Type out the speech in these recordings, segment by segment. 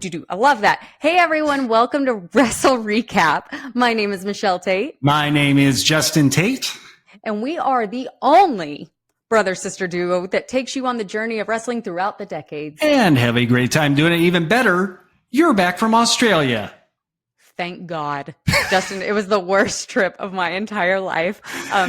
do. I love that. Hey, everyone. Welcome to Wrestle Recap. My name is Michelle Tate. My name is Justin Tate. And we are the only brother-sister duo that takes you on the journey of wrestling throughout the decades. And have a great time doing it. Even better, you're back from Australia. Thank God. Justin, it was the worst trip of my entire life.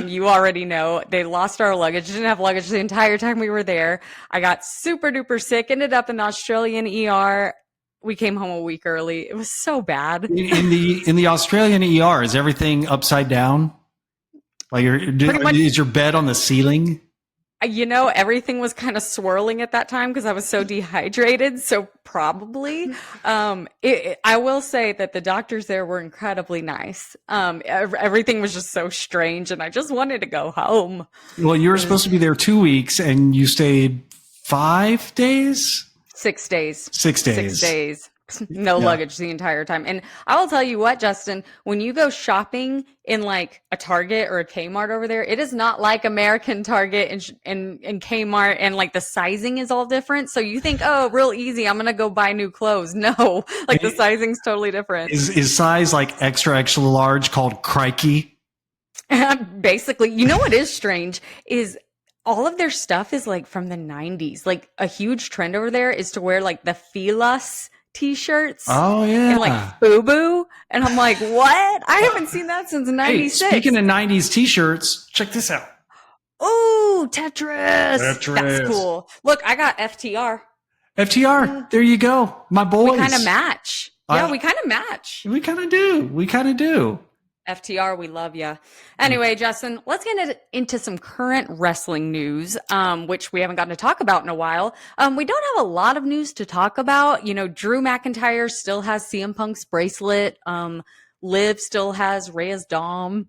You already know. They lost our luggage. Didn't have luggage the entire time we were there. I got super duper sick, ended up in the Australian ER. We came home a week early. It was so bad. In the Australian ER, is everything upside down? Like is your bed on the ceiling? You know, everything was kind of swirling at that time because I was so dehydrated. So probably, I will say that the doctors there were incredibly nice. Everything was just so strange, and I just wanted to go home. Well, you were supposed to be there 2 weeks, and you stayed 5 days? 6 days. 6 days. 6 days. No luggage the entire time. And I will tell you what, Justin, when you go shopping in like a Target or a Kmart over there, it is not like American Target and Kmart, and like the sizing is all different. So you think, oh, real easy, I'm going to go buy new clothes. No, like the sizing's totally different. Is size like extra, extra large called crikey? Basically, you know what is strange is all of their stuff is like from the 90s. Like a huge trend over there is to wear like the Filas t-shirts. Oh yeah. And like FUBU. And I'm like, what? I haven't seen that since 96. Hey, speaking of 90s t-shirts, check this out. Oh, Tetris. That's cool. Look, I got FTR. FTR. There you go. My boys. We kind of match. Yeah, we kind of match. We kind of do. FTR, we love ya. Anyway, Justin, let's get into some current wrestling news, which we haven't gotten to talk about in a while. We don't have a lot of news to talk about. You know, Drew McIntyre still has CM Punk's bracelet. Liv still has Rhea's Dom.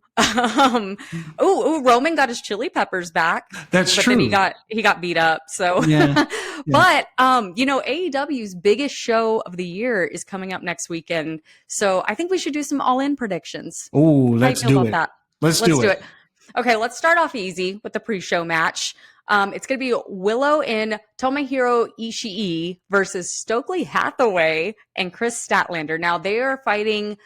Roman got his chili peppers back. That's true. Then he got beat up. So, yeah. But you know, AEW's biggest show of the year is coming up next weekend. So I think we should do some all-in predictions. Oh, let's do it. Let's do it. Okay, let's start off easy with the pre-show match. It's going to be Willow and Tomohiro Ishii versus Stokely Hathaway and Chris Statlander. Now, they are fighting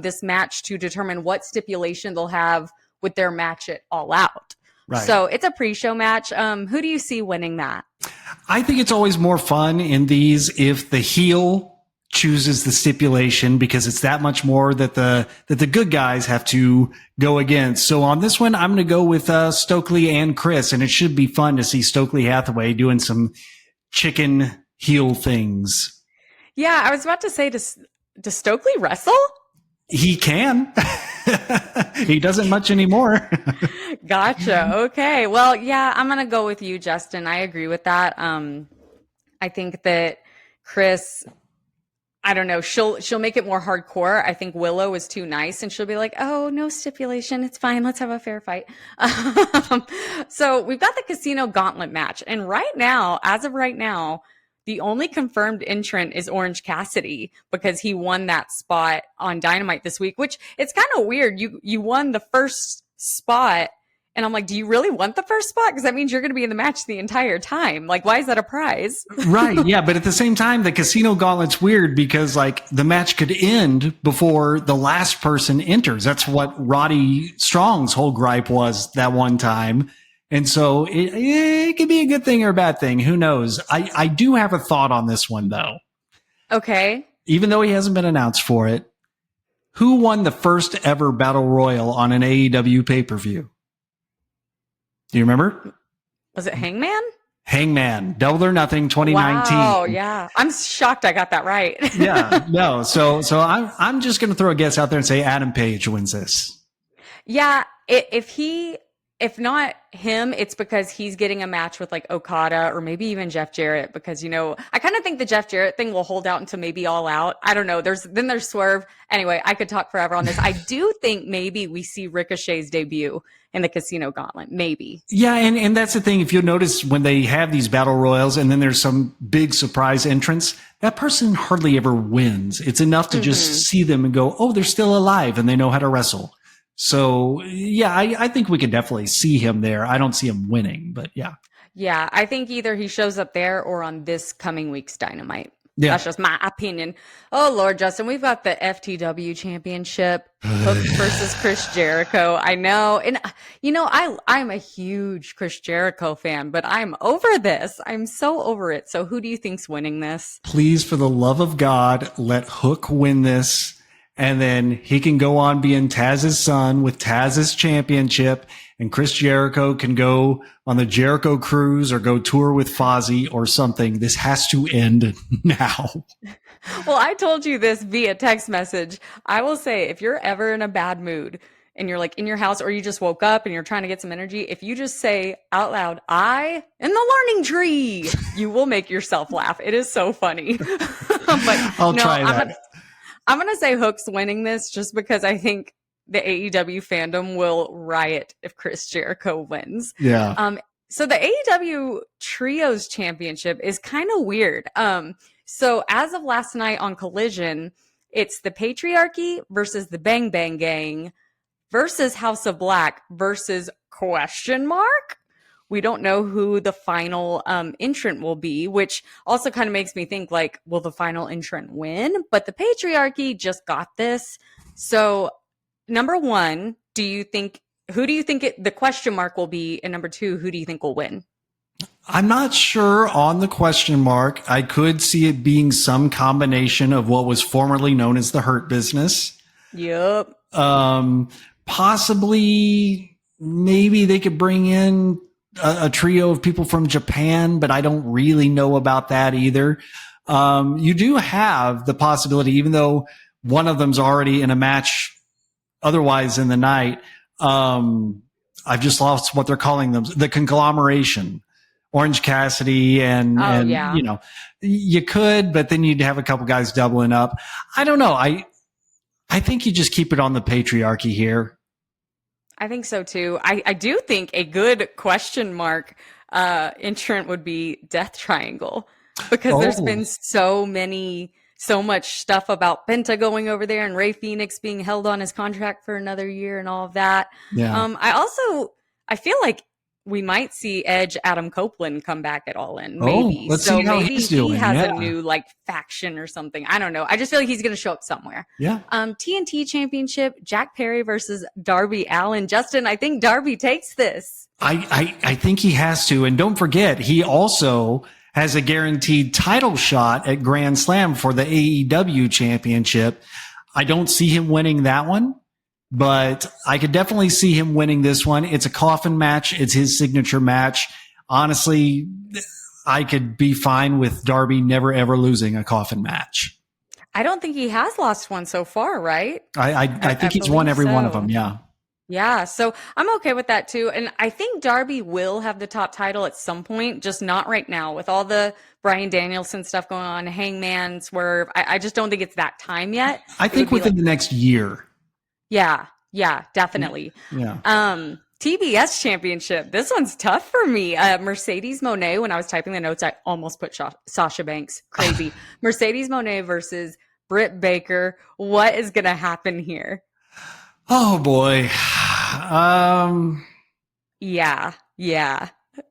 this match to determine what stipulation they'll have with their match at All Out. Right. So it's a pre-show match. Who do you see winning that? I think it's always more fun in these if the heel chooses the stipulation, because it's that much more that the good guys have to go against. So on this one, I'm going to go with Stokely and Chris, and it should be fun to see Stokely Hathaway doing some chicken heel things. Yeah, I was about to say, does Stokely wrestle? He can. He doesn't much anymore. Gotcha. Okay. Well, yeah, I'm going to go with you, Justin. I agree with that. I think that Chris, I don't know, she'll make it more hardcore. I think Willow is too nice, and she'll be like, oh, no stipulation. It's fine. Let's have a fair fight. So we've got the Casino Gauntlet match. And as of right now, the only confirmed entrant is Orange Cassidy, because he won that spot on Dynamite this week, which it's kind of weird. You won the first spot, and I'm like, do you really want the first spot? Because that means you're going to be in the match the entire time. Like, why is that a prize? Right. Yeah. But at the same time, the Casino Gauntlet's weird because like the match could end before the last person enters. That's what Roddy Strong's whole gripe was that one time. And so it could be a good thing or a bad thing. Who knows? I do have a thought on this one, though. Okay. Even though he hasn't been announced for it, who won the first ever Battle Royal on an AEW pay-per-view? Do you remember? Was it Hangman? Hangman. Double or Nothing 2019. Wow, yeah. I'm shocked I got that right. Yeah, no. So I'm just going to throw a guess out there and say Adam Page wins this. Yeah, if not him, it's because he's getting a match with like Okada or maybe even Jeff Jarrett, because, you know, I kind of think the Jeff Jarrett thing will hold out until maybe All Out. I don't know. There's Swerve. Anyway, I could talk forever on this. I do think maybe we see Ricochet's debut in the Casino Gauntlet. Maybe. Yeah. And that's the thing. If you'll notice when they have these battle royals and then there's some big surprise entrance, that person hardly ever wins. It's enough to just see them and go, oh, they're still alive and they know how to wrestle. So, yeah, I think we could definitely see him there. I don't see him winning, but yeah. Yeah, I think either he shows up there or on this coming week's Dynamite. Yeah. That's just my opinion. Oh, Lord, Justin, we've got the FTW championship. Hook versus Chris Jericho. I know. And, I'm a huge Chris Jericho fan, but I'm over this. I'm so over it. So who do you think's winning this? Please, for the love of God, let Hook win this. And then he can go on being Taz's son with Taz's championship. And Chris Jericho can go on the Jericho cruise or go tour with Fozzy or something. This has to end now. Well, I told you this via text message. I will say, if you're ever in a bad mood and you're like in your house or you just woke up and you're trying to get some energy, if you just say out loud, I am the learning tree, you will make yourself laugh. It is so funny. But I'll try that. I'm going to say Hook's winning this just because I think the AEW fandom will riot if Chris Jericho wins. Yeah. So the AEW Trios Championship is kind of weird. So as of last night on Collision, it's the Patriarchy versus the Bang Bang Gang versus House of Black versus question mark. We don't know who the final entrant will be, which also kind of makes me think, like, will the final entrant win? But the Patriarchy just got this. So, number one, who do you think the question mark will be? And number two, who do you think will win? I'm not sure on the question mark. I could see it being some combination of what was formerly known as the Hurt Business. Yep. Possibly, maybe they could bring in a trio of people from Japan, but I don't really know about that either. You do have the possibility, even though one of them's already in a match otherwise in the night. I've just lost what they're calling them. The conglomeration, Orange Cassidy and you could, but then you'd have a couple guys doubling up. I don't know. I think you just keep it on the Patriarchy here. I think so too. I do think a good question mark entrant would be Death Triangle, because there's been so much stuff about Penta going over there and Rey Fenix being held on his contract for another year and all of that. Yeah. I feel like we might see Edge Adam Copeland come back at All In. Maybe. Let's see how maybe he's doing. He has a new faction or something. I don't know. I just feel like he's going to show up somewhere. Yeah. TNT Championship, Jack Perry versus Darby Allin. Justin, I think Darby takes this. I think he has to. And don't forget, he also has a guaranteed title shot at Grand Slam for the AEW Championship. I don't see him winning that one, but I could definitely see him winning this one. It's a coffin match. It's his signature match. Honestly, I could be fine with Darby never, ever losing a coffin match. I don't think he has lost one so far, right? I think he's won every one of them. Yeah. Yeah. So I'm okay with that too. And I think Darby will have the top title at some point, just not right now with all the Bryan Danielson stuff going on, Hangman, Swerve. I just don't think it's that time yet. I think within the next year. Yeah, definitely. Yeah. TBS Championship. This one's tough for me. Mercedes Moné. When I was typing the notes, I almost put Sasha Banks. Crazy. Mercedes Moné versus Britt Baker. What is going to happen here? Oh boy. Yeah.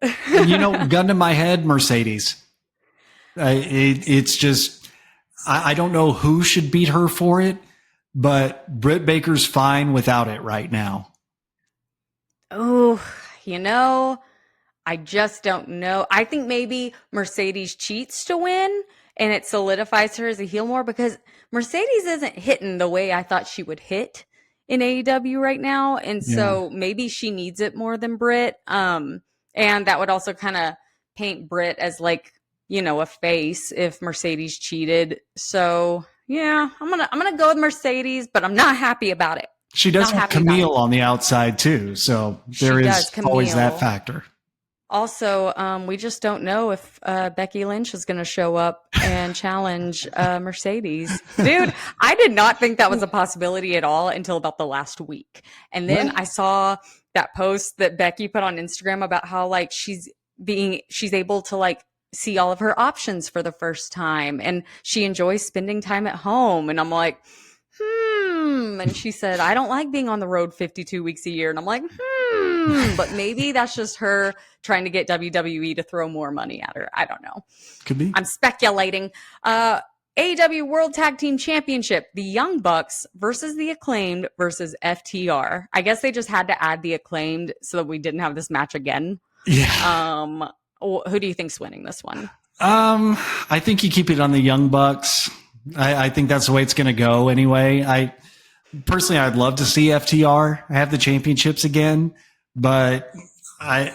Gun to my head, Mercedes. It's just, I don't know who should beat her for it, but Britt Baker's fine without it right now. Oh, I just don't know. I think maybe Mercedes cheats to win and it solidifies her as a heel more, because Mercedes isn't hitting the way I thought she would hit in AEW right now. And so maybe she needs it more than Britt. And that would also kind of paint Britt as a face if Mercedes cheated. So yeah, I'm gonna go with Mercedes, but I'm not happy about it. She does have Camille on the outside too. So there is always that factor. Also, we just don't know if Becky Lynch is going to show up and challenge Mercedes. Dude, I did not think that was a possibility at all until about the last week. And then I saw that post that Becky put on Instagram about how she's able to see all of her options for the first time, and she enjoys spending time at home. And I'm like, and she said, I don't like being on the road 52 weeks a year. And I'm like, But maybe that's just her trying to get WWE to throw more money at her. I don't know. Could be. I'm speculating. AEW World Tag Team Championship, the Young Bucks versus the Acclaimed versus FTR. I guess they just had to add the Acclaimed so that we didn't have this match again. Yeah. Who do you think's winning this one? I think you keep it on the Young Bucks. I think that's the way it's going to go anyway. I'd love to see FTR have the championships again, but I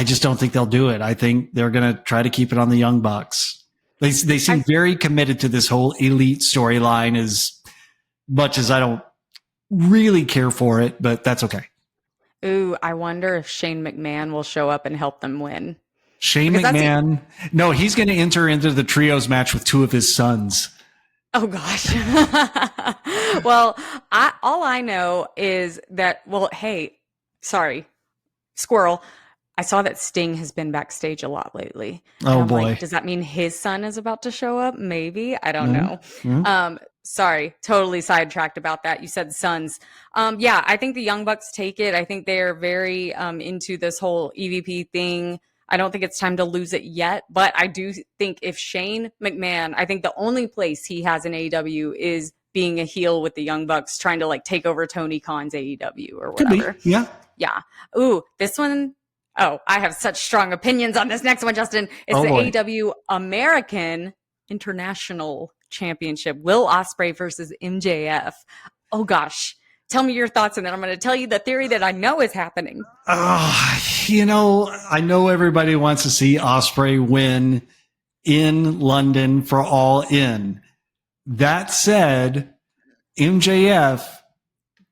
just don't think they'll do it. I think they're going to try to keep it on the Young Bucks. They seem very committed to this whole elite storyline as much as I don't really care for it, but that's okay. Ooh, I wonder if Shane McMahon will show up and help them win. Shane McMahon? No, he's going to enter into the trios match with two of his sons. Oh, gosh. Well, all I know is that, hey, sorry, Squirrel. I saw that Sting has been backstage a lot lately. Oh, boy. Like, does that mean his son is about to show up? Maybe. I don't know. Mm-hmm. Sorry, totally sidetracked about that. You said sons. Yeah, I think the Young Bucks take it. I think they're very into this whole EVP thing. I don't think it's time to lose it yet, but I do think if Shane McMahon, I think the only place he has in AEW is being a heel with the Young Bucks, trying to like take over Tony Khan's AEW or whatever. Could be. Yeah. Yeah. Ooh, this one. Oh, I have such strong opinions on this next one, Justin. It's the boy. AEW American International Championship. Will Ospreay versus MJF. Oh, gosh. Tell me your thoughts, and then I'm going to tell you the theory that I know is happening. I know everybody wants to see Ospreay win in London for All In. That said, MJF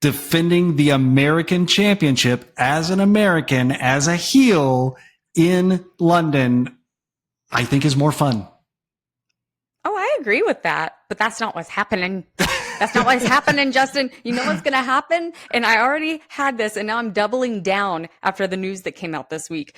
defending the American Championship as an American, as a heel in London, I think is more fun. Oh, I agree with that, but that's not what's happening. That's not what's happening, Justin. You know what's going to happen? And I already had this, and now I'm doubling down after the news that came out this week.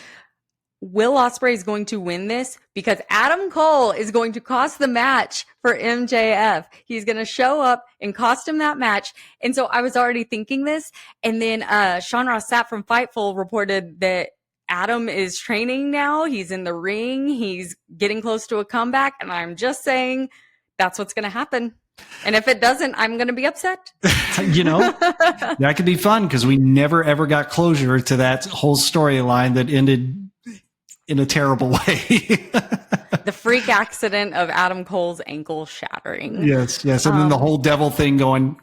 Will Ospreay is going to win this because Adam Cole is going to cost the match for MJF. He's going to show up and cost him that match. And so I was already thinking this. And then Sean Ross Sapp from Fightful reported that Adam is training now. He's in the ring. He's getting close to a comeback. And I'm just saying that's what's going to happen. And if it doesn't, I'm going to be upset. That could be fun because we never, ever got closure to that whole storyline that ended in a terrible way. The freak accident of Adam Cole's ankle shattering. Yes. And then the whole devil thing going.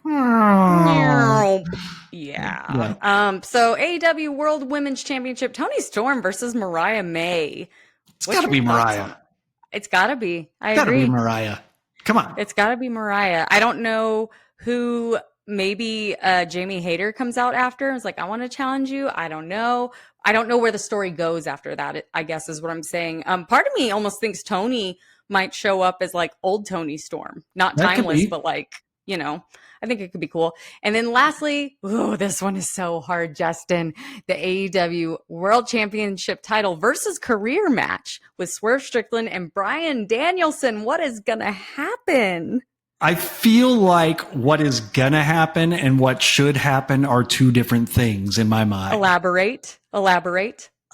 Yeah. So AEW World Women's Championship, Toni Storm versus Mariah May. It's got to be Mariah. It's got to be. I agree. Got to be Mariah. Come on. It's got to be Mariah. I don't know who. Maybe Jamie Hayter comes out after. It's like, I want to challenge you. I don't know. I don't know where the story goes after that, I guess is what I'm saying. Part of me almost thinks Tony might show up as like old Tony Storm. Not That timeless, but like, I think it could be cool. And then lastly, this one is so hard, Justin. The AEW World Championship title versus career match with Swerve Strickland and Bryan Danielson. What is going to happen? I feel like what is going to happen and what should happen are two different things in my mind. Elaborate.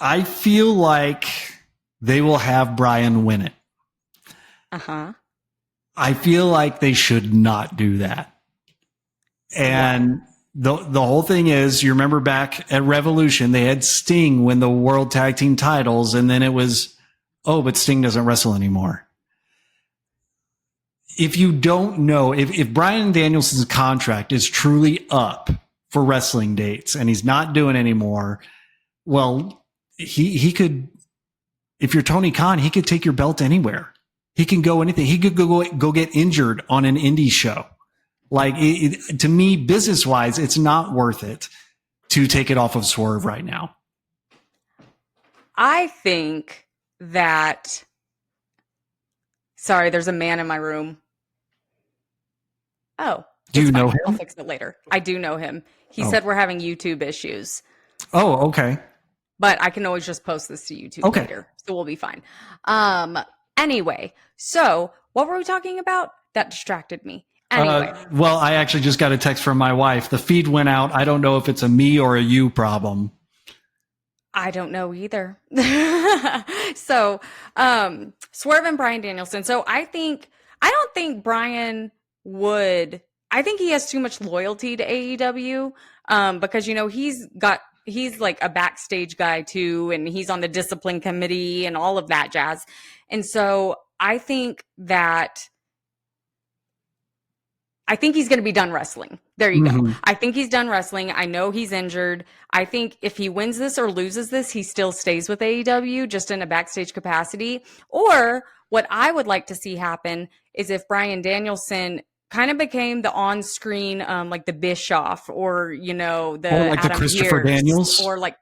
I feel like they will have Bryan win it. Uh-huh. I feel like they should not do that. And the whole thing is, you remember back at Revolution, they had Sting win the World Tag Team titles, and then it was, but Sting doesn't wrestle anymore. If you don't know, if Bryan Danielson's contract is truly up for wrestling dates and he's not doing anymore, well, he could, if you're Tony Khan, he could take your belt anywhere. He can go anything. He could go get injured on an indie show. Like, to me, business-wise, it's not worth it to take it off of Swerve right now. I think that... Sorry, there's a man in my room. Oh. Do you know him? I'll fix it later. I do know him. He said we're having YouTube issues. Oh, okay. But I can always just post this to YouTube later. So we'll be fine. Anyway, so what were we talking about? That distracted me. Anyway. Well, I actually just got a text from my wife. The feed went out. I don't know if it's a me or a you problem. I don't know either. So, Swerve and Bryan Danielson. So I don't think Bryan would, I think he has too much loyalty to AEW, because, he's like a backstage guy too, and he's on the discipline committee and all of that jazz. And so I think he's going to be done wrestling. There you go. I think he's done wrestling. I know he's injured. I think if he wins this or loses this, he still stays with AEW just in a backstage capacity. Or what I would like to see happen is if Bryan Danielson kind of became the on-screen, like the Bischoff or, or like Adam the Christopher Pearce, Daniels, or like,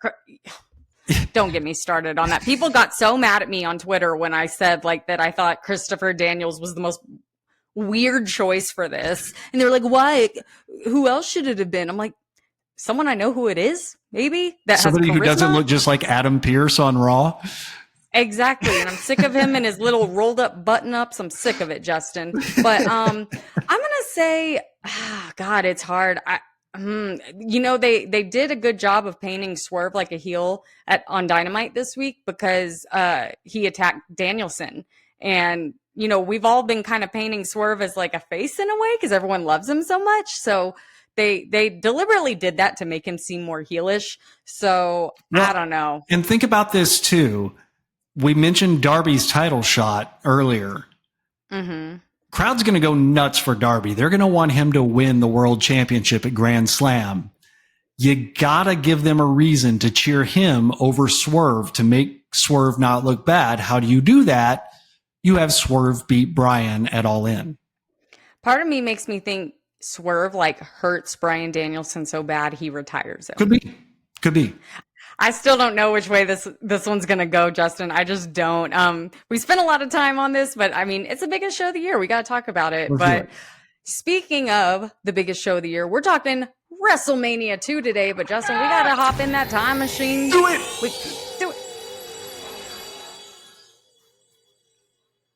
don't get me started on that. People got so mad at me on Twitter when I said like that I thought Christopher Daniels was the most weird choice for this. And they were like, why? Who else should it have been? I'm like, someone I know who it is, maybe. Somebody who doesn't look just like Adam Pearce on Raw. Exactly. And I'm sick of him and his little rolled up button ups. I'm sick of it, Justin. But I'm going to say, God, it's hard. They did a good job of painting Swerve like a heel on Dynamite this week because he attacked Danielson. And, we've all been kind of painting Swerve as like a face in a way because everyone loves him so much. So they deliberately did that to make him seem more heelish. So I don't know. And think about this too. We mentioned Darby's title shot earlier. Mm-hmm. Crowd's going to go nuts for Darby. They're going to want him to win the world championship at Grand Slam. You got to give them a reason to cheer him over Swerve to make Swerve not look bad. How do you do that? You have Swerve beat Bryan at All In. Part of me makes me think Swerve like hurts Bryan Danielson so bad he retires him. Could be. I still don't know which way this one's going to go, Justin. I just don't. We spent a lot of time on this, but I mean, it's the biggest show of the year. We got to talk about it. Speaking of the biggest show of the year, we're talking WrestleMania 2 today. But Justin, we got to hop in that time machine. Do it. Do it.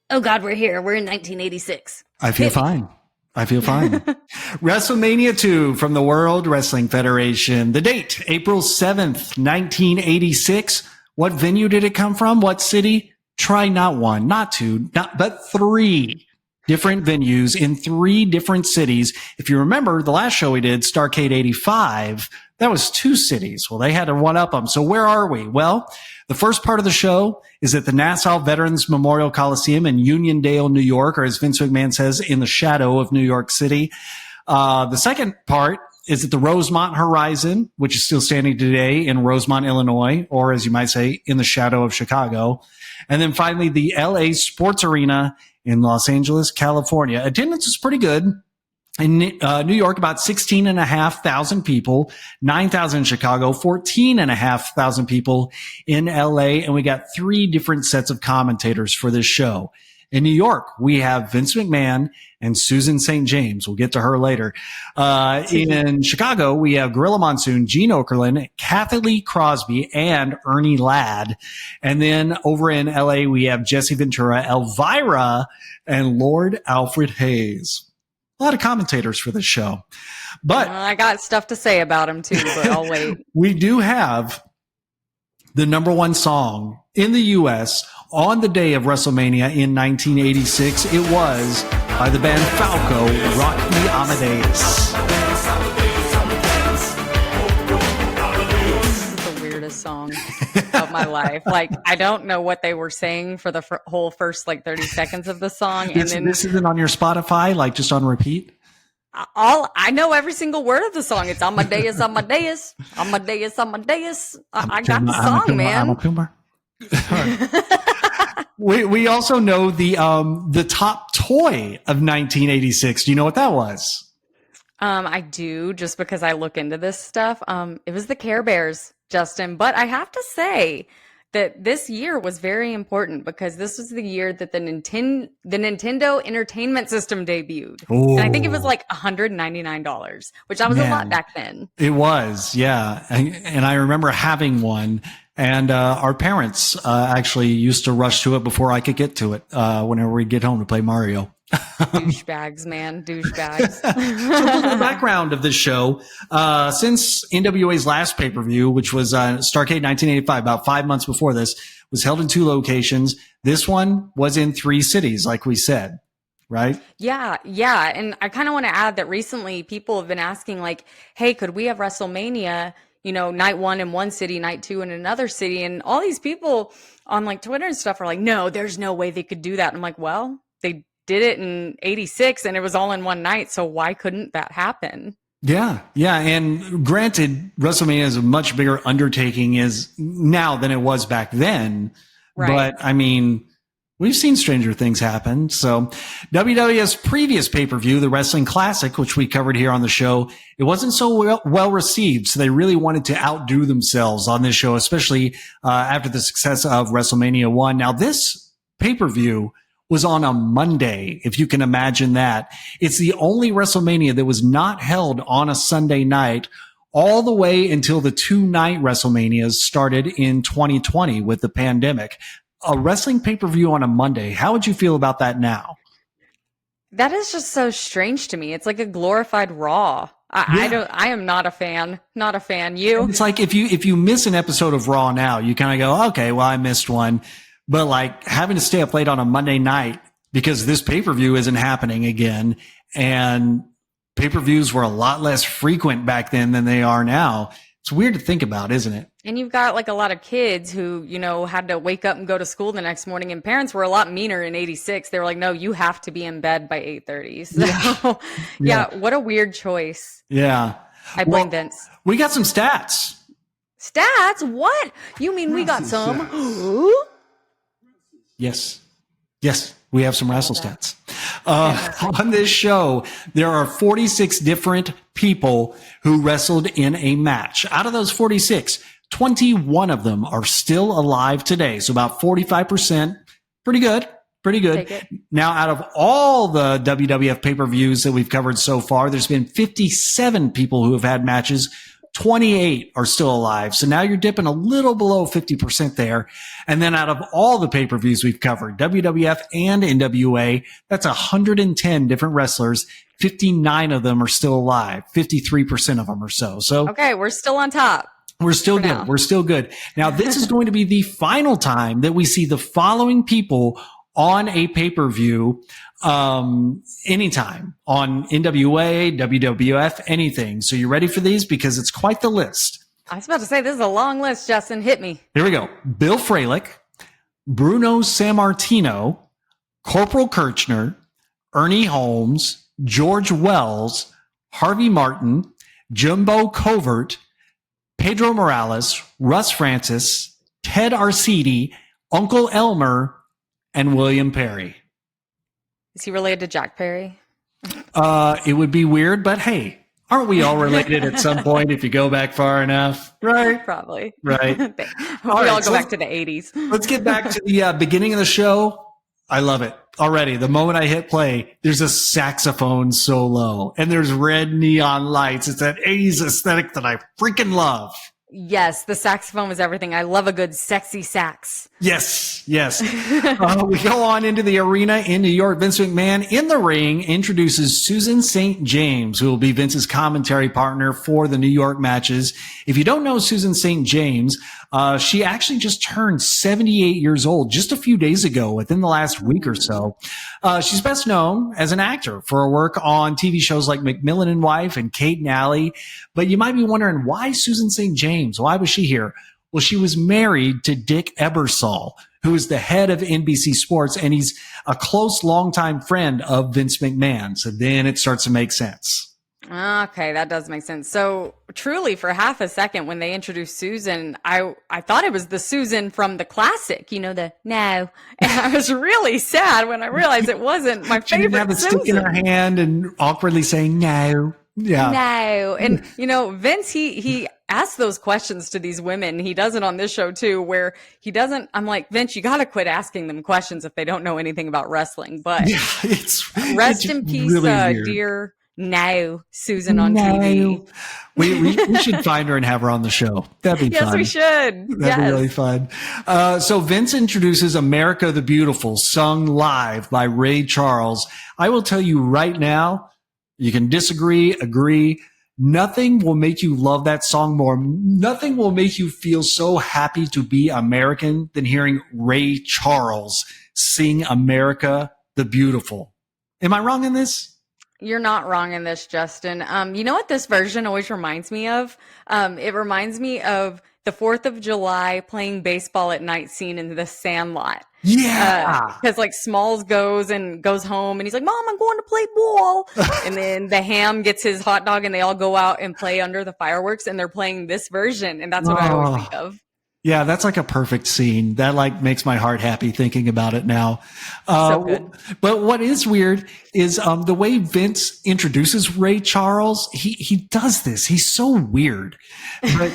Oh God, we're here. We're in 1986. I feel fine. WrestleMania 2 from the World Wrestling Federation. The date, April 7th, 1986. What venue did it come from? What city? Try not one, not two, but three different venues in three different cities. If you remember the last show we did, Starrcade 85, that was two cities. Well, they had to one up them. So where are we? Well, the first part of the show is at the Nassau Veterans Memorial Coliseum in Uniondale, New York, or as Vince McMahon says, in the shadow of New York City. The second part is at the Rosemont Horizon, which is still standing today in Rosemont, Illinois, or as you might say, in the shadow of Chicago. And then finally, the LA Sports Arena in Los Angeles, California. Attendance is pretty good. In New York, about 16,500 people, 9,000 in Chicago, 14,500 people in LA. And we got three different sets of commentators for this show. In New York, we have Vince McMahon and Susan St. James. We'll get to her later. In Chicago, we have Gorilla Monsoon, Gene Okerlund, Kathy Lee Crosby, and Ernie Ladd. And then over in LA, we have Jesse Ventura, Elvira, and Lord Alfred Hayes. A lot of commentators for this show. But I got stuff to say about him too, but I'll wait. We do have the number one song in the U.S. on the day of WrestleMania in 1986. It was by the band Falco, Rock Me Amadeus. This is the weirdest song of my life. Like, I don't know what they were saying for the whole first 30 seconds of the song. This isn't on your Spotify, just on repeat? I know every single word of the song. It's Amadeus, Amadeus, Amadeus, Amadeus. I got the song, man. We also know the top toy of 1986. Do you know what that was? I do, just because I look into this stuff. It was the Care Bears, Justin. But I have to say that this year was very important because this was the year that the Nintendo Entertainment System debuted. Ooh. And I think it was $199, which that was a lot back then. It was, yeah. And I remember having one. And our parents actually used to rush to it before I could get to it whenever we'd get home to play Mario. Douchebags, man. Douchebags. So for the background of this show, since NWA's last pay-per-view, which was Starrcade 1985, about 5 months before this, was held in 2 locations. This one was in 3 cities, like we said, right? Yeah. And I kind of want to add that recently people have been asking, like, hey, could we have WrestleMania, night 1 in one city, night 2 in another city? And all these people on like Twitter and stuff are like, no, there's no way they could do that. And I'm like, well, they did it in 86 and it was all in one night. So why couldn't that happen? Yeah. And granted, WrestleMania is a much bigger undertaking is now than it was back then. Right. But I mean, we've seen stranger things happen. So WWF's previous pay-per-view, the Wrestling Classic, which we covered here on the show, it wasn't so well received. So they really wanted to outdo themselves on this show, especially after the success of WrestleMania 1. Now, this pay-per-view was on a Monday, if you can imagine that. It's the only WrestleMania that was not held on a Sunday night all the way until the 2-night WrestleManias started in 2020 with the pandemic. A wrestling pay-per-view on a Monday. How would you feel about that now? That is just so strange to me. It's like a glorified Raw. I am not a fan. Not a fan. You? It's like if you miss an episode of Raw now, you kind of go, okay, well, I missed one. But like having to stay up late on a Monday night because this pay-per-view isn't happening again, and pay-per-views were a lot less frequent back then than they are now. It's weird to think about, isn't it? And you've got like a lot of kids who, had to wake up and go to school the next morning, and parents were a lot meaner in 86. They were like, no, you have to be in bed by 8:30. So yeah, what a weird choice. Yeah. I blame Vince. We got some stats. Stats? What? You mean we got some? Yes, we have some wrestle stats. On this show, there are 46 different people who wrestled in a match. Out of those 46, 21 of them are still alive today. So about 45%. Pretty good. Now, out of all the WWF pay-per-views that we've covered so far, there's been 57 people who have had matches. 28 are still alive. So now you're dipping a little below 50% there. And then out of all the pay-per-views we've covered, WWF and NWA, that's 110 different wrestlers. 59 of them are still alive. 53% of them or so. So okay, we're still on top. We're still good. Now. We're still good. Now, this is going to be the final time that we see the following people on a pay-per-view, anytime on NWA, WWF, anything. So you ready for these? Because it's quite the list. I was about to say, this is a long list, Justin. Hit me. Here we go. Bill Fralick, Bruno Sammartino, Corporal Kirchner, Ernie Holmes, George Wells, Harvey Martin, Jumbo Covert, Pedro Morales, Russ Francis, Ted Arcidi, Uncle Elmer, and William Perry. Is he related to Jack Perry? It would be weird, but hey, aren't we all related at some point if you go back far enough? Right? Probably. Right. We all go back to the 80s. Let's get back to the beginning of the show. I love it already. The moment I hit play, there's a saxophone solo and there's red neon lights. It's that 80s aesthetic that I freaking love. Yes, the saxophone was everything. I love a good sexy sax. Yes. We go on into the arena in New York. Vince McMahon in the ring introduces Susan St. James, who will be Vince's commentary partner for the New York matches. If you don't know Susan St. James, she actually just turned 78 years old just a few days ago, within the last week or so. She's best known as an actor for her work on TV shows like McMillan and Wife and Kate and Allie. But you might be wondering, why Susan St. James? Why was she here? Well, she was married to Dick Ebersol, who is the head of NBC Sports, and he's a close, longtime friend of Vince McMahon. So then it starts to make sense. Okay, that does make sense. So truly, for half a second when they introduced Susan, I thought it was the Susan from the classic, the no. And I was really sad when I realized it wasn't my She favorite didn't have a Susan. stick in her hand and awkwardly saying no. Yeah. No. And, Vince, he asks those questions to these women. He does it on this show too, where he doesn't, I'm like, Vince, you got to quit asking them questions if they don't know anything about wrestling. But Yeah, it's rest in peace, really weird. dear now Susan on TV. We should find her and have her on the show. That'd be fun. Yes, we should. That'd be really fun. So Vince introduces America the Beautiful, sung live by Ray Charles. I will tell you right now, you can disagree, agree. Nothing will make you love that song more. Nothing will make you feel so happy to be American than hearing Ray Charles sing America the Beautiful. Am I wrong in this? You're not wrong in this, Justin. You know what this version always reminds me of? It reminds me of the 4th of July playing baseball at night scene in The Sandlot. Yeah. Because like Smalls goes home and he's like, Mom, I'm going to play ball. And then the Ham gets his hot dog and they all go out and play under the fireworks and they're playing this version. And that's what I always think of. Yeah, that's like a perfect scene. That like makes my heart happy thinking about it now. So good. But what is weird is the way Vince introduces Ray Charles. He does this. He's so weird. But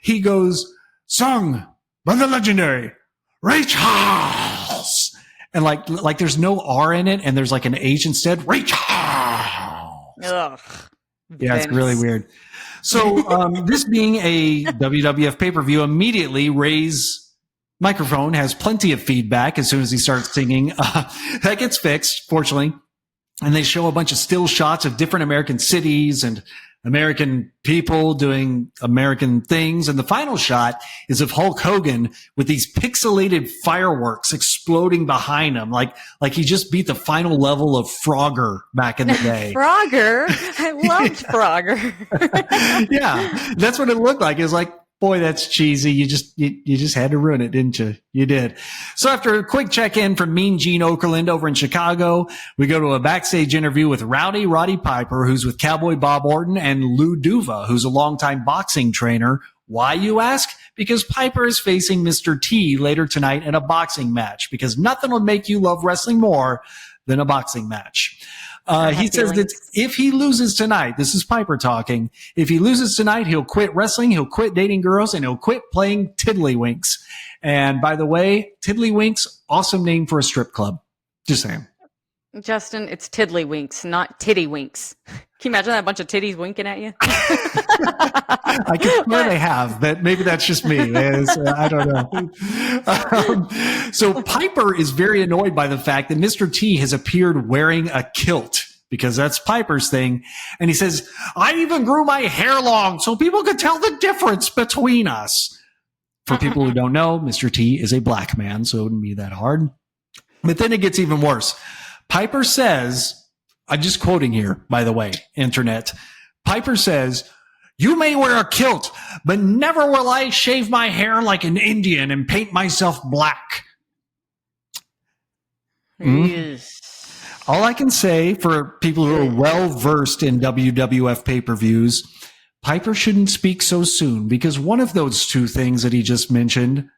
he goes, sung by the legendary Ray Charles. And like there's no R in it and there's like an H instead. Ray Charles. Ugh, yeah, Vince. it's really weird. So this being a WWF pay-per-view, immediately Ray's microphone has plenty of feedback as soon as he starts singing. That gets fixed, fortunately. And they show a bunch of still shots of different American cities and American people doing American things. And the final shot is of Hulk Hogan with these pixelated fireworks exploding behind him. Like he just beat the final level of Frogger back in the day. Frogger? I loved Frogger. Yeah, that's what it looked like. It was like, boy, that's cheesy. You just had to ruin it, didn't you? You did. So after a quick check-in from Mean Gene Okerlund over in Chicago, we go to a backstage interview with Rowdy Roddy Piper, who's with Cowboy Bob Orton, and Lou Duva, who's a longtime boxing trainer. Why, you ask? Because Piper is facing Mr. T later tonight in a boxing match, because nothing will make you love wrestling more than a boxing match. He says that if he loses tonight, this is Piper talking, if he loses tonight, he'll quit wrestling, he'll quit dating girls, and he'll quit playing Tiddlywinks. And by the way, Tiddlywinks, awesome name for a strip club. Just saying. Justin, it's Tiddlywinks, not Tiddywinks. Can you imagine that bunch of titties winking at you? I can swear they have, but maybe that's just me. I don't know. So Piper is very annoyed by the fact that Mr. T has appeared wearing a kilt, because that's Piper's thing. And he says, I even grew my hair long so people could tell the difference between us. For people who don't know, Mr. T is a black man, so it wouldn't be that hard. But then it gets even worse. Piper says, I'm just quoting here, by the way, internet. Piper says, you may wear a kilt, but never will I shave my hair like an Indian and paint myself black. Yes. All I can say for people who are well versed in WWF pay-per-views, Piper shouldn't speak so soon, because one of those two things that he just mentioned,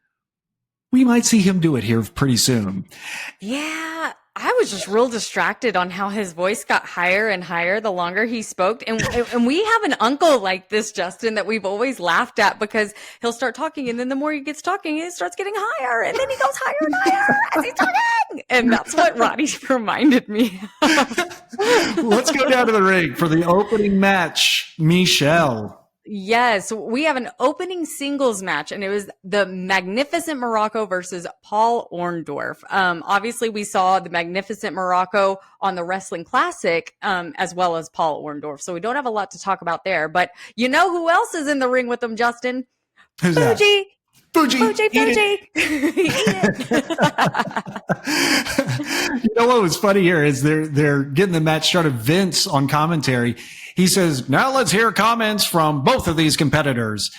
we might see him do it here pretty soon. Yeah, I was just real distracted on how his voice got higher and higher the longer he spoke. And we have an uncle like this, Justin, that we've always laughed at, because he'll start talking, and then the more he gets talking, it starts getting higher, and then he goes higher and higher as he's talking. And that's what Roddy's reminded me of. Let's go down to the ring for the opening match. Michelle. Yes, we have an opening singles match, and it was the Magnificent Morocco versus Paul Orndorff. Obviously, we saw the Magnificent Morocco on the Wrestling Classic, as well as Paul Orndorff. So we don't have a lot to talk about there. But you know who else is in the ring with them, Justin? Who's Fuji. that? Fuji. Fuji. Eat Eat You know what was funny here is they're getting the match started. Vince on commentary, he says, now let's hear comments from both of these competitors.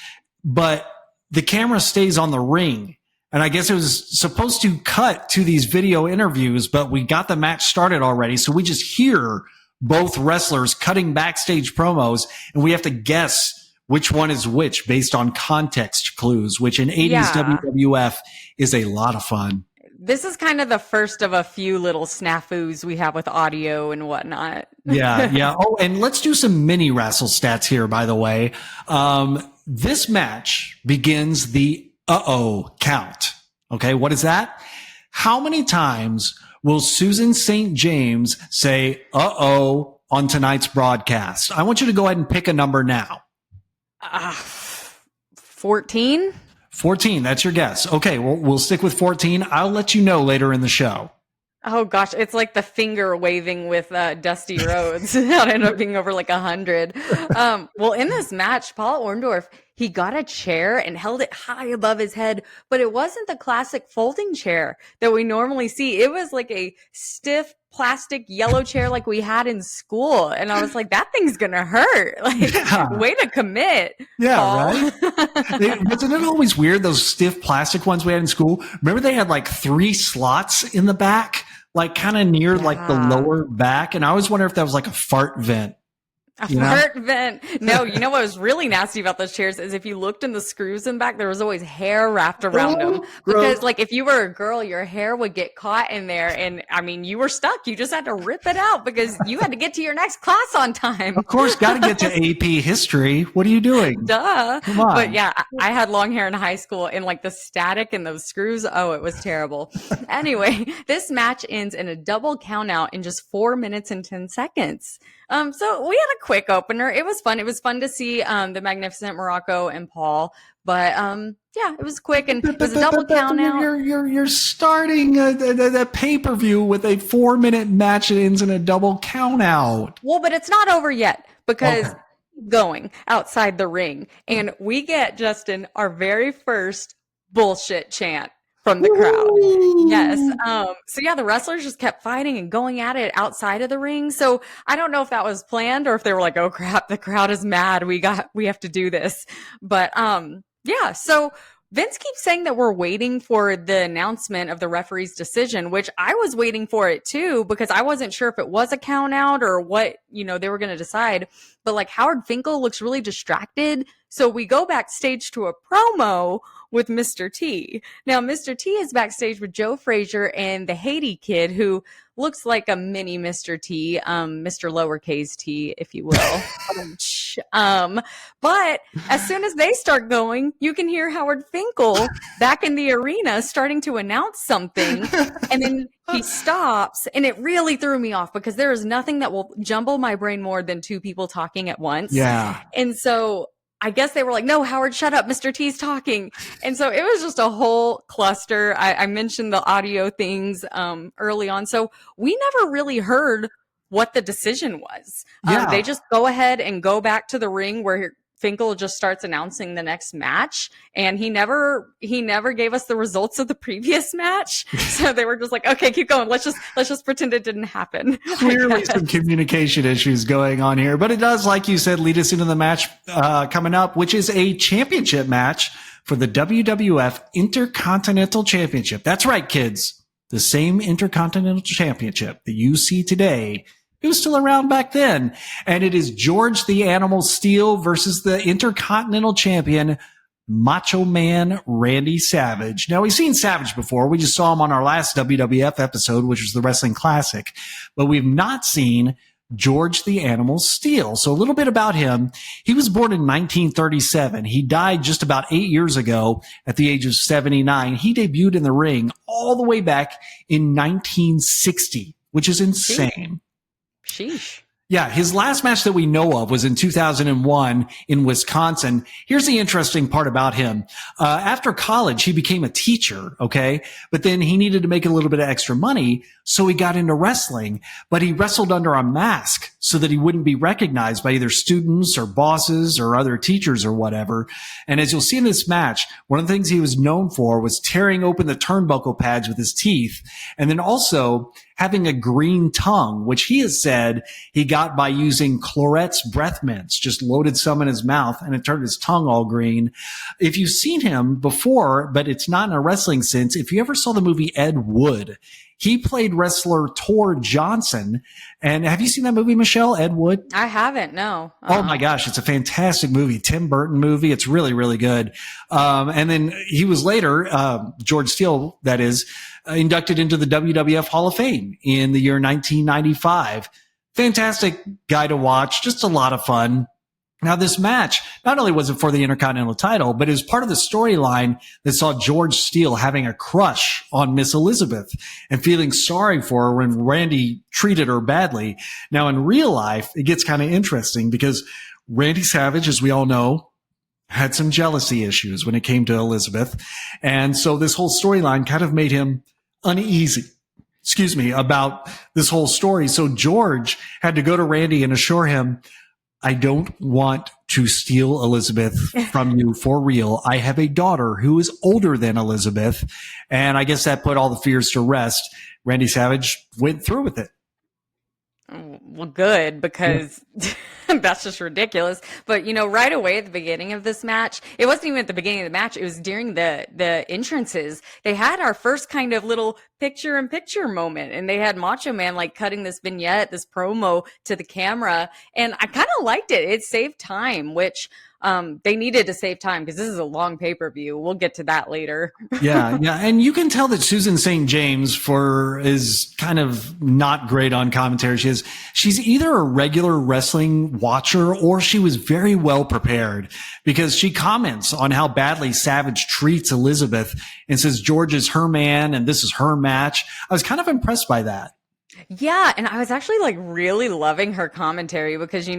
But the camera stays on the ring. And I guess it was supposed to cut to these video interviews, but we got the match started already. So we just hear both wrestlers cutting backstage promos, and we have to guess which one is which based on context clues, which in 80s WWF is a lot of fun. This is kind of the first of a few little snafus we have with audio and whatnot. Yeah. Oh, and let's do some mini wrestle stats here, by the way. This match begins the count. Okay, what is that? How many times will Susan St. James say, uh-oh, on tonight's broadcast? I want you to go ahead and pick a number now. 14? 14, that's your guess. Okay, well, we'll stick with 14. I'll let you know later in the show. Oh gosh, it's like the finger waving with Dusty Rhodes. That ended up being over like 100. Well, in this match, Paul Orndorff, he got a chair and held it high above his head, but it wasn't the classic folding chair that we normally see. It was like a stiff plastic yellow chair like we had in school. And I was like, that thing's gonna hurt. Like, way to commit. Yeah, Paul. right? Wasn't it always weird, those stiff plastic ones we had in school? Remember they had like 3 slots in the back? Like kind of near like the lower back. And I always wonder if that was like a fart vent. A fart vent. No, you know what was really nasty about those chairs is if you looked in the screws in the back, there was always hair wrapped around them. Because like if you were a girl, your hair would get caught in there. And I mean, you were stuck. You just had to rip it out because you had to get to your next class on time. Of course, got to get to AP history. What are you doing? Duh. Come on. But yeah, I had long hair in high school and like the static and those screws. Oh, it was terrible. Anyway, this match ends in a double count out in just 4 minutes and 10 seconds. So we had a quick opener. It was fun. It was fun to see the Magnificent Morocco and Paul. But yeah, it was quick and it was a double count out. You're starting the pay-per-view with a 4-minute match that ends in a double count out. Well, but it's not over yet because going outside the ring and we get, Justin, our very first bullshit chant from the crowd. Ooh. Yes. So yeah, the wrestlers just kept fighting and going at it outside of the ring. So I don't know if that was planned or if they were like, oh crap, the crowd is mad. We have to do this. But yeah, so Vince keeps saying that we're waiting for the announcement of the referee's decision, which I was waiting for it too, because I wasn't sure if it was a count out or what, they were going to decide. But like Howard Finkel looks really distracted. So we go backstage to a promo with Mr. T. Now, Mr. T is backstage with Joe Frazier and the Haiti kid who looks like a mini Mr. T, Mr. Lowercase T, if you will. But as soon as they start going, you can hear Howard Finkel back in the arena starting to announce something. And then he stops. And it really threw me off because there is nothing that will jumble my brain more than 2 people talking at once. Yeah. And so I guess they were like, no, Howard, shut up. Mr. T's talking. And so it was just a whole cluster. I mentioned the audio things early on. So we never really heard what the decision was. They just go ahead and go back to the ring where Finkel just starts announcing the next match. And he never gave us the results of the previous match. So they were just like, okay, keep going. Let's just pretend it didn't happen. Clearly some communication issues going on here, but it does, like you said, lead us into the match coming up, which is a championship match for the WWF Intercontinental Championship. That's right, kids. The same Intercontinental Championship that you see today. It was still around back then. And it is George the Animal Steele versus the Intercontinental Champion, Macho Man Randy Savage. Now, we've seen Savage before. We just saw him on our last WWF episode, which was the Wrestling Classic. But we've not seen George the Animal Steele. So a little bit about him. He was born in 1937. He died just about 8 years ago at the age of 79. He debuted in the ring all the way back in 1960, which is insane. Sheesh. Yeah, his last match that we know of was in 2001 in Wisconsin. Here's the interesting part about him. After college, he became a teacher, okay? But then he needed to make a little bit of extra money, so he got into wrestling. But he wrestled under a mask so that he wouldn't be recognized by either students or bosses or other teachers or whatever. And as you'll see in this match, one of the things he was known for was tearing open the turnbuckle pads with his teeth, and then also having a green tongue, which he has said he got by using Clorette's breath mints, just loaded some in his mouth and it turned his tongue all green. If you've seen him before, but it's not in a wrestling sense, if you ever saw the movie Ed Wood, he played wrestler Tor Johnson. And have you seen that movie, Michelle, Ed Wood? I haven't, no. Oh my gosh, it's a fantastic movie. Tim Burton movie. It's really, really good. And then he was later, George Steele, that is, inducted into the WWF Hall of Fame in the year 1995. Fantastic guy to watch. Just a lot of fun. Now, this match, not only was it for the Intercontinental title, but it was part of the storyline that saw George Steele having a crush on Miss Elizabeth and feeling sorry for her when Randy treated her badly. Now, in real life, it gets kind of interesting because Randy Savage, as we all know, had some jealousy issues when it came to Elizabeth. And so this whole storyline kind of made him uneasy, about this whole story. So George had to go to Randy and assure him, I don't want to steal Elizabeth from you for real. I have a daughter who is older than Elizabeth. And I guess that put all the fears to rest. Randy Savage went through with it. Well, good, because that's just ridiculous. But, right away at the beginning of this match, it wasn't even at the beginning of the match. It was during the entrances. They had our first kind of little picture-in-picture moment, and they had Macho Man like cutting this vignette, this promo to the camera. And I kind of liked it. It saved time, which they needed to save time because this is a long pay-per-view. We'll get to that later. Yeah. And you can tell that Susan St. James is kind of not great on commentary. She's either a regular wrestling watcher or she was very well prepared because she comments on how badly Savage treats Elizabeth and says George is her man and this is her match. I was kind of impressed by that. Yeah. And I was actually like really loving her commentary because,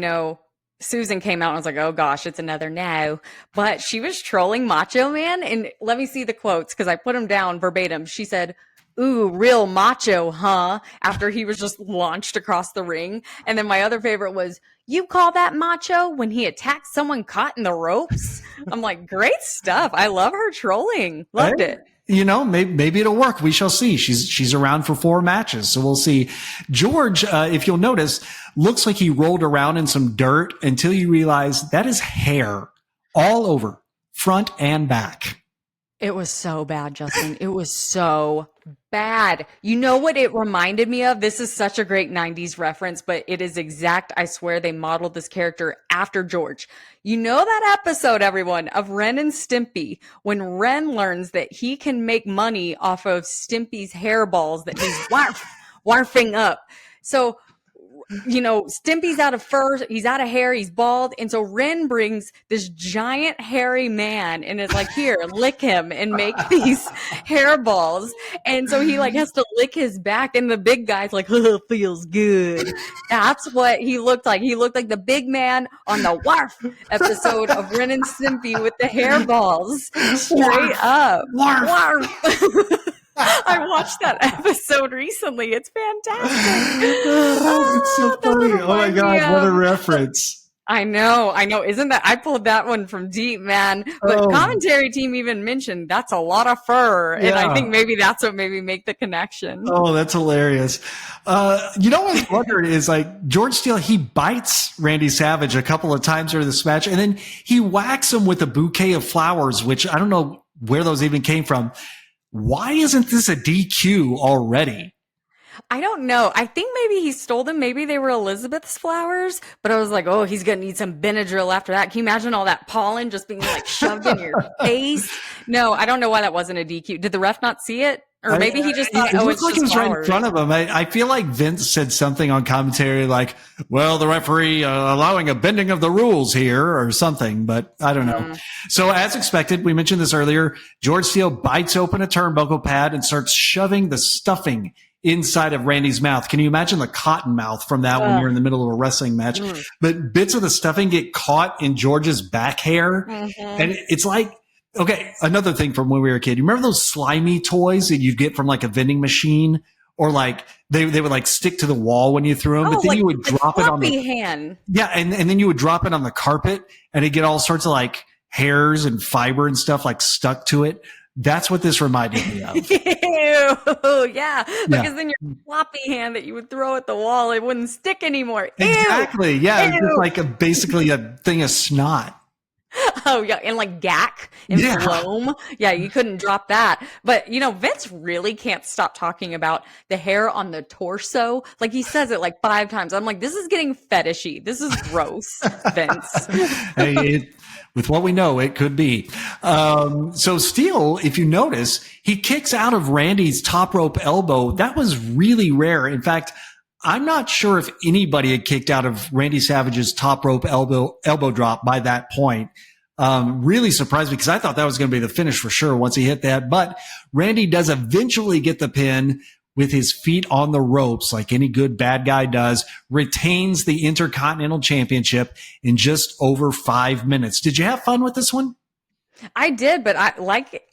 Susan came out and was like, oh gosh, it's another no. But she was trolling Macho Man. And let me see the quotes because I put them down verbatim. She said, ooh, real macho, huh? After he was just launched across the ring. And then my other favorite was, you call that macho when he attacked someone caught in the ropes? I'm like, great stuff. I love her trolling. Loved it. Maybe it'll work. We shall see. She's around for 4 matches, so we'll see. George, if you'll notice, looks like he rolled around in some dirt until you realize that is hair all over, front and back. It was so bad, Justin. It was so bad. You know what it reminded me of? This is such a great 90s reference, but it is exact. I swear they modeled this character after George. You know that episode, everyone, of Ren and Stimpy, when Ren learns that he can make money off of Stimpy's hairballs that he's warfing up. So, Stimpy's out of fur, he's out of hair, he's bald. And so Ren brings this giant hairy man and is like, here, lick him and make these hairballs. And so he like has to lick his back and the big guy's like, oh, feels good. That's what he looked like. He looked like the big man on the Warf episode of Ren and Stimpy with the hairballs. Straight up. Warf. I watched that episode recently. It's fantastic. It's so funny. Oh my God, what a reference. I know. Isn't that, I pulled that one from deep, man. But commentary team even mentioned that's a lot of fur. Yeah. And I think maybe that's what made me make the connection. Oh, that's hilarious. What's wondered is like George Steele, he bites Randy Savage a couple of times during this match and then he whacks him with a bouquet of flowers, which I don't know where those even came from. Why isn't this a DQ already? I don't know. I think maybe he stole them. Maybe they were Elizabeth's flowers. But I was like, oh, he's going to need some Benadryl after that. Can you imagine all that pollen just being like shoved in your face? No, I don't know why that wasn't a DQ. Did the ref not see it? Or maybe he just thought, it's like just it was right in front of him. I feel like Vince said something on commentary like, well, the referee allowing a bending of the rules here or something, but I don't know. So as expected, we mentioned this earlier, George Steele bites open a turnbuckle pad and starts shoving the stuffing inside of Randy's mouth. Can you imagine the cotton mouth from that when you're in the middle of a wrestling match? But bits of the stuffing get caught in George's back hair. And it's like, okay, another thing from when we were a kid. You remember those slimy toys that you'd get from like a vending machine? Or like they would like stick to the wall when you threw them, but then like you would drop it on the hand. Yeah, and then you would drop it on the carpet and it'd get all sorts of like hairs and fiber and stuff like stuck to it. That's what this reminded me of. Ew, yeah, because then your floppy hand that you would throw at the wall, it wouldn't stick anymore. Ew. Exactly, yeah, it's just like basically a thing of snot. Oh, yeah, and like gack and phloem. Yeah, you couldn't drop that. But, Vince really can't stop talking about the hair on the torso. Like, he says it like 5 times. I'm like, this is getting fetishy. This is gross, Vince. Hey, with what we know, it could be. So Steele, if you notice, he kicks out of Randy's top rope elbow. That was really rare. In fact, I'm not sure if anybody had kicked out of Randy Savage's top rope elbow drop by that point. Really surprised me because I thought that was going to be the finish for sure once he hit that. But Randy does eventually get the pin with his feet on the ropes, like any good bad guy does, retains the Intercontinental Championship in just over 5 minutes. Did you have fun with this one? I did, but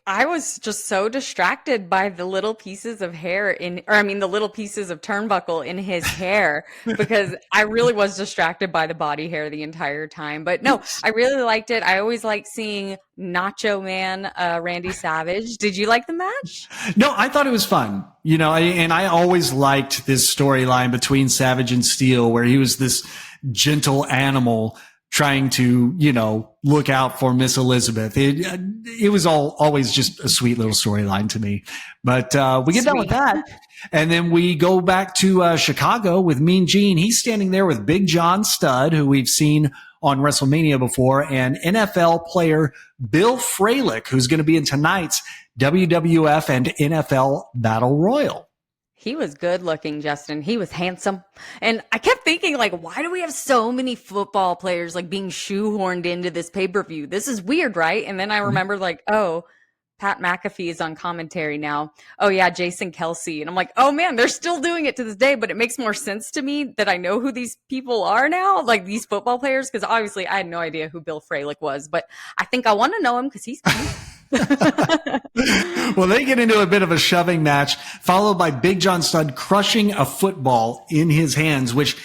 I was just so distracted by the little pieces of hair the little pieces of turnbuckle in his hair because I really was distracted by the body hair the entire time. But no, I really liked it. I always like seeing Nacho Man, Randy Savage. Did you like the match? No, I thought it was fun. And I always liked this storyline between Savage and Steel where he was this gentle animal trying to, look out for Miss Elizabeth. It was always just a sweet little storyline to me. But we get done with that. And then we go back to Chicago with Mean Gene. He's standing there with Big John Studd, who we've seen on WrestleMania before, and NFL player Bill Fralick, who's going to be in tonight's WWF and NFL Battle Royal. He was good looking, Justin. He was handsome. And I kept thinking, why do we have so many football players, being shoehorned into this pay-per-view? This is weird, right? And then I remembered, oh, Pat McAfee is on commentary now. Oh, yeah, Jason Kelsey. And I'm like, oh, man, they're still doing it to this day. But it makes more sense to me that I know who these people are now, these football players, because obviously I had no idea who Bill Fralick was. But I think I want to know him because he's cute. Well, they get into a bit of a shoving match, followed by Big John Studd crushing a football in his hands, which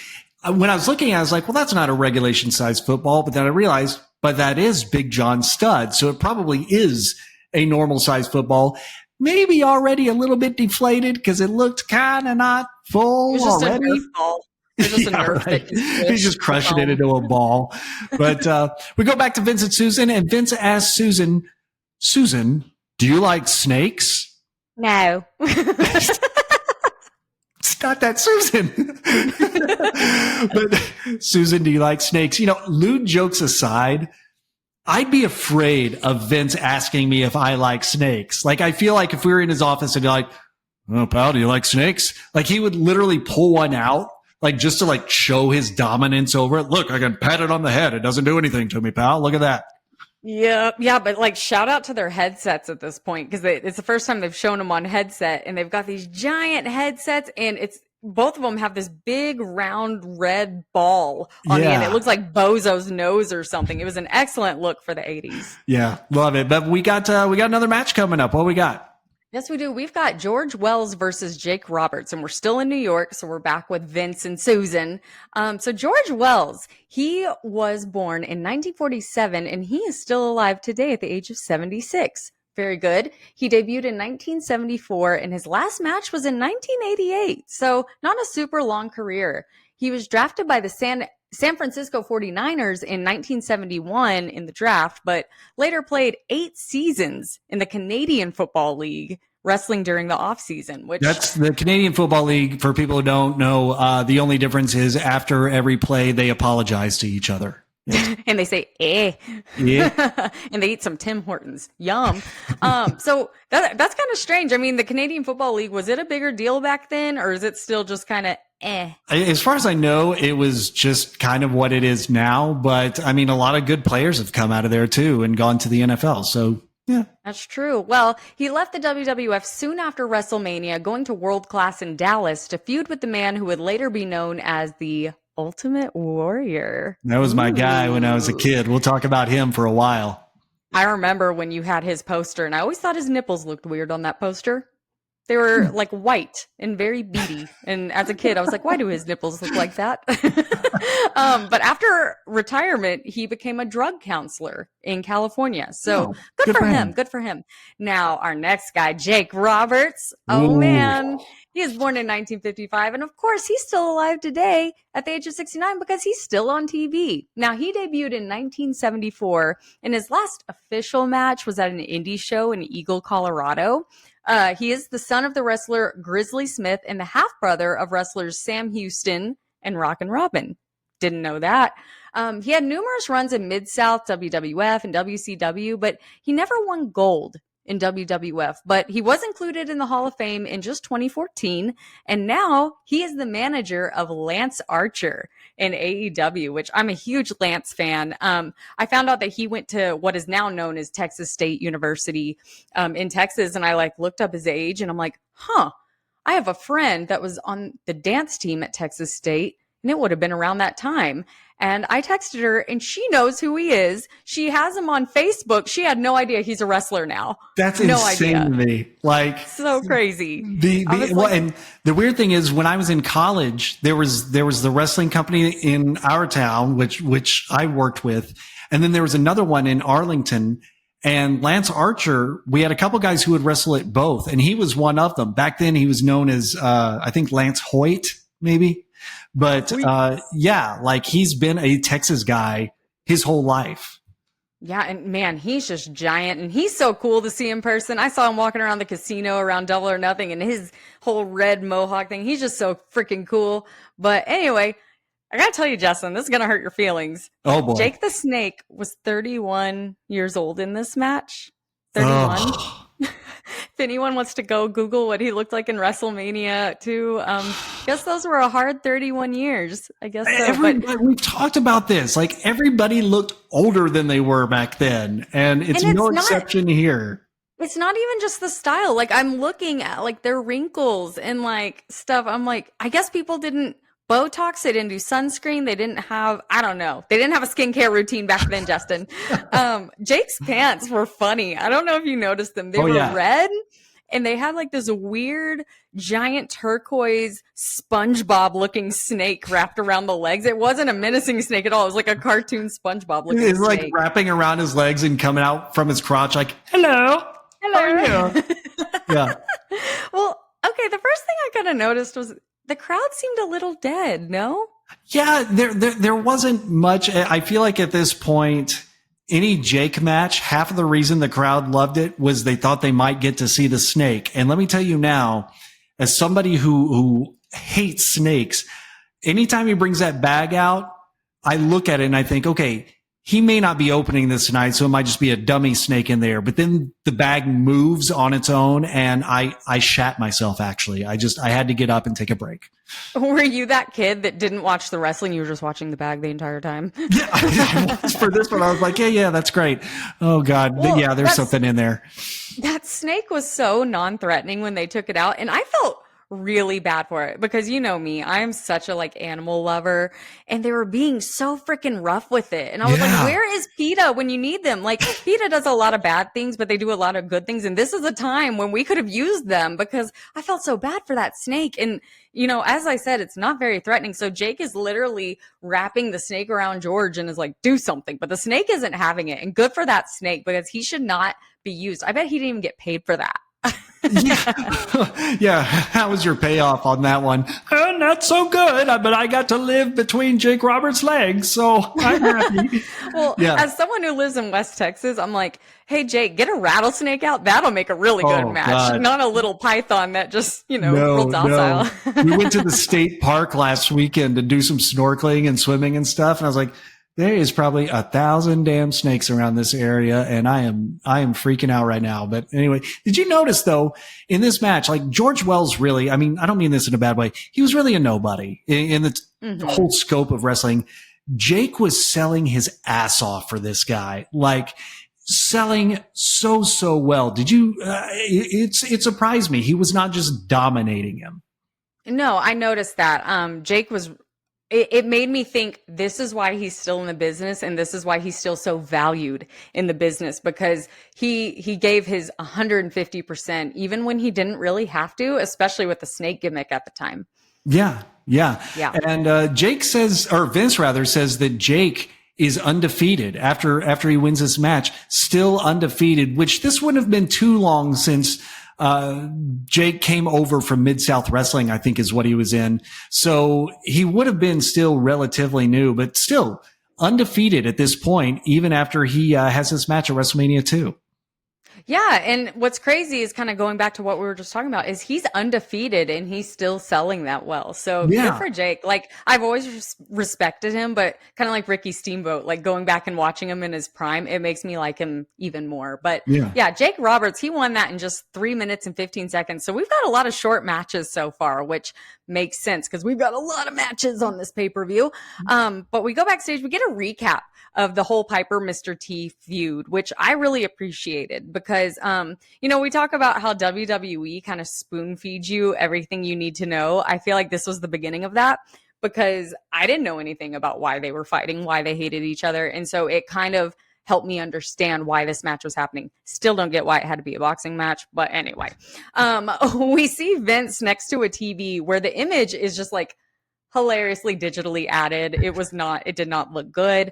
when I was looking at it, I was like, well, that's not a regulation size football. But then I realized, but that is Big John Studd. So it probably is a normal size football, maybe already a little bit deflated because it looked kind of not full already. He's just crushing it into a ball. But we go back to Vince and Susan, and Vince asks Susan, do you like snakes? No. It's not that Susan. But Susan, do you like snakes? Lewd jokes aside, I'd be afraid of Vince asking me if I like snakes. I feel like if we were in his office and be like, oh, pal, do you like snakes? He would literally pull one out, just to show his dominance over it. Look, I can pat it on the head. It doesn't do anything to me, pal. Look at that. Yeah, but shout out to their headsets at this point because it's the first time they've shown them on headset, and they've got these giant headsets, and both of them have this big round red ball on the end. It looks like Bozo's nose or something. It was an excellent look for the 80s. Yeah, love it. But we got another match coming up. What do we got? Yes, we do. We've got George Wells versus Jake Roberts, and we're still in New York, so we're back with Vince and Susan. So George Wells, he was born in 1947, and he is still alive today at the age of 76. Very good. He debuted in 1974, and his last match was in 1988, so not a super long career. He was drafted by the San Francisco 49ers in 1971 in the draft, but later played 8 seasons in the Canadian Football League, wrestling during the offseason. That's the Canadian Football League. For people who don't know, the only difference is after every play, they apologize to each other. Yeah. And they say, eh. Yeah. And they eat some Tim Hortons. Yum. So that's kind of strange. I mean, the Canadian Football League, was it a bigger deal back then, or is it still just kind of eh? As far as I know, it was just kind of what it is now. But I mean, a lot of good players have come out of there too and gone to the NFL. So yeah, that's true. Well, he left the WWF soon after WrestleMania, going to World Class in Dallas to feud with the man who would later be known as the Ultimate Warrior. That was my guy when I was a kid. We'll talk about him for a while. I remember when you had his poster, and I always thought his nipples looked weird on that poster. They were white and very beady. And as a kid, I was like, why do his nipples look like that? But after retirement, he became a drug counselor in California. So good for him. Good for him. Now, our next guy, Jake Roberts. Oh, man. He was born in 1955. And of course, he's still alive today at the age of 69 because he's still on TV. Now, he debuted in 1974. And his last official match was at an indie show in Eagle, Colorado. He is the son of the wrestler Grizzly Smith and the half-brother of wrestlers Sam Houston and Rockin' Robin. Didn't know that. He had numerous runs in Mid-South, WWF, and WCW, but he never won gold in WWF, but he was included in the Hall of Fame in just 2014. And now he is the manager of Lance Archer in AEW, which I'm a huge Lance fan. I found out that he went to what is now known as Texas State University in Texas. And I like looked up his age and I'm like, I have a friend that was on the dance team at Texas State, and it would have been around that time. And I texted her, and she knows who he is. She has him on Facebook. She had no idea he's a wrestler now. That's insane to me. Like, so crazy. And the weird thing is, when I was in college, there was the wrestling company in our town, which I worked with, and then there was another one in Arlington. And Lance Archer, we had a couple guys who would wrestle at both, and he was one of them. Back then, he was known as I think Lance Hoyt, maybe. But yeah, like he's been a Texas guy his whole life. Yeah, and man, he's just giant, and he's so cool to see in person. I saw him walking around the casino around Double or Nothing, and his whole red mohawk thing. He's just so freaking cool. But anyway, I gotta tell you, Justin, this is gonna hurt your feelings. Oh boy, Jake the Snake was 31 years old in this match. 31. Oh. If anyone wants to go Google what he looked like in WrestleMania 2, guess those were a hard 31 years. I guess so. We've talked about this. Like, everybody looked older than they were back then, and it's no exception here. It's not even just the style. Like, I'm looking at like their wrinkles and like stuff. I'm like, I guess people didn't Botox, they didn't do sunscreen, they didn't have, I don't know, they didn't have a skincare routine back then, Justin. Jake's pants were funny. I don't know if you noticed them. They were red, and they had like this weird giant turquoise SpongeBob looking snake wrapped around the legs. It wasn't a menacing snake at all. It was like a cartoon SpongeBob looking snake. It's like wrapping around his legs and coming out from his crotch like, hello. How are you? Yeah. Well, okay, the first thing I kind of noticed was the crowd seemed a little dead, no? Yeah, there wasn't much. I feel like at this point, any Jake match, half of the reason the crowd loved it was they thought they might get to see the snake. And let me tell you now, as somebody who hates snakes, anytime he brings that bag out, I look at it and I think, okay, he may not be opening this tonight, so it might just be a dummy snake in there. But then the bag moves on its own, and I shat myself, actually. I had to get up and take a break. Were you that kid that didn't watch the wrestling? You were just watching the bag the entire time? Yeah, I was. For this one, I was like, yeah, that's great. Oh, God. Well, yeah, there's something in there. That snake was so non-threatening when they took it out, and I felt really bad for it because you know me, I am such a like animal lover, and they were being so freaking rough with it, and I was like, where is PETA when you need them? Like, PETA does a lot of bad things, but they do a lot of good things, and this is a time when we could have used them because I felt so bad for that snake. And you know, as I said, it's not very threatening, so Jake is literally wrapping the snake around George and is like, do something, but the snake isn't having it, and good for that snake because he should not be used. I bet he didn't even get paid for that. Yeah. How was your payoff on that one? Not so good, but I got to live between Jake Roberts' legs, so I'm happy. Well, as someone who lives in West Texas, I'm like, hey, Jake, get a rattlesnake out. That'll make a really good match. God. Not a little python that just, real docile. No. We went to the state park last weekend to do some snorkeling and swimming and stuff, and I was like, there is probably 1,000 damn snakes around this area, and I am freaking out right now. But anyway, did you notice though in this match, like George Wells really, I mean, I don't mean this in a bad way. He was really a nobody in the whole scope of wrestling. Jake was selling his ass off for this guy, like selling so well. Did you? It surprised me. He was not just dominating him. No, I noticed that. Jake was. It made me think this is why he's still in the business, and this is why he's still so valued in the business, because he gave his 150% even when he didn't really have to, especially with the snake gimmick at the time. Yeah. And Vince rather says that Jake is undefeated after he wins this match, still undefeated, which this wouldn't have been too long since Jake came over from Mid-South Wrestling, I think is what he was in. So he would have been still relatively new, but still undefeated at this point, even after he has this match at WrestleMania 2. Yeah, and what's crazy is kind of going back to what we were just talking about is he's undefeated and he's still selling that well. So good Yeah. for Jake. Like I've always respected him, but kind of like Ricky Steamboat, like going back and watching him in his prime, it makes me like him even more. But Yeah. yeah, Jake Roberts, he won that in just 3 minutes and 15 seconds. So we've got a lot of short matches so far, which makes sense because we've got a lot of matches on this pay-per-view. But we go backstage, we get a recap of the whole Piper Mr. T feud, which I really appreciated because, we talk about how WWE kind of spoon feeds you everything you need to know. I feel like this was the beginning of that because I didn't know anything about why they were fighting, why they hated each other. And so it kind of helped me understand why this match was happening. Still don't get why it had to be a boxing match. But anyway, we see Vince next to a TV where the image is just like, hilariously digitally added. It did not look good.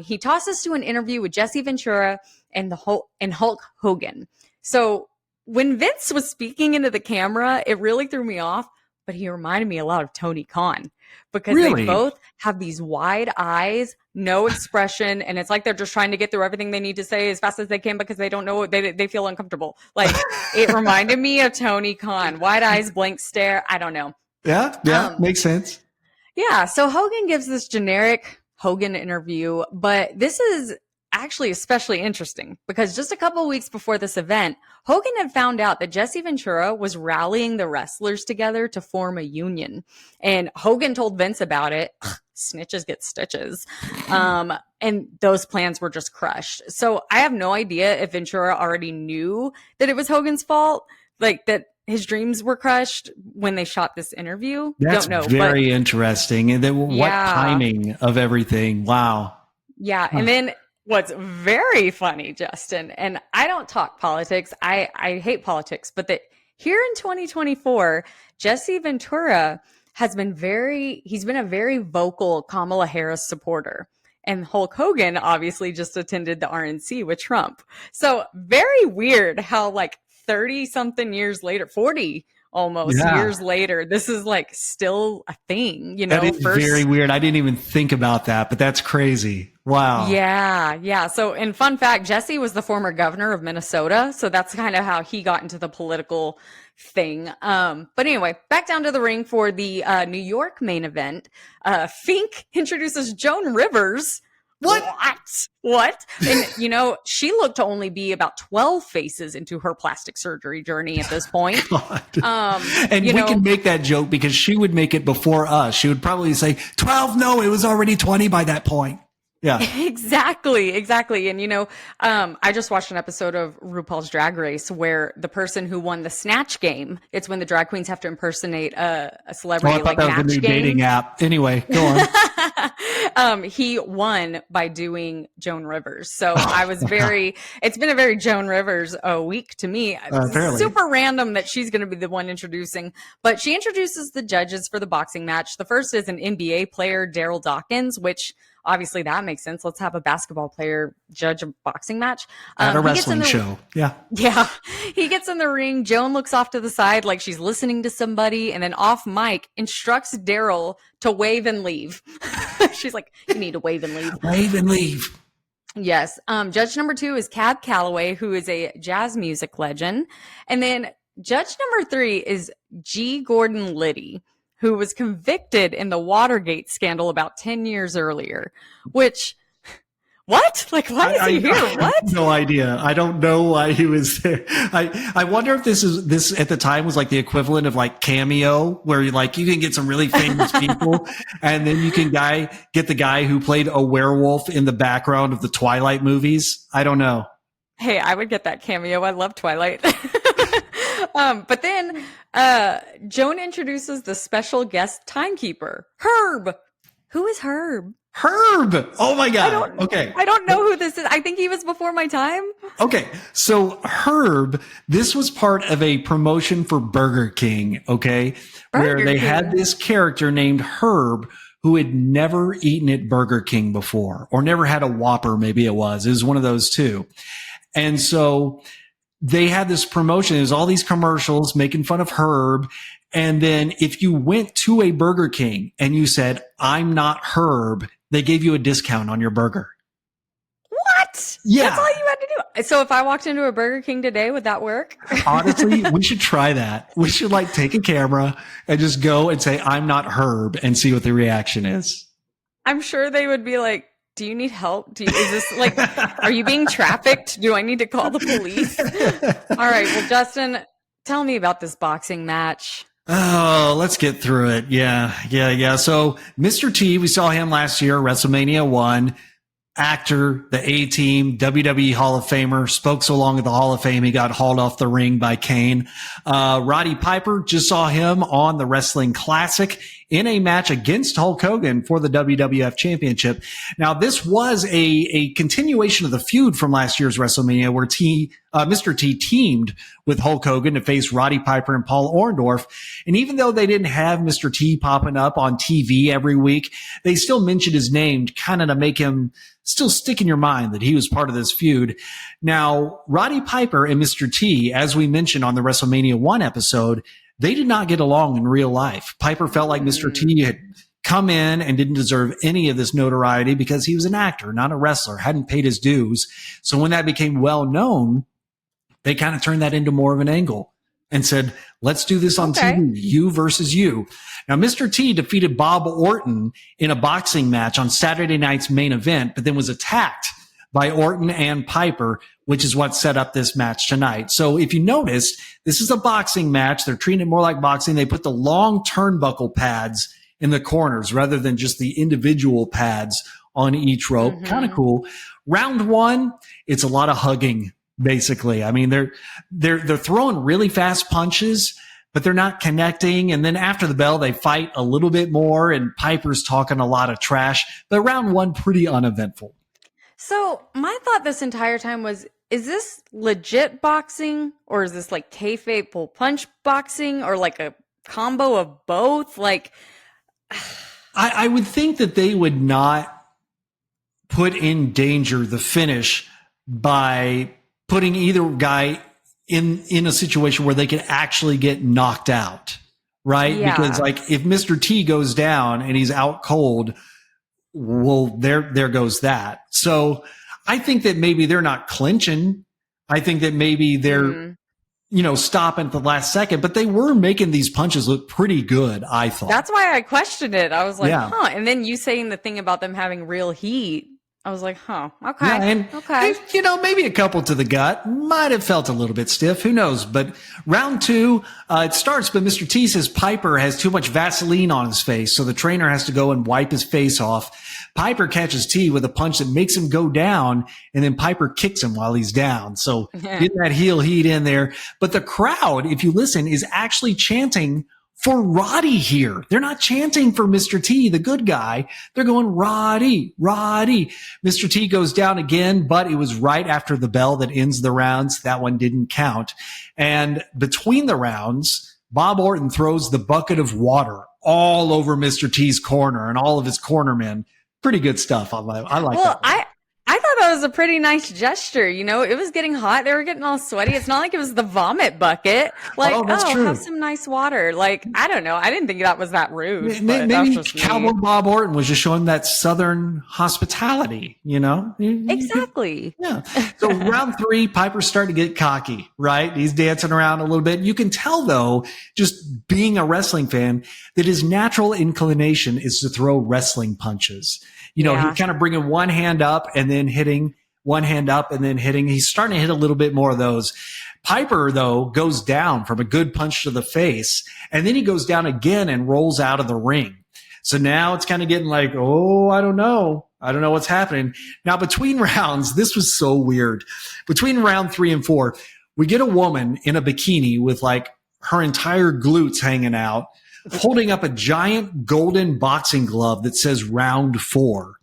He tosses to an interview with Jesse Ventura and Hulk Hogan. So when Vince was speaking into the camera, it really threw me off, but he reminded me a lot of Tony Khan because Really? they both have these wide eyes, no expression, and it's like they're just trying to get through everything they need to say as fast as they can because they don't know, they feel uncomfortable. Like it reminded me of Tony Khan, wide eyes, blank stare. I don't know. Yeah, makes sense. Yeah, so Hogan gives this generic Hogan interview, but this is actually especially interesting because just a couple of weeks before this event, Hogan had found out that Jesse Ventura was rallying the wrestlers together to form a union. And Hogan told Vince about it. Snitches get stitches. And those plans were just crushed. So I have no idea if Ventura already knew that it was Hogan's fault, like that his dreams were crushed when they shot this interview. That's Don't know, very interesting. And then what timing of everything. Wow. Yeah. And then what's very funny, Justin, and I don't talk politics. I hate politics, but that here in 2024, Jesse Ventura he's been a very vocal Kamala Harris supporter. And Hulk Hogan obviously just attended the RNC with Trump. So very weird how like 30 something years later, 40 almost years later, this is like still a thing, That is very weird. I didn't even think about that, but that's crazy. Wow. Yeah. So, and fun fact, Jesse was the former governor of Minnesota. So that's kind of how he got into the political thing. But anyway, back down to the ring for the New York main event. Fink introduces Joan Rivers. What? And, she looked to only be about 12 faces into her plastic surgery journey at this point. And we can make that joke because she would make it before us. She would probably say 12. No, it was already 20 by that point. Yeah, exactly. And, I just watched an episode of RuPaul's Drag Race where the person who won the Snatch Game, it's when the drag queens have to imperson a celebrity like that was Match the new Game. dating app. Anyway, go on. He won by doing Joan Rivers. So it's been a very Joan Rivers week to me. Super random that she's going to be the one introducing, but she introduces the judges for the boxing match. The first is an NBA player, Daryl Dawkins, which obviously that makes sense. Let's have a basketball player judge a boxing match. At a wrestling show. Yeah. Yeah. He gets in the ring. Joan looks off to the side like she's listening to somebody and then off mic instructs Daryl to wave and leave. She's like, you need to wave and leave. Wave and leave. Yes. Judge number 2 is Cab Calloway, who is a jazz music legend. And then judge number 3 is G. Gordon Liddy, who was convicted in the Watergate scandal about 10 years earlier, which, what? Like, why is he here? What? I have no idea. I don't know why he was there. I wonder if this at the time was like the equivalent of like Cameo, where you can get some really famous people and then you can get the guy who played a werewolf in the background of the Twilight movies. I don't know. Hey, I would get that Cameo. I love Twilight. But then Joan introduces the special guest timekeeper, Herb. Who is Herb? Herb. Oh my God. I don't know who this is. I think he was before my time. Okay. So Herb, this was part of a promotion for Burger King. Okay. Where they had this character named Herb who had never eaten at Burger King before or never had a Whopper. Maybe it was one of those two. And so they had this promotion. There's all these commercials making fun of Herb. And then if you went to a Burger King and you said, I'm not Herb, they gave you a discount on your burger. What? Yeah. That's all you had to do. So if I walked into a Burger King today, would that work? Honestly, we should try that. We should like take a camera and just go and say, I'm not Herb, and see what the reaction is. I'm sure they would be like, do you need help? Is this like, are you being trafficked? Do I need to call the police? All right. Well, Justin, tell me about this boxing match. Oh, let's get through it. Yeah. So Mr. T, we saw him last year, WrestleMania 1. Actor, the A-Team, WWE Hall of Famer, spoke so long at the Hall of Fame he got hauled off the ring by Kane. Roddy Piper, just saw him on the Wrestling Classic in a match against Hulk Hogan for the WWF Championship. Now, this was a continuation of the feud from last year's WrestleMania where Mr. T teamed with Hulk Hogan to face Roddy Piper and Paul Orndorff. And even though they didn't have Mr. T popping up on TV every week, they still mentioned his name kind of to make him still stick in your mind that he was part of this feud. Now, Roddy Piper and Mr. T, as we mentioned on the WrestleMania 1 episode, they did not get along in real life. Piper felt like Mr. T had come in and didn't deserve any of this notoriety because he was an actor, not a wrestler, hadn't paid his dues. So when that became well known, they kind of turned that into more of an angle and said, let's do this on TV, you versus you. Now, Mr. T defeated Bob Orton in a boxing match on Saturday night's main event, but then was attacked by Orton and Piper, which is what set up this match tonight. So if you notice, this is a boxing match. They're treating it more like boxing. They put the long turnbuckle pads in the corners rather than just the individual pads on each rope. Mm-hmm. Kind of cool. Round 1, it's a lot of hugging. Basically, I mean, they're throwing really fast punches, but they're not connecting. And then after the bell, they fight a little bit more, and Piper's talking a lot of trash. But round 1, pretty uneventful. So my thought this entire time was, is this legit boxing, or is this like kayfabe pull punch boxing, or like a combo of both? Like, I would think that they would not put in danger the finish by putting either guy in a situation where they could actually get knocked out, right? Yeah. Because like if Mr. T goes down and he's out cold, well, there goes that. So I think that maybe they're not clinching. I think that maybe they're, stopping at the last second, but they were making these punches look pretty good, I thought. That's why I questioned it. I was like, huh. And then you saying the thing about them having real heat, I was like, huh, okay. Yeah, and, maybe a couple to the gut. Might have felt a little bit stiff. Who knows? But round 2, it starts, but Mr. T says Piper has too much Vaseline on his face, so the trainer has to go and wipe his face off. Piper catches T with a punch that makes him go down, and then Piper kicks him while he's down. So getting that heel heat in there. But the crowd, if you listen, is actually chanting for Roddy here. They're not chanting for Mr. T, the good guy. They're going, Roddy, Roddy. Mr. T goes down again, but it was right after the bell that ends the rounds. That one didn't count. And between the rounds, Bob Orton throws the bucket of water all over Mr. T's corner and all of his cornermen. Pretty good stuff. I like that. Well, I thought that was a pretty nice gesture. It was getting hot. They were getting all sweaty. It's not like it was the vomit bucket. Like, have some nice water. Like, I don't know. I didn't think that was that rude. Maybe Cowboy Bob Orton was just showing that Southern hospitality, Exactly. Yeah. So round 3, Piper's starting to get cocky, right? He's dancing around a little bit. You can tell, though, just being a wrestling fan, that his natural inclination is to throw wrestling punches. He's kind of bringing one hand up and then hitting, one hand up and then hitting. He's starting to hit a little bit more of those. Piper, though, goes down from a good punch to the face, and then he goes down again and rolls out of the ring. So now it's kind of getting like, I don't know. I don't know what's happening. Now, between rounds, this was so weird. Between round 3 and 4, we get a woman in a bikini with like her entire glutes hanging out, holding up a giant golden boxing glove that says round 4.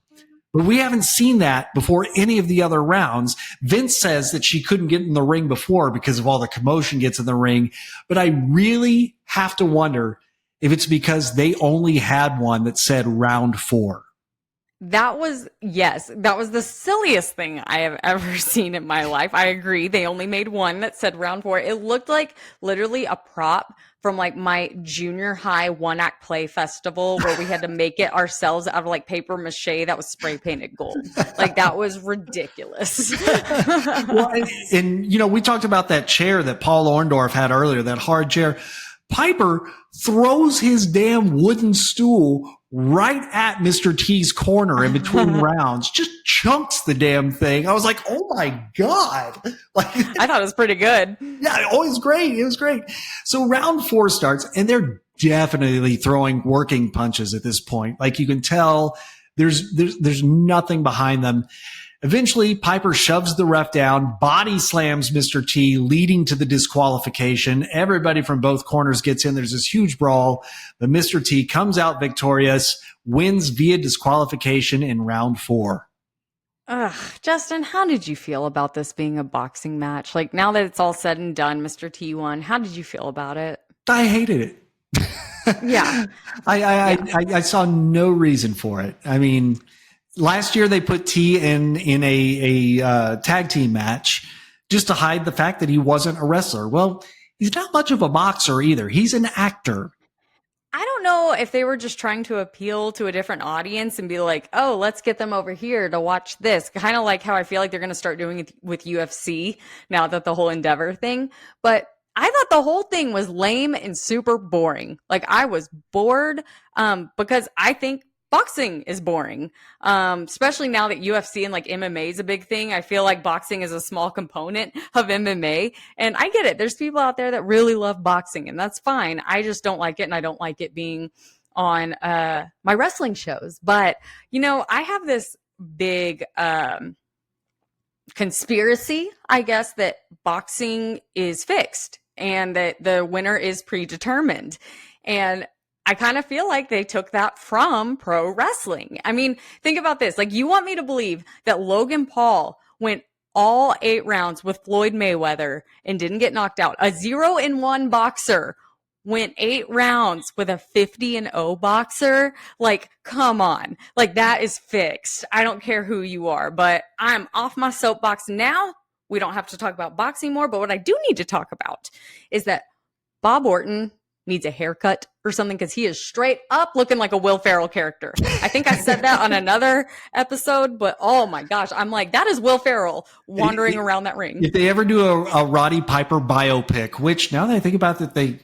But we haven't seen that before any of the other rounds. Vince says that she couldn't get in the ring before because of all the commotion gets in the ring. But I really have to wonder if it's because they only had one that said round 4. That was the silliest thing I have ever seen in my life. I agree. They only made one that said round 4. It looked like literally a prop from like my junior high one act play festival where we had to make it ourselves out of like paper mache that was spray painted gold. Like that was ridiculous. Well, and you know, we talked about that chair that Paul Orndorff had earlier, that hard chair. Piper throws his damn wooden stool right at Mr. T's corner in between rounds, just chunks the damn thing. I was like, oh my God. Like, I thought it was pretty good. Yeah, it was great. It was great. So round 4 starts, and they're definitely throwing working punches at this point. Like you can tell there's nothing behind them. Eventually, Piper shoves the ref down, body slams Mr. T, leading to the disqualification. Everybody from both corners gets in. There's this huge brawl, but Mr. T comes out victorious, wins via disqualification in round 4. Ugh, Justin, how did you feel about this being a boxing match? Like now that it's all said and done, Mr. T won. How did you feel about it? I hated it. Yeah. I saw no reason for it. I mean, last year they put T in a tag team match just to hide the fact that he wasn't a wrestler. Well, he's not much of a boxer either. He's an actor. I don't know if they were just trying to appeal to a different audience and be like, oh, let's get them over here to watch this. Kind of like how I feel like they're going to start doing it with UFC now that the whole Endeavor thing. But I thought the whole thing was lame and super boring. Like I was bored because I think boxing is boring, especially now that UFC and like MMA is a big thing. I feel like boxing is a small component of MMA. And I get it. There's people out there that really love boxing, and that's fine. I just don't like it, and I don't like it being on my wrestling shows. But, you know, I have this big conspiracy, I guess, that boxing is fixed and that the winner is predetermined. And I kind of feel like they took that from pro wrestling. I mean, think about this. Like, you want me to believe that Logan Paul went all 8 rounds with Floyd Mayweather and didn't get knocked out. A 0-1 boxer went 8 rounds with a 50-0 boxer. Like, come on. Like, that is fixed. I don't care who you are, but I'm off my soapbox now. We don't have to talk about boxing more, but what I do need to talk about is that Bob Orton needs a haircut or something, because he is straight up looking like a Will Ferrell character. I think I said that on another episode, but oh my gosh, I'm like, that is Will Ferrell wandering around that ring. If they ever do a Roddy Piper biopic, which now that I think about it, they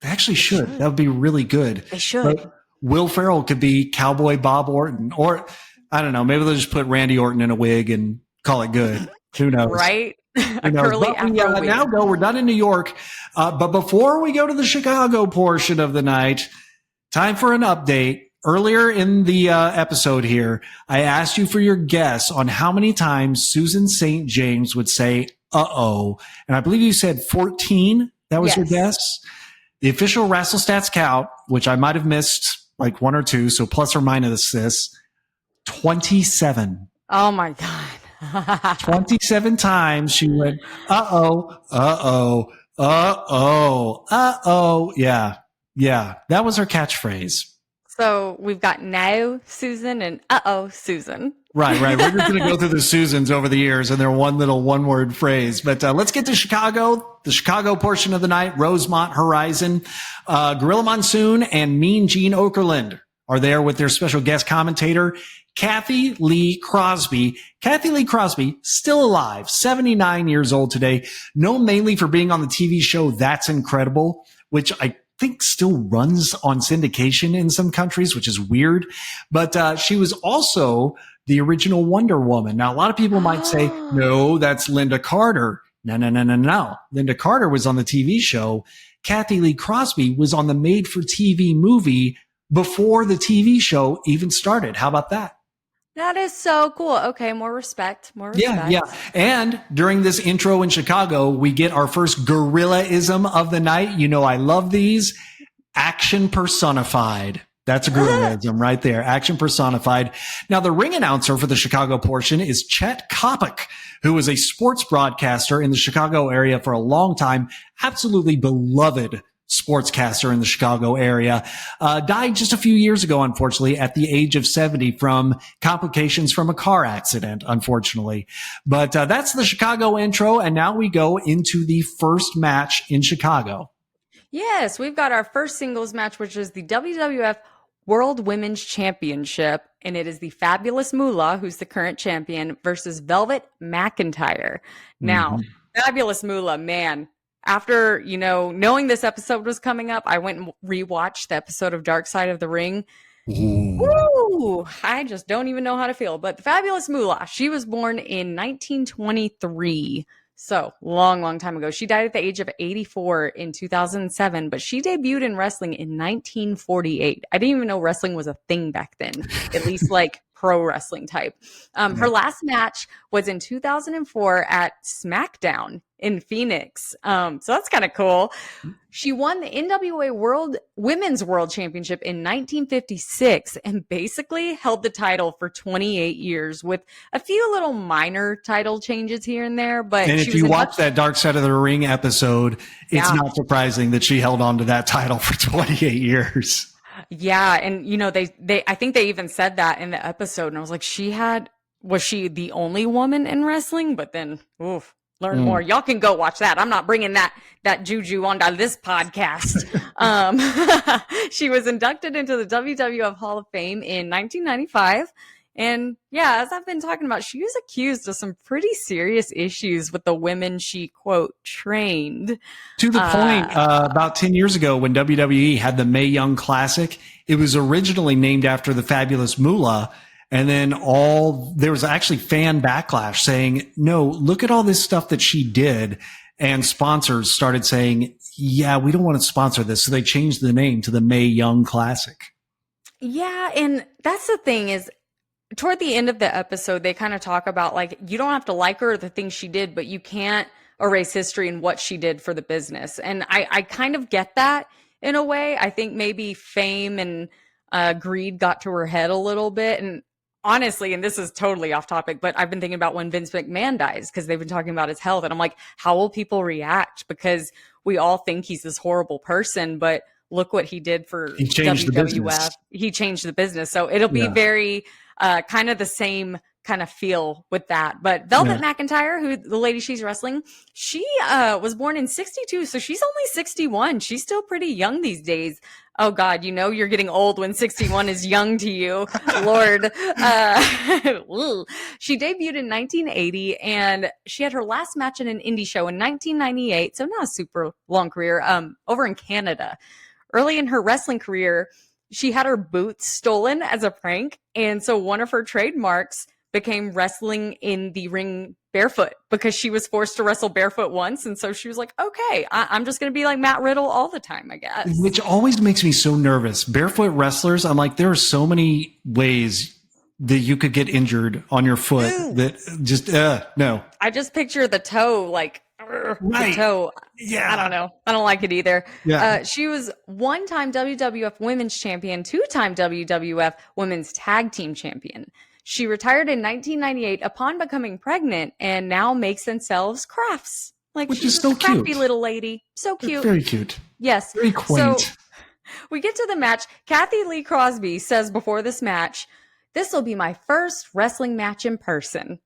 actually should. That would be really good. They should. But Will Ferrell could be Cowboy Bob Orton, or I don't know, maybe they'll just put Randy Orton in a wig and call it good. Who knows? Right? A curly afro wig. Now we're done in New York. But before we go to the Chicago portion of the night, time for an update. Earlier in the episode here, I asked you for your guess on how many times Susan St. James would say, uh-oh. And I believe you said 14. That was your guess? The official WrestleStats count, which I might have missed like 1 or 2, so plus or minus this, 27. Oh my God. 27 times she went, uh-oh, uh-oh, uh-oh, uh-oh. Yeah, yeah. That was her catchphrase. So we've got now Susan and uh-oh Susan. Right. We're just going to go through the Susans over the years and their one little one-word phrase. But let's get to Chicago, the Chicago portion of the night. Rosemont Horizon, Gorilla Monsoon, and Mean Gene Okerlund are there with their special guest commentator, Kathy Lee Crosby. Kathy Lee Crosby, still alive, 79 years old today, known mainly for being on the TV show That's Incredible, which I think still runs on syndication in some countries, which is weird. But she was also the original Wonder Woman. Now, a lot of people might say, no, that's Linda Carter. No. Linda Carter was on the TV show. Kathy Lee Crosby was on the made-for-TV movie before the TV show even started. How about that? That is so cool. Okay, more respect. Yeah. And during this intro in Chicago, we get our first gorilla-ism of the night. You know I love these. Action personified. That's a gorilla-ism right there. Action personified. Now, the ring announcer for the Chicago portion is Chet Kopic, who was a sports broadcaster in the Chicago area for a long time. Absolutely beloved sportscaster in the Chicago area, died just a few years ago, unfortunately, at the age of 70 from complications from a car accident, unfortunately. But that's the Chicago intro, and now we go into the first match in Chicago. Yes, we've got our first singles match, which is the WWF World Women's Championship, and it is the Fabulous Moolah, who's the current champion, versus Velvet McIntyre. Now, Mhm. Fabulous Moolah, man, after, knowing this episode was coming up, I went and rewatched the episode of Dark Side of the Ring. Ooh. Woo! I just don't even know how to feel. But the Fabulous Moolah, she was born in 1923. So long, long time ago. She died at the age of 84 in 2007, but she debuted in wrestling in 1948. I didn't even know wrestling was a thing back then, at least like pro wrestling type. Her last match was in 2004 at SmackDown in Phoenix. So that's kind of cool. She won the NWA Women's World Championship in 1956 and basically held the title for 28 years with a few little minor title changes here and there. But And if you watch that Dark Side of the Ring episode, it's not surprising that she held on to that title for 28 years. Yeah, and they I think they even said that in the episode, and I was like, was she the only woman in wrestling? But then, learn more. Y'all can go watch that. I'm not bringing that juju onto this podcast. She was inducted into the WWF Hall of Fame in 1995. And yeah, as I've been talking about, she was accused of some pretty serious issues with the women she, quote, trained. To the point, about 10 years ago when WWE had the Mae Young Classic, it was originally named after the Fabulous Moolah. And then there was actually fan backlash saying, no, look at all this stuff that she did. And sponsors started saying, yeah, we don't want to sponsor this. So they changed the name to the Mae Young Classic. Yeah. And that's the thing is, toward the end of the episode, they kind of talk about like, you don't have to like her or the things she did, but you can't erase history and what she did for the business. And I kind of get that in a way. I think maybe fame and greed got to her head a little bit. And honestly, and this is totally off topic, but I've been thinking about when Vince McMahon dies because they've been talking about his health. And I'm like, how will people react? Because we all think he's this horrible person, but look what he did for WWF. He changed the business. So it'll be very kind of the same kind of feel with that. But Velvet McIntyre, who the lady she's wrestling, she was born in 62. So she's only 61. She's still pretty young these days. Oh God, you're getting old when 61 is young to you. Lord. She debuted in 1980 and she had her last match in an indie show in 1998. So not a super long career, over in Canada. Early in her wrestling career, she had her boots stolen as a prank. And so one of her trademarks became wrestling in the ring barefoot because she was forced to wrestle barefoot once. And so she was like, okay, I'm just going to be like Matt Riddle all the time, I guess. Which always makes me so nervous. Barefoot wrestlers, I'm like, there are so many ways that you could get injured on your foot that just, no. I just picture the toe, like, the toe. Yeah. I don't know. I don't like it either. Yeah. She was one-time WWF Women's Champion, two-time WWF Women's Tag Team Champion. She retired in 1998 upon becoming pregnant and now makes and sells crafts. Like, which she's is so a crafty cute. Little lady. So cute. Very cute. Yes. Very quaint. So we get to the match. Kathy Lee Crosby says before this match, this will be my first wrestling match in person.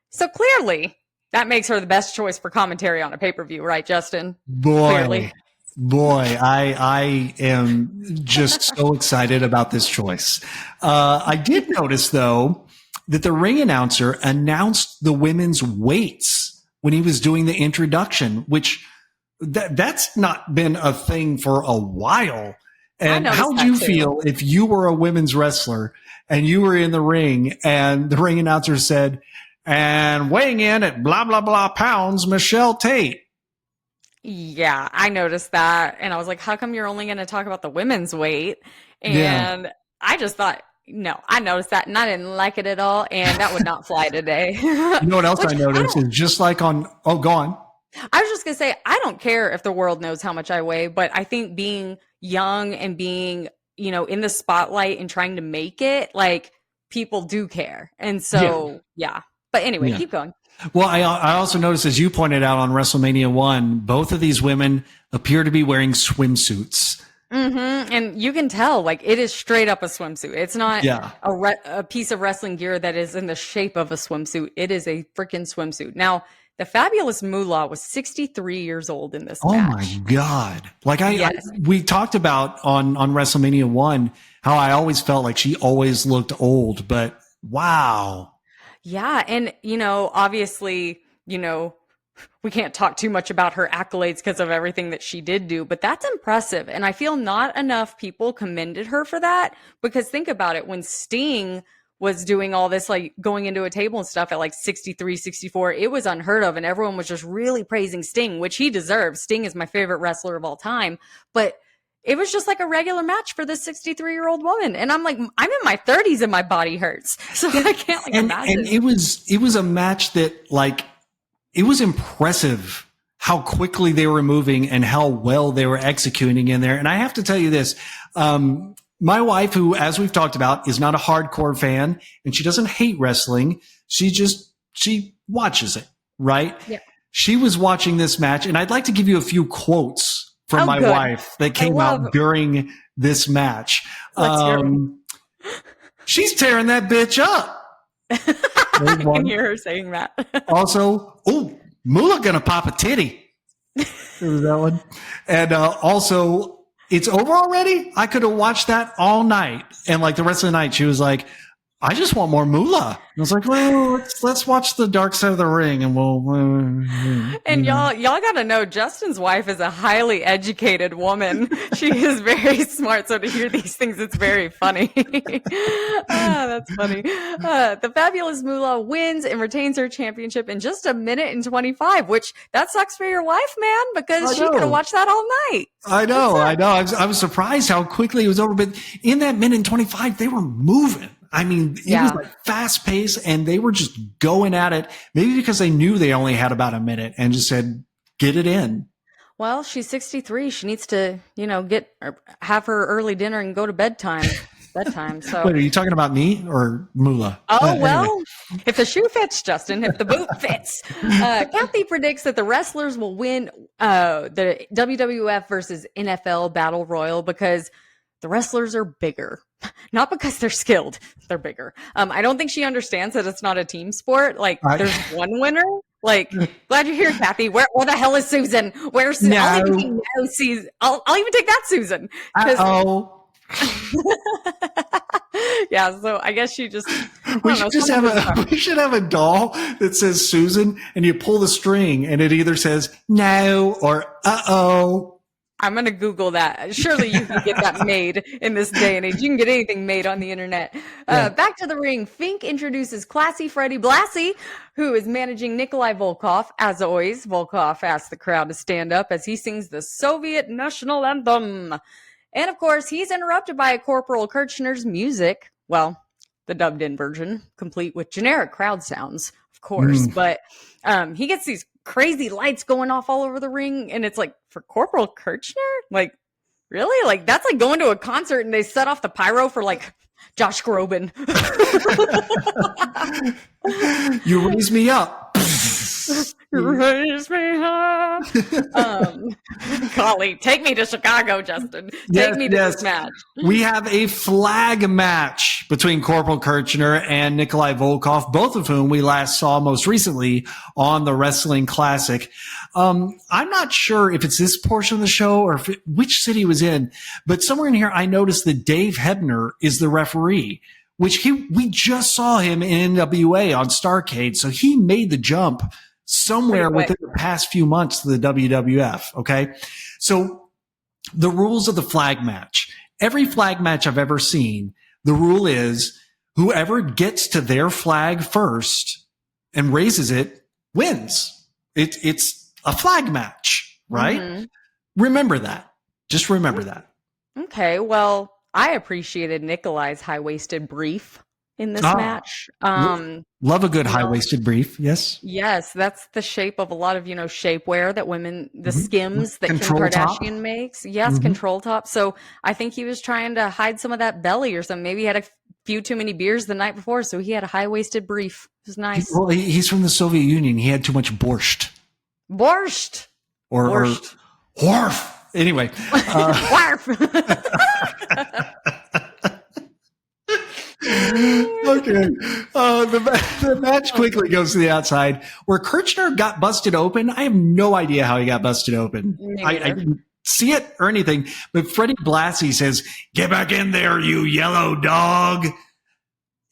So clearly that makes her the best choice for commentary on a pay-per-view, right, Justin? Boy, I am just so excited about this choice. I did notice, though, that the ring announcer announced the women's weights when he was doing the introduction, which that's not been a thing for a while. And how would you feel if you were a women's wrestler and you were in the ring and the ring announcer said, and weighing in at blah, blah, blah pounds, Michelle Tate? Yeah, I noticed that. And I was like, how come you're only going to talk about the women's weight? And I just thought, no, I noticed that and I didn't like it at all. And that would not fly today. You know what else I noticed is just like on, go on. I was just going to say, I don't care if the world knows how much I weigh, but I think being young and being, in the spotlight and trying to make it, like, people do care. And so, yeah. But anyway, keep going. Well, I also noticed, as you pointed out on WrestleMania 1, both of these women appear to be wearing swimsuits. Mm-hmm. And you can tell, like, it is straight up a swimsuit. It's not a piece of wrestling gear that is in the shape of a swimsuit. It is a freaking swimsuit. Now, The Fabulous Moolah was 63 years old in this Oh match. my God. Like Yes. we talked about on WrestleMania 1, how I always felt like she always looked old, but wow. Yeah. And, obviously, we can't talk too much about her accolades because of everything that she did do, but that's impressive. And I feel not enough people commended her for that, because think about it. When Sting was doing all this, like going into a table and stuff at like 63, 64, it was unheard of. And everyone was just really praising Sting, which he deserves. Sting is my favorite wrestler of all time. But it was just like a regular match for this 63-year-old woman. And I'm like, I'm in my 30s and my body hurts. So I can't imagine. And it was a match that, like, it was impressive how quickly they were moving and how well they were executing in there. And I have to tell you this, my wife, who, as we've talked about, is not a hardcore fan, and she doesn't hate wrestling. She watches it, right? Yeah. She was watching this match, and I'd like to give you a few quotes from my wife that came out during this match. She's tearing that bitch up. I can hear her saying that. Also, Moolah gonna pop a titty. There was that one. And also, it's over already? I could have watched that all night. And like the rest of the night, she was like, I just want more Moolah. I was like, well, let's watch the Dark Side of the Ring, and we'll. And y'all gotta know, Justin's wife is a highly educated woman. She is very smart. So to hear these things, it's very funny. That's funny. The Fabulous Moolah wins and retains her championship in just a minute and 25, which that sucks for your wife, man, because she could have watched that all night. I know. I was surprised how quickly it was over, but in that minute and 25, they were moving. I mean, it was like fast paced, and they were just going at it, maybe because they knew they only had about a minute and just said, get it in. Well, she's 63. She needs to, have her early dinner and go to bedtime. So. Wait, are you talking about me or Moolah? Oh, well, if the shoe fits, Justin, if the boot fits. Kathy predicts that the wrestlers will win the WWF versus NFL Battle Royal because the wrestlers are bigger. Not because they're skilled, they're bigger. I don't think she understands that it's not a team sport. Like, there's one winner. Like, glad you're here, Kathy. Where the hell is Susan? Where's Susan? No. I'll even take no Susan. I'll even take that Susan. Yeah, so I guess she just. We should have a doll that says Susan, and you pull the string, and it either says no or uh-oh. I'm going to Google that. Surely you can get that made in this day and age. You can get anything made on the internet. Back to the ring. Fink introduces Classy Freddie Blassie, who is managing Nikolai Volkov. As always, Volkov asks the crowd to stand up as he sings the Soviet national anthem. And of course, he's interrupted by Corporal Kirchner's music. Well, the dubbed-in version, complete with generic crowd sounds, of course. But he gets these crazy lights going off all over the ring, and it's like, for Corporal Kirchner? Like, really? Like, that's like going to a concert and they set off the pyro for like Josh Groban. You raise me up. Raise me up. Golly, take me to Chicago, Justin. Take me to this match. We have a flag match between Corporal Kirchner and Nikolai Volkov, both of whom we last saw most recently on the Wrestling Classic. I'm not sure if it's this portion of the show or which city it was in, but somewhere in here I noticed that Dave Hebner is the referee, which we just saw him in NWA on Starrcade, so he made the jump somewhere within the past few months to the WWF. Okay. So the rules of the flag match, every flag match I've ever seen, the rule is whoever gets to their flag first and raises it wins. It's a flag match, right? Mm-hmm. Remember that. Just remember that. Okay. Well, I appreciated Nikolai's high-waisted brief in this match. Love a good high-waisted brief. Yes. Yes. That's the shape of a lot of, shapewear that women, the skims that Control Kim top. Kardashian makes. Yes. Control top. So I think he was trying to hide some of that belly or something. Maybe he had a few too many beers the night before. So he had a high-waisted brief. It was nice. Well, he's from the Soviet Union. He had too much borscht. Borscht. Or wharf. Anyway. Wharf. Okay. The match quickly goes to the outside where Kirchner got busted open. I have no idea how he got busted open. I didn't see it or anything, but Freddie Blassie says, "Get back in there, you yellow dog."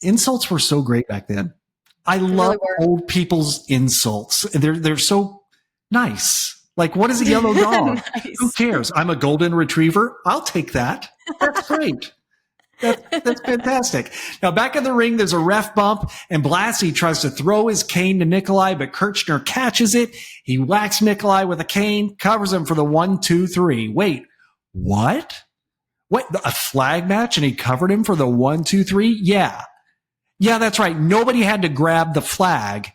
Insults were so great back then. I love old people's insults. They're so nice. Like, what is a yellow dog? Nice. Who cares? I'm a golden retriever. I'll take that. That's great. That's fantastic. Now, back in the ring, there's a ref bump, and Blassie tries to throw his cane to Nikolai, but Kirchner catches it. He whacks Nikolai with a cane, covers him for the 1, 2, 3. Wait, what? What? A flag match, and he covered him for the 1, 2, 3? Yeah. Yeah, that's right. Nobody had to grab the flag.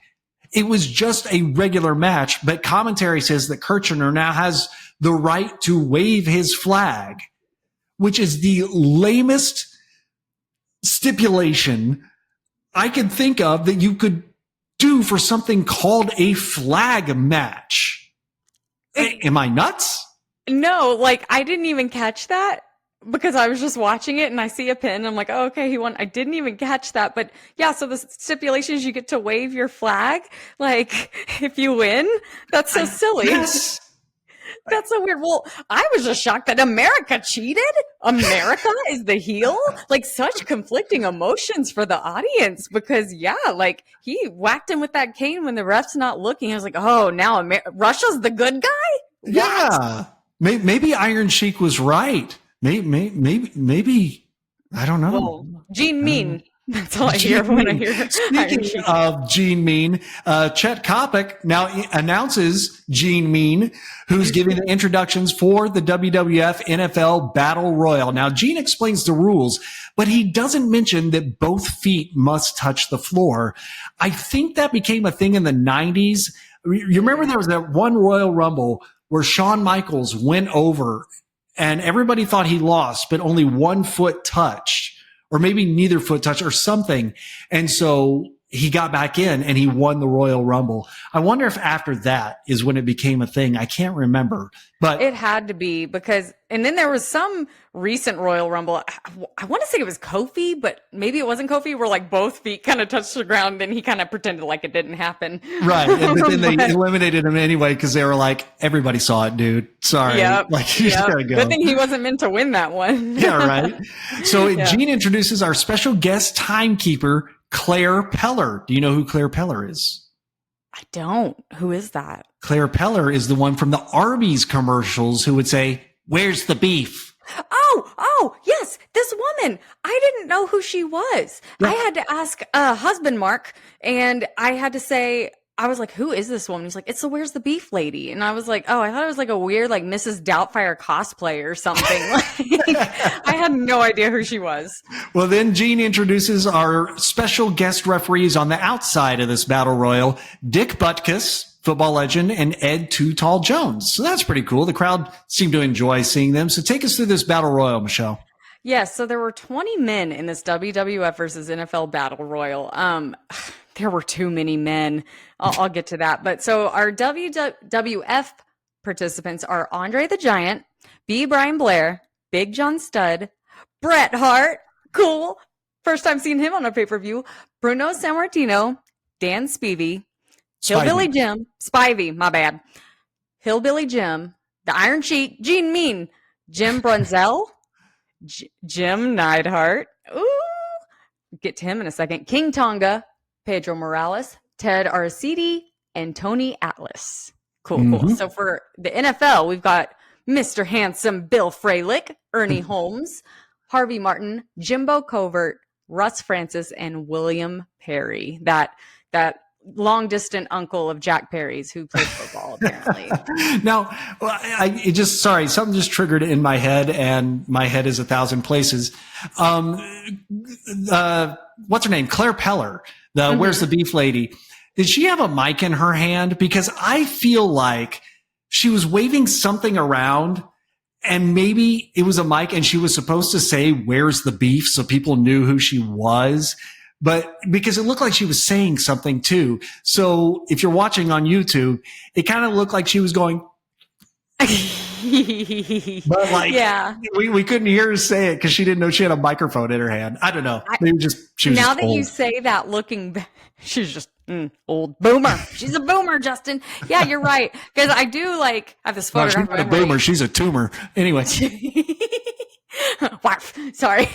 It was just a regular match, but commentary says that Kirchner now has the right to wave his flag, which is the lamest stipulation I could think of that you could do for something called a flag match. Am I nuts? No, like I didn't even catch that because I was just watching it and I see a pin. I'm like, oh, okay, he won. I didn't even catch that. But yeah, so the stipulation is you get to wave your flag. Like if you win, that's so silly. Yes. That's so weird. Well, I was just shocked that America cheated. America is the heel. Like such conflicting emotions for the audience because yeah, like he whacked him with that cane when the ref's not looking. I was like, oh, now Russia's the good guy? What? Yeah. Maybe Iron Sheik was right. Maybe I don't know. Well, Gene Mean. That's all I hear when I hear. Speaking of Gene Mean, Chet Kopic now announces Gene Mean, who's giving the introductions for the WWF NFL Battle Royal. Now, Gene explains the rules, but he doesn't mention that both feet must touch the floor. I think that became a thing in the 90s. You remember there was that one Royal Rumble where Shawn Michaels went over and everybody thought he lost, but only one foot touched. Or maybe neither foot touch or something. And so he got back in and he won the Royal Rumble. I wonder if after that is when it became a thing. I can't remember, but it had to be because, and then there was some recent Royal Rumble. I want to say it was Kofi, but maybe it wasn't Kofi where like both feet kind of touched the ground and he kind of pretended like it didn't happen. Right. And then they eliminated him anyway because they were like, everybody saw it, dude. Sorry. Yep. Like, you just gotta go. Good thing he wasn't meant to win that one. Yeah, right. So Gene introduces our special guest timekeeper, Claire Peller. Do you know who Claire Peller is? I don't. Who is that? Claire Peller is the one from the Arby's commercials who would say, "Where's the beef?" Oh, yes, this woman. I didn't know who she was. Yeah. I had to ask husband Mark, and I had to say, I was like, who is this woman? He's like, it's the Where's the Beef lady. And I was like, oh, I thought it was like a weird like Mrs. Doubtfire cosplay or something. Like, I had no idea who she was. Well, then Gene introduces our special guest referees on the outside of this battle royal, Dick Butkus, football legend, and Ed Too Tall Jones. So that's pretty cool. The crowd seemed to enjoy seeing them. So take us through this battle royal, Michelle. Yes, so there were 20 men in this WWF versus NFL battle royal. There were too many men. I'll get to that. But so our WWF participants are Andre the Giant, B. Brian Blair, Big John Studd, Bret Hart, cool, first time seeing him on a pay-per-view, Bruno Sammartino, Dan Spivey, Hillbilly Jim, Spivey, my bad, Hillbilly Jim, the Iron Sheik, Gene Mean, Jim Brunzell, Jim Neidhart, ooh, get to him in a second, King Tonga, Pedro Morales, Ted Arcidi, and Tony Atlas. Cool. So for the NFL, we've got Mr. Handsome Bill Fralick, Ernie Holmes, Harvey Martin, Jimbo Covert, Russ Francis, and William Perry. That long distant uncle of Jack Perry's who played football apparently. Now, something just triggered in my head, and my head is 1,000 places. What's her name? Claire Peller, the Where's the Beef lady. Did she have a mic in her hand? Because I feel like she was waving something around and maybe it was a mic and she was supposed to say, "Where's the beef?" So people knew who she was. But because it looked like she was saying something too. So if you're watching on YouTube, it kind of looked like she was going But like, Yeah. we couldn't hear her say it because she didn't know she had a microphone in her hand. I don't know. Maybe she was Now just that you old. say that, looking back, she's just old boomer. She's a boomer, Justin. Yeah, you're right. Because I do I have this Well, she's photograph not a memory. boomer. She's a tumor. Anyway. Warf. Sorry.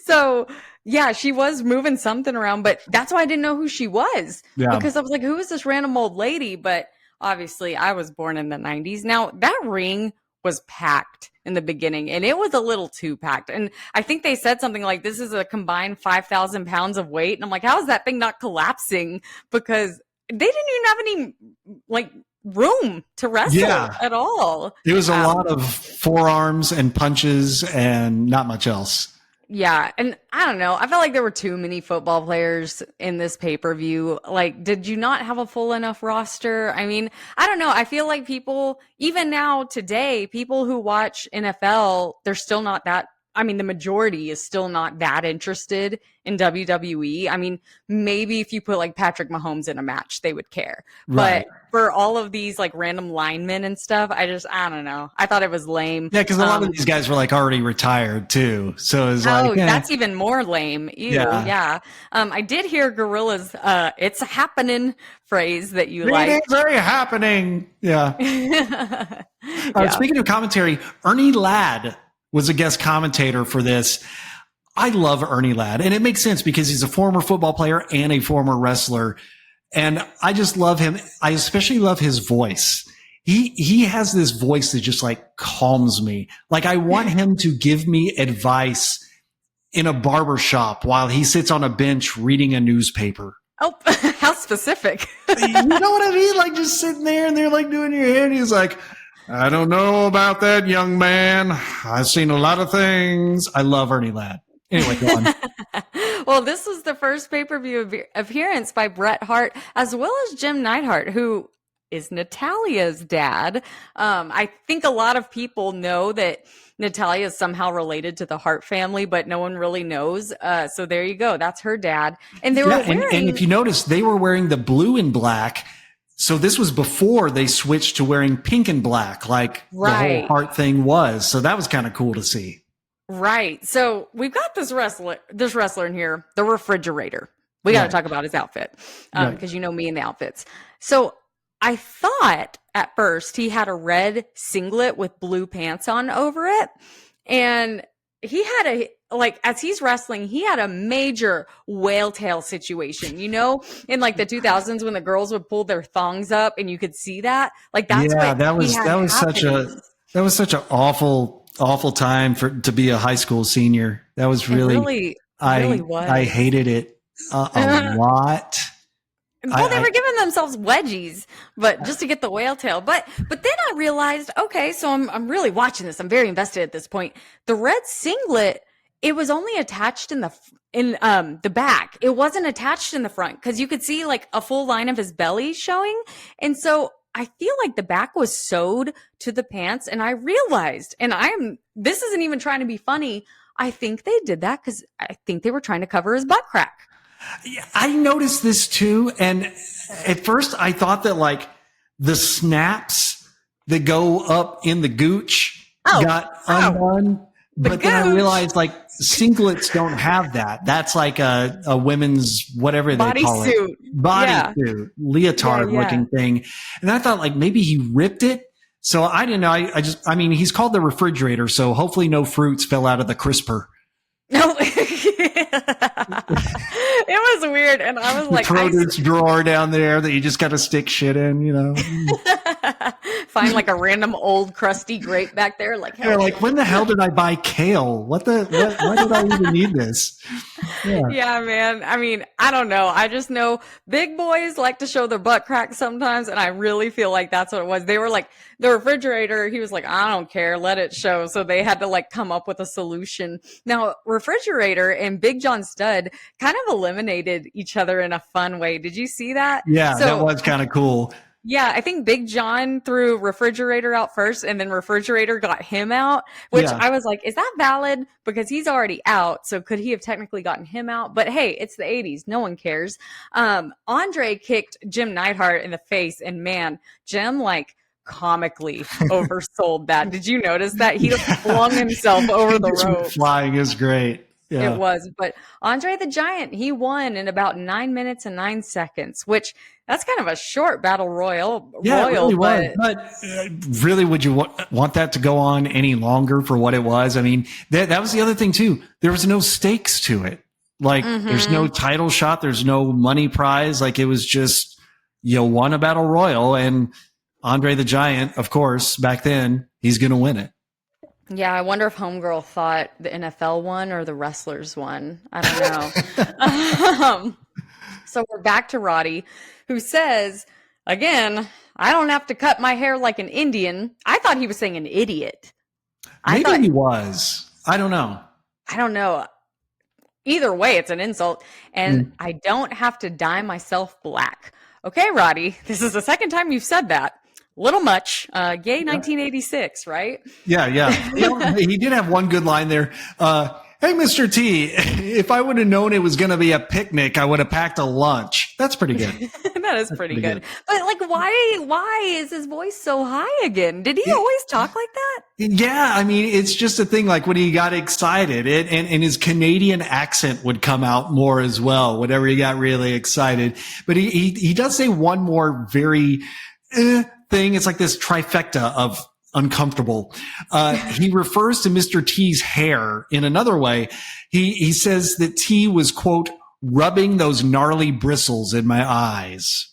So yeah, she was moving something around, but that's why I didn't know who she was. Yeah. Because I was like, who is this random old lady? But obviously I was born in the 90s. Now that ring was packed in the beginning and it was a little too packed. And I think they said something like this is a combined 5,000 pounds of weight. And I'm like, how is that thing not collapsing? Because they didn't even have any room to wrestle at all. It was a lot of forearms and punches and not much else. Yeah. And I don't know. I felt like there were too many football players in this pay-per-view. Did you not have a full enough roster? I mean, I don't know. I feel like people, even now today, people who watch NFL, they're still not that. I mean, the majority is still not that interested in WWE. I mean, maybe if you put Patrick Mahomes in a match, they would care. Right. But for all of these random linemen and stuff, I don't know. I thought it was lame. Yeah, because a lot of these guys were already retired too. So it's that's even more lame. Ew, yeah. I did hear Gorilla's "it's happening" phrase that you like. It's very happening. Yeah. Speaking of commentary, Ernie Ladd was a guest commentator for this. I love Ernie Ladd, and it makes sense because he's a former football player and a former wrestler. And I just love him. I especially love his voice. He has this voice that just calms me. I want him to give me advice in a barber shop while he sits on a bench reading a newspaper. Oh, how specific. You know what I mean? Just sitting there and they're doing your hair and he's like, I don't know about that, young man. I've seen a lot of things. I love Ernie Ladd. Anyway, go on. Well, this was the first pay-per-view appearance by Bret Hart, as well as Jim Neidhart, who is Natalia's dad. I think a lot of people know that Natalia is somehow related to the Hart family, but no one really knows. So there you go. That's her dad. And they were wearing... and if you notice, they were wearing the blue and black. So this was before they switched to wearing pink and black, the whole Hart thing was. So that was kind of cool to see. Right. So we've got this wrestler in here, the Refrigerator. We got to talk about his outfit because you know me and the outfits. So I thought at first he had a red singlet with blue pants on over it. And he had as he's wrestling, he had a major whale tail situation, in the 2000s when the girls would pull their thongs up and you could see that. That was such an awful time to be a high school senior. That was really I hated it a lot. Well, they were giving themselves wedgies, but just to get the whale tail. But then I realized, okay, so I'm really watching this. I'm very invested at this point. The red singlet, it was only attached in the back. It wasn't attached in the front because you could see a full line of his belly showing. And so I feel like the back was sewed to the pants, and I realized, this isn't even trying to be funny. I think they did that because I think they were trying to cover his butt crack. I noticed this too. And at first I thought that the snaps that go up in the gooch got undone. But then I realized singlets don't have that. That's a women's, whatever they call it. Bodysuit, leotard looking thing. And I thought maybe he ripped it. So I didn't know. I mean, he's called the Refrigerator. So hopefully no fruits fell out of the crisper. No. It was weird. And I was the produce drawer down there that you just got to stick shit in, Find a random old crusty grape back there. When the hell did I buy kale? Why did I even need this? Yeah, man. I mean, I don't know. I just know big boys like to show their butt crack sometimes. And I really feel like that's what it was. They were the Refrigerator. He was I don't care. Let it show. So they had to come up with a solution. Now, Refrigerator and Big John Studd kind of eliminated each other in a fun way. Did you see that? Yeah, that was kind of cool. Yeah, I think Big John threw Refrigerator out first, and then Refrigerator got him out, which I was like, is that valid? Because he's already out, so could he have technically gotten him out? But hey, it's the 80s. No one cares. Andre kicked Jim Neidhart in the face, and man, Jim, comically oversold that. Did you notice that? He flung himself over the rope. Flying is great. Yeah. It was. But Andre the Giant, he won in about 9 minutes and 9 seconds, which that's kind of a short battle royal. Yeah, it really was. But really, would you want that to go on any longer for what it was? I mean, that was the other thing, too. There was no stakes to it. Like, there's no title shot. There's no money prize. Like, it was just, you won a battle royal. And Andre the Giant, of course, back then, he's going to win it. Yeah, I wonder if Homegirl thought the NFL won or the wrestlers won. I don't know. So we're back to Roddy, who says, again, I don't have to cut my hair like an Indian. I thought he was saying an idiot. Maybe he was. I don't know. I don't know. Either way, it's an insult. And I don't have to dye myself black. Okay, Roddy, this is the second time you've said that. Little much. Gay 1986, right? Yeah. He did have one good line there. Hey, Mr. T, if I would have known it was going to be a picnic, I would have packed a lunch. That's pretty good. That is pretty good. But like, why is his voice so high again? Did he always talk like that? Yeah. I mean, it's just a thing like when he got excited and his Canadian accent would come out more as well, whenever he got really excited. But he does say one more very, thing. It's like this trifecta of uncomfortable. He refers to Mr. T's hair in another way. He says that T was, quote, rubbing those gnarly bristles in my eyes.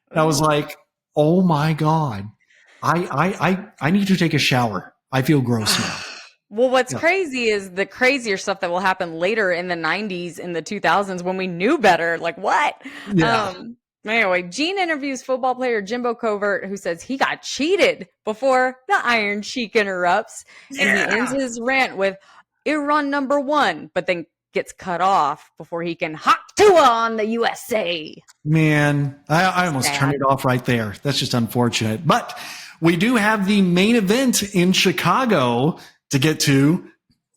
And I was like, oh my God, I need to take a shower. I feel gross now. Well, what's crazy is the crazier stuff that will happen later in the 90s, in the 2000s when we knew better. Like, what? Yeah. Anyway, Gene interviews football player Jimbo Covert, who says he got cheated before the Iron Sheik interrupts. And he ends his rant with Iran #1, but then gets cut off before he can hop to on the USA. Man, I almost turned it off right there. That's just unfortunate. But we do have the main event in Chicago to get to.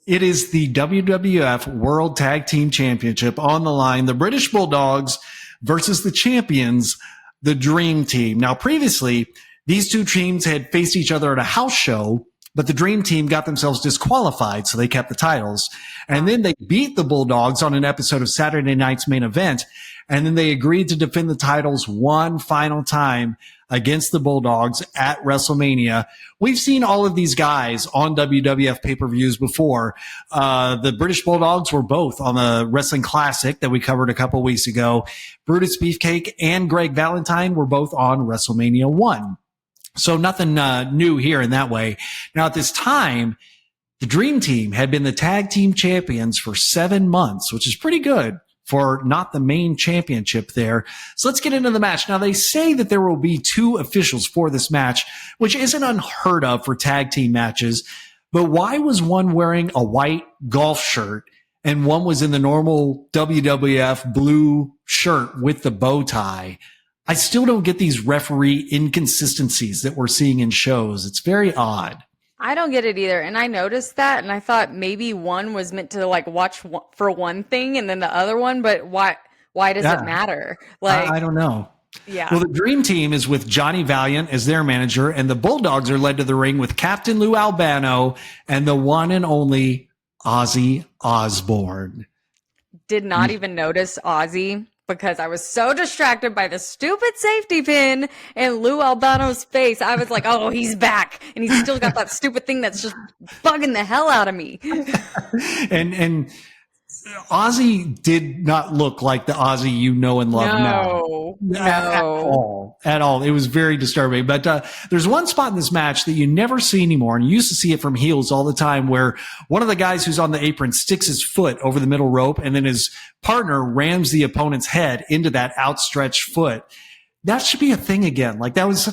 It is the WWF World Tag Team Championship on the line. The British Bulldogs versus the champions, the Dream Team. Now, previously, these two teams had faced each other at a house show, but the Dream Team got themselves disqualified, so they kept the titles. And then they beat the Bulldogs on an episode of Saturday Night's Main Event, and then they agreed to defend the titles one final time against the Bulldogs at WrestleMania. We've seen all of these guys on WWF pay-per-views before. The British Bulldogs were both on the Wrestling Classic that we covered a couple weeks ago. Brutus Beefcake and Greg Valentine were both on WrestleMania 1. So nothing new here in that way. Now, at this time, the Dream Team had been the tag team champions for 7 months, which is pretty good for not the main championship there. So let's get into the match. Now, they say that there will be 2 officials for this match, which isn't unheard of for tag team matches. But why was one wearing a white golf shirt and one was in the normal WWF blue shirt with the bow tie? I still don't get these referee inconsistencies that we're seeing in shows. It's very odd. I don't get it either. And I noticed that, and I thought maybe one was meant to like watch for one thing and then the other one, but why does it matter? Like, I don't know. Yeah. Well, the Dream Team is with Johnny Valiant as their manager, and the Bulldogs are led to the ring with Captain Lou Albano and the one and only Ozzy Osbourne. Did not even notice Ozzy because I was so distracted by the stupid safety pin and Lou Albano's face. I was like, oh, he's back. And he's still got that stupid thing that's just bugging the hell out of me. And Ozzy did not look like the Ozzy you know and love now. No. At all. It was very disturbing. But there's one spot in this match that you never see anymore, and you used to see it from heels all the time, where one of the guys who's on the apron sticks his foot over the middle rope, and then his partner rams the opponent's head into that outstretched foot. That should be a thing again. Like, that was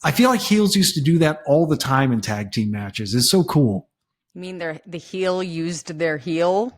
I feel like heels used to do that all the time in tag team matches. It's so cool. You mean the heel used their heel?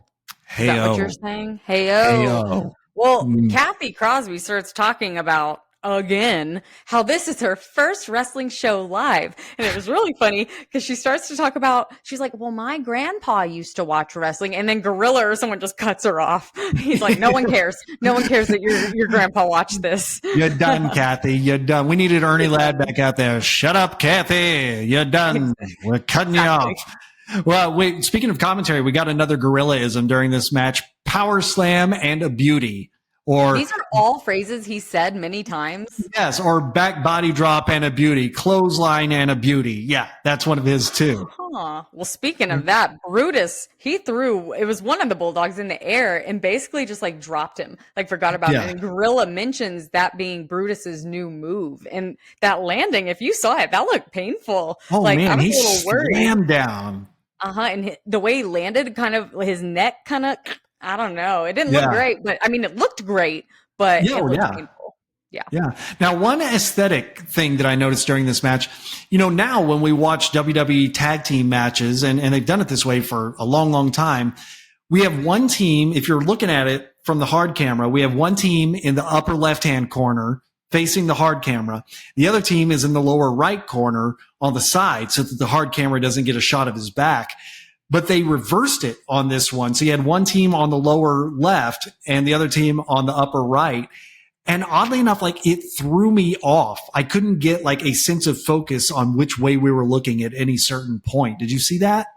Hey-o. Is that what you're saying? Hey-o. Hey-o. Well, Kathy Crosby starts talking about again how this is her first wrestling show live. And it was really funny because she starts to talk about, she's like, well, my grandpa used to watch wrestling, and then Gorilla or someone just cuts her off. He's like, no one cares. No one cares that your grandpa watched this. You're done, Kathy. You're done. We needed Ernie Ladd back out there. Shut up, Kathy. You're done. We're cutting you off. Well, wait, speaking of commentary, we got another Gorillaism during this match. Power slam and a beauty. Or these are all phrases he said many times. Yes, or back body drop and a beauty, clothesline and a beauty. Yeah, that's one of his too. Huh. Well, speaking of that, Brutus, he threw, it was one of the Bulldogs in the air and basically just like dropped him, like forgot about him. And Gorilla mentions that being Brutus's new move. And that landing, if you saw it, that looked painful. Oh like, man, I was he a little worried. slammed down. And the way he landed, kind of his neck kind of, I don't know. It didn't look great, but I mean, it looked great, but it looked painful. Yeah. Now, one aesthetic thing that I noticed during this match, now when we watch WWE tag team matches, and they've done it this way for a long, long time, we have one team, if you're looking at it from the hard camera, we have one team in the upper left-hand corner facing the hard camera. The other team is in the lower right corner on the side so that the hard camera doesn't get a shot of his back. But they reversed it on this one. So you had one team on the lower left and the other team on the upper right. And oddly enough, like it threw me off. I couldn't get like a sense of focus on which way we were looking at any certain point. Did you see that?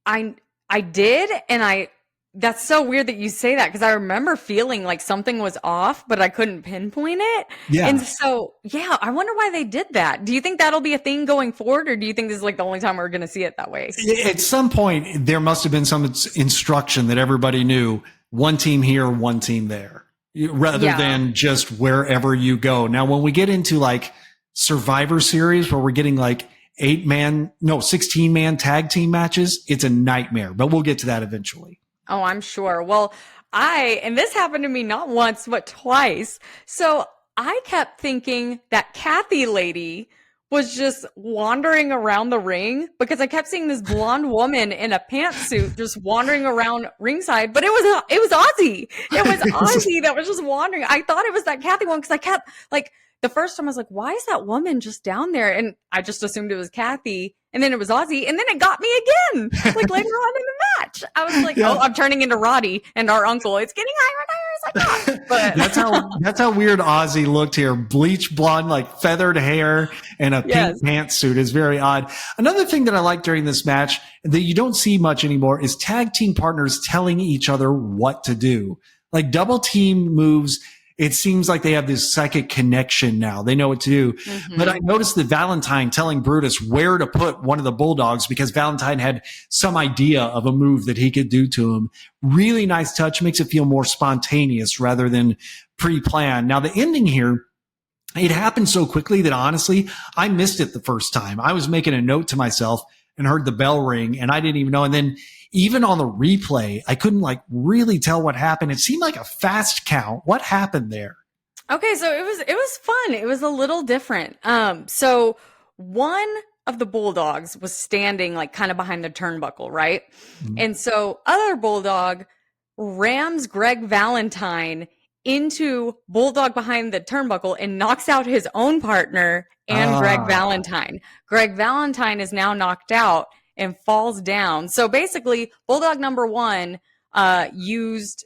I did. And that's so weird that you say that, because I remember feeling like something was off, but I couldn't pinpoint it. Yeah. And so, I wonder why they did that. Do you think that'll be a thing going forward, or do you think this is like the only time we're going to see it that way? At some point, there must have been some instruction that everybody knew, one team here, one team there, rather than just wherever you go. Now, when we get into like Survivor Series, where we're getting like 16-man tag team matches, it's a nightmare, but we'll get to that eventually. Oh, I'm sure. Well, and this happened to me not once, but twice. So I kept thinking that Kathy lady was just wandering around the ring, because I kept seeing this blonde woman in a pantsuit just wandering around ringside, but it was Ozzy. It was Ozzy that was just wandering. I thought it was that Kathy one, because I kept like, the first time I was like, why is that woman just down there? And I just assumed it was Kathy. And then it was Ozzy. And then it got me again, like later on in the match. I was like, oh, I'm turning into Roddy and our uncle. It's getting higher and higher as I go. But that's how weird Ozzy looked here. Bleach blonde, like feathered hair and a pink pantsuit is very odd. Another thing that I like during this match that you don't see much anymore is tag team partners telling each other what to do. Like double team moves, it seems like they have this psychic connection now. They know what to do. Mm-hmm. But I noticed that Valentine telling Brutus where to put one of the Bulldogs, because Valentine had some idea of a move that he could do to him. Really nice touch. Makes it feel more spontaneous rather than pre-planned. Now, the ending here, it happened so quickly that honestly, I missed it the first time. I was making a note to myself and heard the bell ring, and I didn't even know. And then even on the replay, I couldn't like really tell what happened. It seemed like a fast count. What happened there? Okay, so it was fun. It was a little different. So one of the Bulldogs was standing like kind of behind the turnbuckle, right? Mm-hmm. And so other Bulldog rams Greg Valentine into Bulldog behind the turnbuckle and knocks out his own partner and Greg Valentine. Greg Valentine is now knocked out and falls down. So basically, Bulldog number one used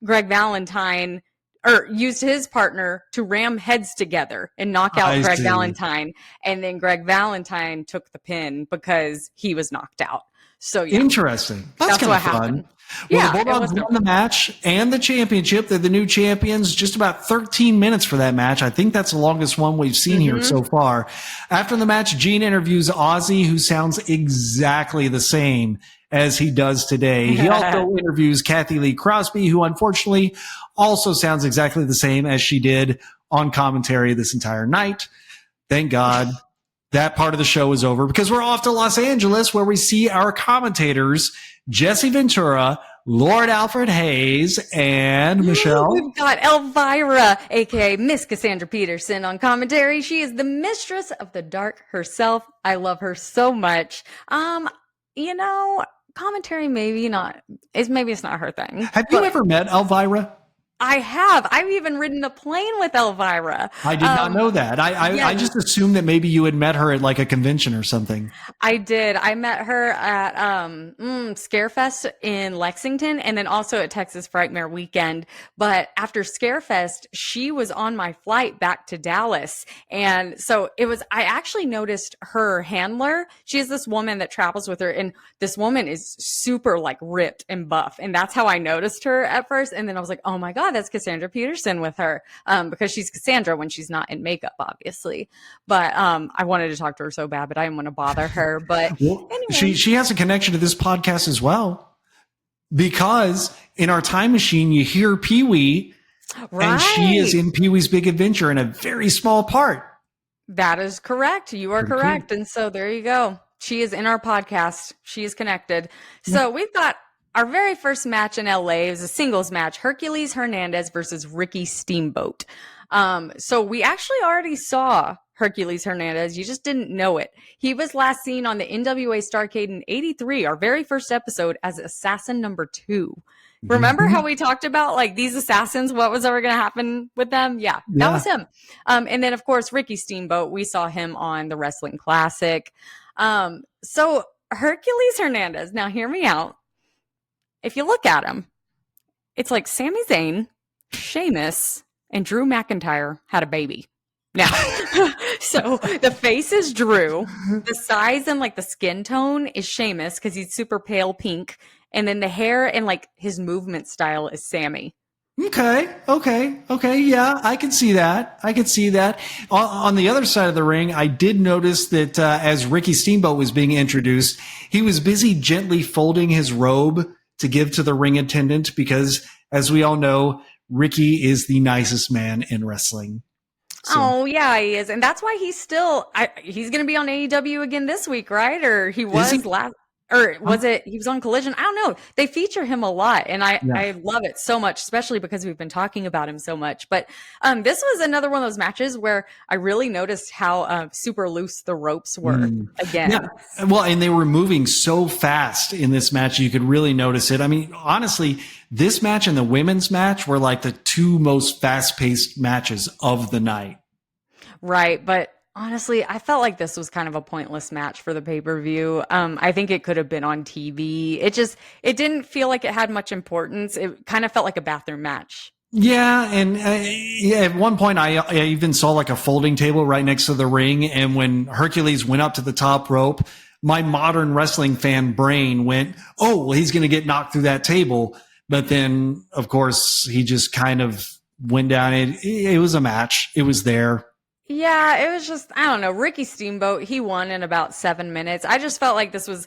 Greg Valentine, or used his partner to ram heads together and knock out Greg Valentine. And then Greg Valentine took the pin because he was knocked out. So interesting. That's kind of fun. Happened. Well, the Bulldogs won the match and the championship. They're the new champions. Just about 13 minutes for that match. I think that's the longest one we've seen here so far. After the match, Gene interviews Ozzy, who sounds exactly the same as he does today. He also interviews Kathy Lee Crosby, who unfortunately also sounds exactly the same as she did on commentary this entire night. Thank God. That part of the show is over, because we're off to Los Angeles, where we see our commentators, Jesse Ventura, Lord Alfred Hayes, and Michelle. We've got Elvira, aka Miss Cassandra Peterson, on commentary. She is the mistress of the dark herself. I love her so much. Commentary maybe it's not her thing. Have you ever met Elvira? I have. I've even ridden a plane with Elvira. I did not know that. I Yes. just assumed that maybe you had met her at like a convention or something. I did. I met her at Scarefest in Lexington and then also at Texas Frightmare Weekend. But after Scarefest, she was on my flight back to Dallas. And so I actually noticed her handler. She is this woman that travels with her, and this woman is super like ripped and buff. And that's how I noticed her at first. And then I was like, oh my God, that's Cassandra Peterson with her. Because she's Cassandra when she's not in makeup, obviously. But I wanted to talk to her so bad, but I didn't want to bother her. But well, anyway. she has a connection to this podcast as well, because in our time machine, you hear Pee Wee, Right. and she is in Pee Wee's Big Adventure in a very small part. That is correct. You are Pretty correct. cool. And so there you go. She is in our podcast. She is connected. So we've got our very first match in LA. It was a singles match, Hercules Hernandez versus Ricky Steamboat. So we actually already saw Hercules Hernandez. You just didn't know it. He was last seen on the NWA Starrcade in '83, our very first episode, as assassin number 2. Remember how we talked about like these assassins, what was ever going to happen with them? Yeah, that was him. And then of course, Ricky Steamboat, we saw him on the Wrestling Classic. So Hercules Hernandez, now hear me out. If you look at him, it's like Sami Zayn, Sheamus, and Drew McIntyre had a baby. Now, so the face is Drew, the size and like the skin tone is Sheamus because he's super pale pink, and then the hair and like his movement style is Sammy. Okay. Yeah, I can see that. On the other side of the ring, I did notice that as Ricky Steamboat was being introduced, he was busy gently folding his robe to give to the ring attendant because, as we all know, Ricky is the nicest man in wrestling. So. Oh, yeah, he is. And that's why he's going to be on AEW again this week, right? Or he was last, or was it, he was on Collision? I don't know. They feature him a lot. And I love it so much, especially because we've been talking about him so much. But this was another one of those matches where I really noticed how super loose the ropes were again. Yeah. Well, and they were moving so fast in this match, you could really notice it. I mean, honestly, this match and the women's match were like the two most fast-paced matches of the night. Right. But honestly, I felt like this was kind of a pointless match for the pay-per-view. I think it could have been on TV. It didn't feel like it had much importance. It kind of felt like a bathroom match. Yeah, and at one point I even saw like a folding table right next to the ring, and when Hercules went up to the top rope, my modern wrestling fan brain went, oh, well, he's going to get knocked through that table. But then, of course, he just kind of went down. It was a match. It was there. Yeah, it was just, I don't know. Ricky Steamboat, he won in about 7 minutes. I just felt like this was,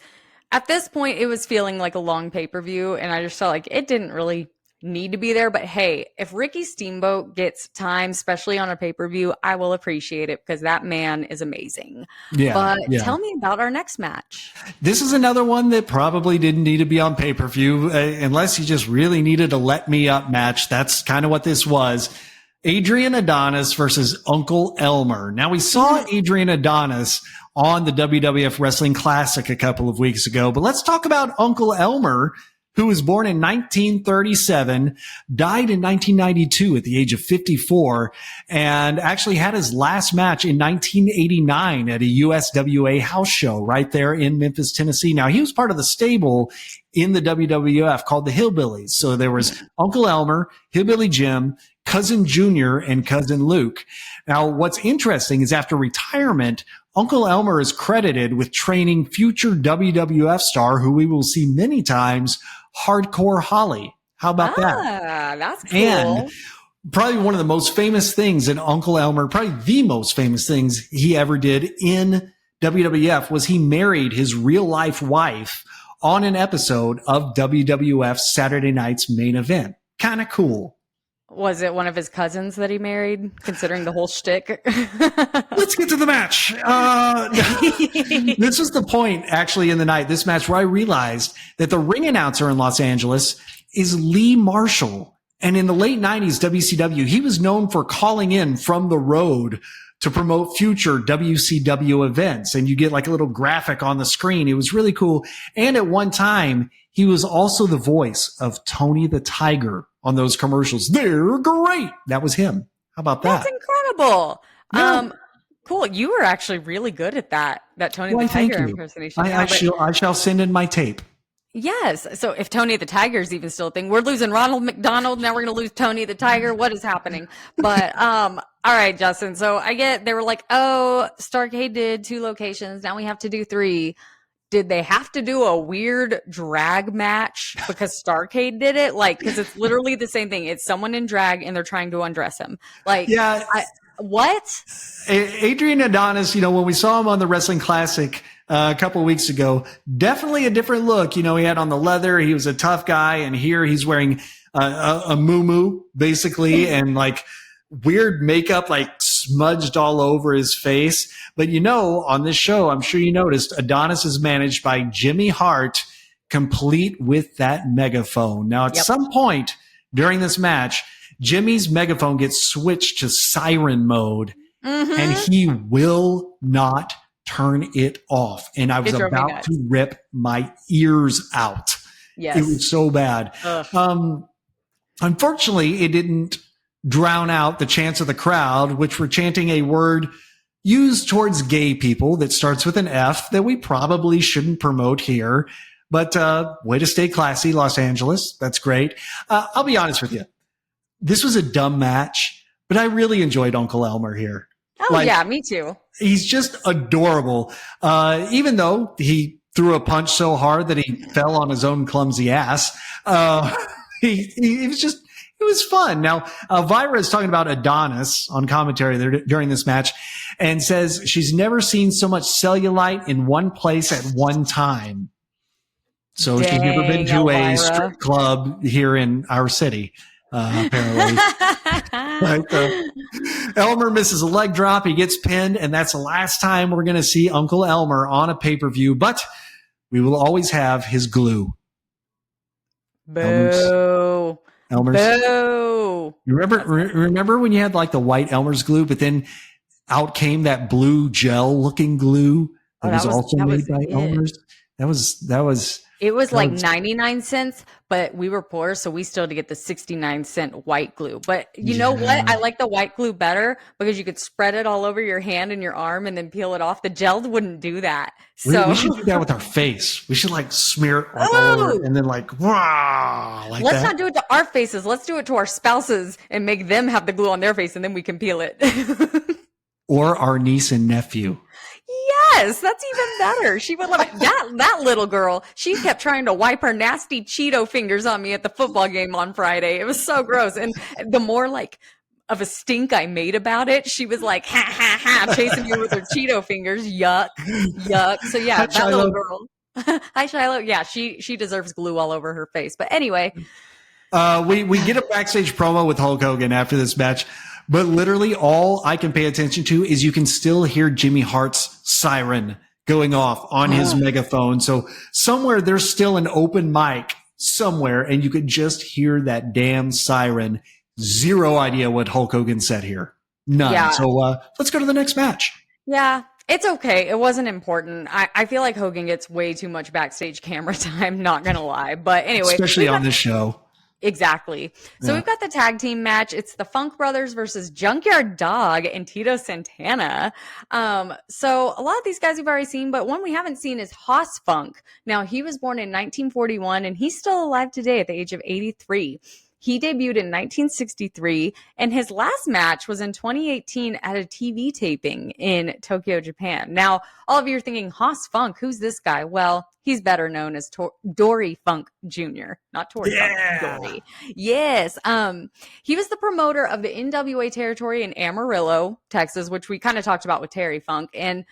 at this point, it was feeling like a long pay-per-view, and I just felt like it didn't really need to be there. But hey, if Ricky Steamboat gets time, especially on a pay-per-view, I will appreciate it because that man is amazing. Yeah. But tell me about our next match. This is another one that probably didn't need to be on pay-per-view unless you just really needed a let me up match. That's kind of what this was. Adrian Adonis versus Uncle Elmer. Now, we saw Adrian Adonis on the WWF Wrestling Classic a couple of weeks ago, but let's talk about Uncle Elmer, who was born in 1937, died in 1992 at the age of 54, and actually had his last match in 1989 at a USWA house show right there in Memphis, Tennessee. Now, he was part of the stable in the WWF called the Hillbillies. So there was Uncle Elmer, Hillbilly Jim, Cousin Junior, and Cousin Luke. Now, what's interesting is after retirement, Uncle Elmer is credited with training future WWF star, who we will see many times, Hardcore Holly. How about that? That's cool. And probably one of the most famous things in Uncle Elmer, probably the most famous things he ever did in WWF was he married his real life wife on an episode of WWF Saturday Night's Main Event. Kind of cool. Was it one of his cousins that he married, considering the whole shtick? Let's get to the match. This was the point, actually, in the night, this match, where I realized that the ring announcer in Los Angeles is Lee Marshall. And in the late 90s, WCW, he was known for calling in from the road to promote future WCW events. And you get like a little graphic on the screen. It was really cool. And at one time, he was also the voice of Tony the Tiger on those commercials. They're great. That was him. How about that? That's incredible. Yeah. Cool. You were actually really good at that Tony Why, the thank Tiger you. impersonation. I shall send in my tape. Yes. So if Tony the Tiger is even still a thing, we're losing Ronald McDonald. Now we're going to lose Tony the Tiger. What is happening? But, all right, Justin. So they were like, oh, Starrcade did 2 locations. Now we have to do 3. Did they have to do a weird drag match because Starrcade did it? Like, because it's literally the same thing. It's someone in drag and they're trying to undress him. Like, yeah. What? Adrian Adonis, when we saw him on the Wrestling Classic a couple of weeks ago, definitely a different look. He had on the leather. He was a tough guy. And here he's wearing a muumuu, basically, and like weird makeup, like smudged all over his face. But on this show, I'm sure you noticed, Adonis is managed by Jimmy Hart, complete with that megaphone. Now, at some point during this match, Jimmy's megaphone gets switched to siren mode, and he will not turn it off. And I was about to rip my ears out. Yes. It was so bad. Unfortunately, it didn't drown out the chants of the crowd, which were chanting a word used towards gay people that starts with an F that we probably shouldn't promote here. But way to stay classy, Los Angeles. That's great. I'll be honest with you. This was a dumb match, but I really enjoyed Uncle Elmer here. Oh, yeah, me too. He's just adorable. Even though he threw a punch so hard that he fell on his own clumsy ass. He was just, it was fun. Now, Vira is talking about Adonis on commentary there during this match and says she's never seen so much cellulite in one place at one time. So she's never been to a strip club here in our city. Apparently. Elmer misses a leg drop. He gets pinned, and that's the last time we're going to see Uncle Elmer on a pay-per-view, but we will always have his glue. Boo. Elmer's. Boo. You remember when you had like the white Elmer's glue, but then out came that blue gel-looking glue that was also made by Elmer's? That was It was like 99 cents, but we were poor, so we still had to get the 69-cent white glue. But you know what? I like the white glue better because you could spread it all over your hand and your arm and then peel it off. The gel wouldn't do that. So we should do that with our face. We should like smear it all over and then like, wow, like let's not do it to our faces. Let's do it to our spouses and make them have the glue on their face and then we can peel it. Or our niece and nephew. Yes, that's even better. She would love it. That little girl, she kept trying to wipe her nasty Cheeto fingers on me at the football game on Friday. It was so gross. And the more like of a stink I made about it, she was like, ha, ha, ha, chasing me with her Cheeto fingers. Yuck, yuck. So yeah, Hi, that Shiloh. little girl. Hi, Shiloh. Yeah, she deserves glue all over her face. But anyway. We get a backstage promo with Hulk Hogan after this match. But literally all I can pay attention to is you can still hear Jimmy Hart's siren going off on his megaphone. So somewhere there's still an open mic somewhere and you could just hear that damn siren. Zero idea what Hulk Hogan said here. None. Yeah. So let's go to the next match. Yeah. It's okay. It wasn't important. I feel like Hogan gets way too much backstage camera time, not going to lie. But anyway. Especially on this show. Exactly. So we've got the tag team match. It's the Funk Brothers versus Junkyard Dog and Tito Santana. So a lot of these guys we've already seen, but one we haven't seen is Hoss Funk. Now, he was born in 1941 and he's still alive today at the age of 83. He debuted in 1963, and his last match was in 2018 at a TV taping in Tokyo, Japan. Now, all of you are thinking, Hoss Funk, who's this guy? Well, he's better known as Dory Funk Jr., not Tory Funk, Dory. Yes. He was the promoter of the NWA territory in Amarillo, Texas, which we kind of talked about with Terry Funk. And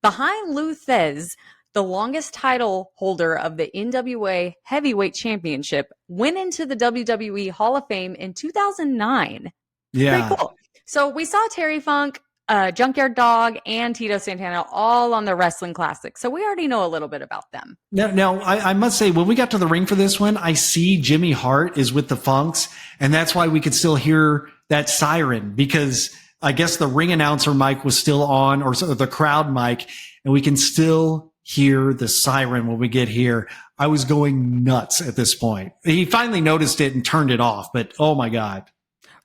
behind Lou Thez, the longest title holder of the NWA Heavyweight Championship, went into the WWE Hall of Fame in 2009. Yeah. Pretty cool. So we saw Terry Funk, Junkyard Dog, and Tito Santana all on the Wrestling Classic. So we already know a little bit about them. Now I must say, when we got to the ring for this one, I see Jimmy Hart is with the Funks, and that's why we could still hear that siren, because I guess the ring announcer mic was still on, or the crowd mic, and we can still hear the siren when we get here, I was going nuts at this point. He finally noticed it and turned it off, but oh my God.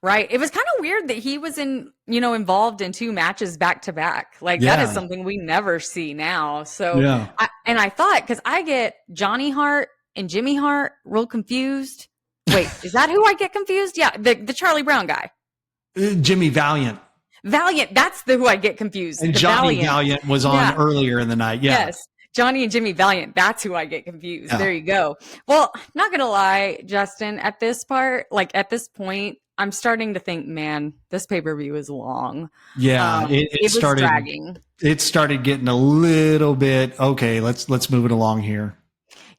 Right. It was kind of weird that he was involved in 2 matches back to back. Like that is something we never see now. So, I thought, because I get Johnny Hart and Jimmy Hart real confused. Wait, is that who I get confused? Yeah, the Charlie Brown guy. Jimmy Valiant. Valiant, that's who I get confused. And Johnny Valiant was on earlier in the night. Yeah. Yes. Johnny and Jimmy Valiant, that's who I get confused. Yeah. There you go. Well, not going to lie, Justin, at this point, I'm starting to think, man, this pay-per-view is long. Yeah, it started dragging. It started getting a little bit, okay, let's move it along here.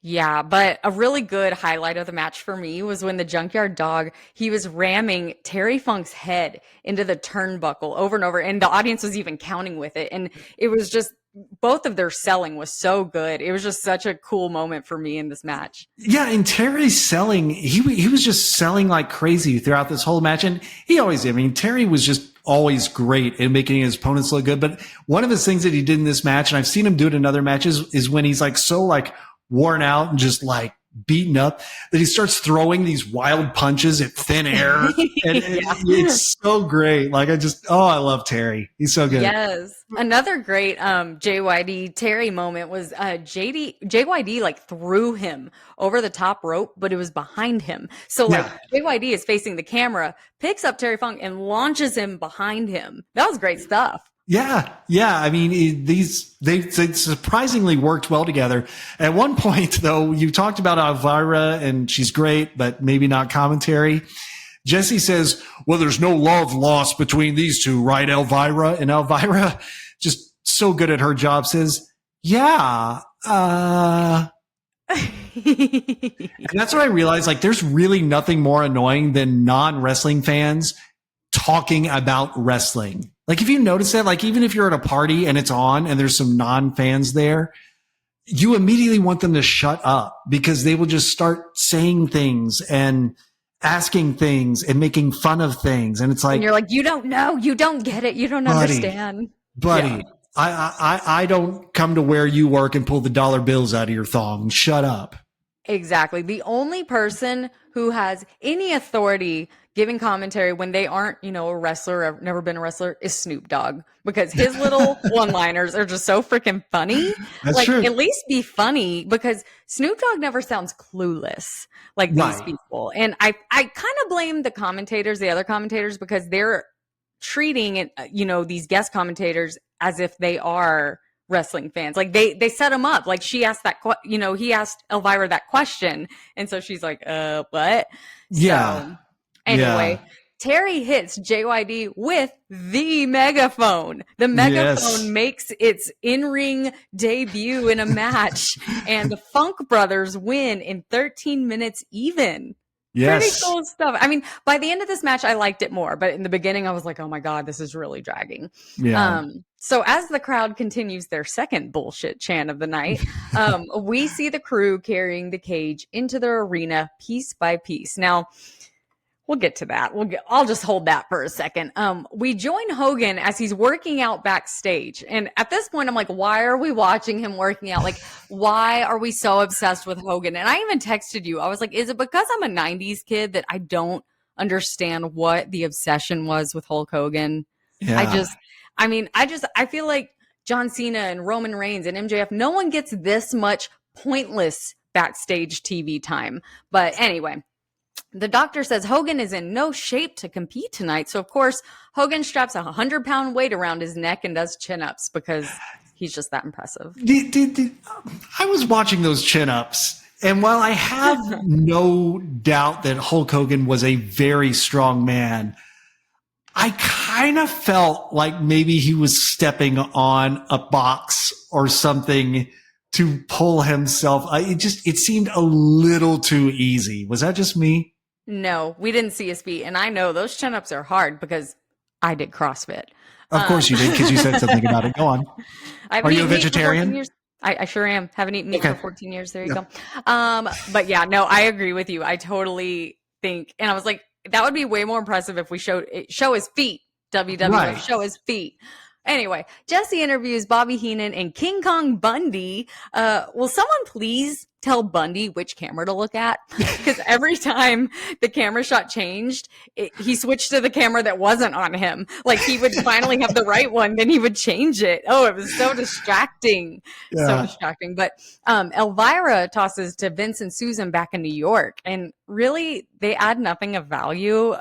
Yeah, but a really good highlight of the match for me was when the Junkyard Dog, he was ramming Terry Funk's head into the turnbuckle over and over, and the audience was even counting with it. And it was just, both of their selling was so good. It was just such a cool moment for me in this match. Yeah, and Terry's selling, he was just selling like crazy throughout this whole match. And he always did. I mean, Terry was just always great in making his opponents look good. But one of his things that he did in this match, and I've seen him do it in other matches, is when he's like so like worn out and just like beaten up that he starts throwing these wild punches at thin air. And it's so great. Like I love Terry. He's so good. Yes. Another great JYD Terry moment was JYD like threw him over the top rope, but it was behind him. So like JYD is facing the camera, picks up Terry Funk and launches him behind him. That was great stuff. Yeah. I mean, they surprisingly worked well together. At one point, though, you talked about Elvira, and she's great, but maybe not commentary. Jesse says, well, there's no love lost between these two, right, Elvira? And Elvira, just so good at her job, says, yeah. And that's what I realized. Like, there's really nothing more annoying than non-wrestling fans talking about wrestling. Like, if you notice that, like, even if you're at a party and it's on and there's some non-fans there, you immediately want them to shut up because they will just start saying things and asking things and making fun of things. And it's like, and you're like, you don't know, you don't get it, you don't understand. Buddy, yeah. I don't come to where you work and pull the dollar bills out of your thong. Shut up. Exactly. The only person who has any authority giving commentary when they aren't, a wrestler, or never been a wrestler, is Snoop Dogg, because his little one-liners are just so freaking funny. That's like, true. At least be funny, because Snoop Dogg never sounds clueless like these people. And I kind of blame the commentators, the other commentators, because they're treating it, these guest commentators as if they are wrestling fans. Like they set him up. Like he asked Elvira that question, and so she's like, what? Yeah. So, anyway, Terry hits JYD with the megaphone. The megaphone makes its in-ring debut in a match, and the Funk Brothers win in 13 minutes even. Yes. Pretty cool stuff. I mean, by the end of this match, I liked it more, but in the beginning, I was like, oh my God, this is really dragging. Yeah. So as the crowd continues their second bullshit chant of the night, we see the crew carrying the cage into the arena piece by piece. Now, we'll get to that. I'll just hold that for a second. We join Hogan as he's working out backstage. And at this point, I'm like, why are we watching him working out? Like, why are we so obsessed with Hogan? And I even texted you. I was like, is it because I'm a 90s kid that I don't understand what the obsession was with Hulk Hogan? Yeah. I feel like John Cena and Roman Reigns and MJF, no one gets this much pointless backstage TV time. But anyway, the doctor says Hogan is in no shape to compete tonight. So, of course, Hogan straps a 100-pound weight around his neck and does chin-ups because he's just that impressive. I was watching those chin-ups, and while I have no doubt that Hulk Hogan was a very strong man, I kind of felt like maybe he was stepping on a box or something to pull himself. It seemed a little too easy. Was that just me? No, we didn't see his feet. And I know those chin-ups are hard because I did CrossFit. Of course you did, because you said something about it. Go on. Are you a vegetarian? I sure am. Haven't eaten meat for 14 years. There you go. But yeah, no, I agree with you. I totally think, and I was like, that would be way more impressive if we show his feet. WWF show his feet. Anyway, Jesse interviews Bobby Heenan and King Kong Bundy. Will someone please tell Bundy which camera to look at? Because every time the camera shot changed, he switched to the camera that wasn't on him. Like he would finally have the right one, then he would change it. Oh, it was so distracting. Yeah. So distracting. But Elvira tosses to Vince and Susan back in New York. And really, they add nothing of value.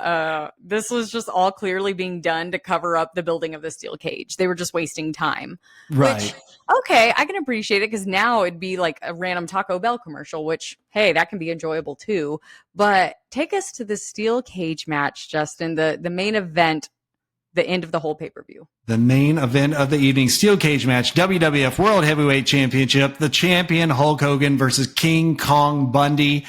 This was just all clearly being done to cover up the building of the steel cage. They were just wasting time. Right. Which, okay, I can appreciate it because now it'd be like a random Taco Bell commercial, which, hey, that can be enjoyable too. But take us to the steel cage match, Justin, the main event, the end of the whole pay-per-view. The main event of the evening, steel cage match, WWF World Heavyweight Championship, the champion Hulk Hogan versus King Kong Bundy.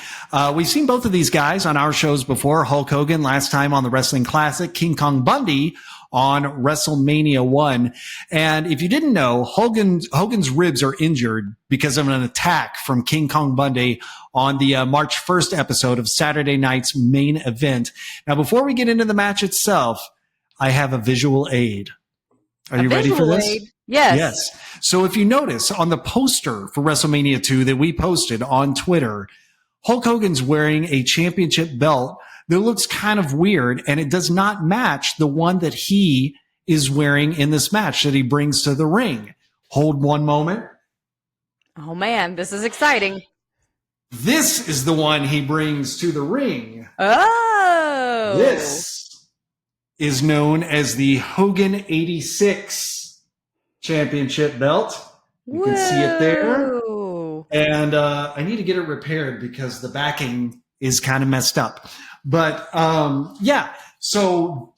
We've seen both of these guys on our shows before. Hulk Hogan last time on the Wrestling Classic, King Kong Bundy on WrestleMania 1. And if you didn't know, Hogan's ribs are injured because of an attack from King Kong Bundy on the March 1st episode of Saturday night's main event. Now, before we get into the match itself, I have a visual aid. Are you ready for this? Aid? Yes. Yes. So if you notice on the poster for WrestleMania 2 that we posted on Twitter, Hulk Hogan's wearing a championship belt that looks kind of weird, and it does not match the one that he is wearing in this match that he brings to the ring. Hold one moment. Oh, man, this is exciting. This is the one he brings to the ring. Oh. This is known as the Hogan 86 championship belt. You can see it there. And I need to get it repaired because the backing is kind of messed up. But yeah, so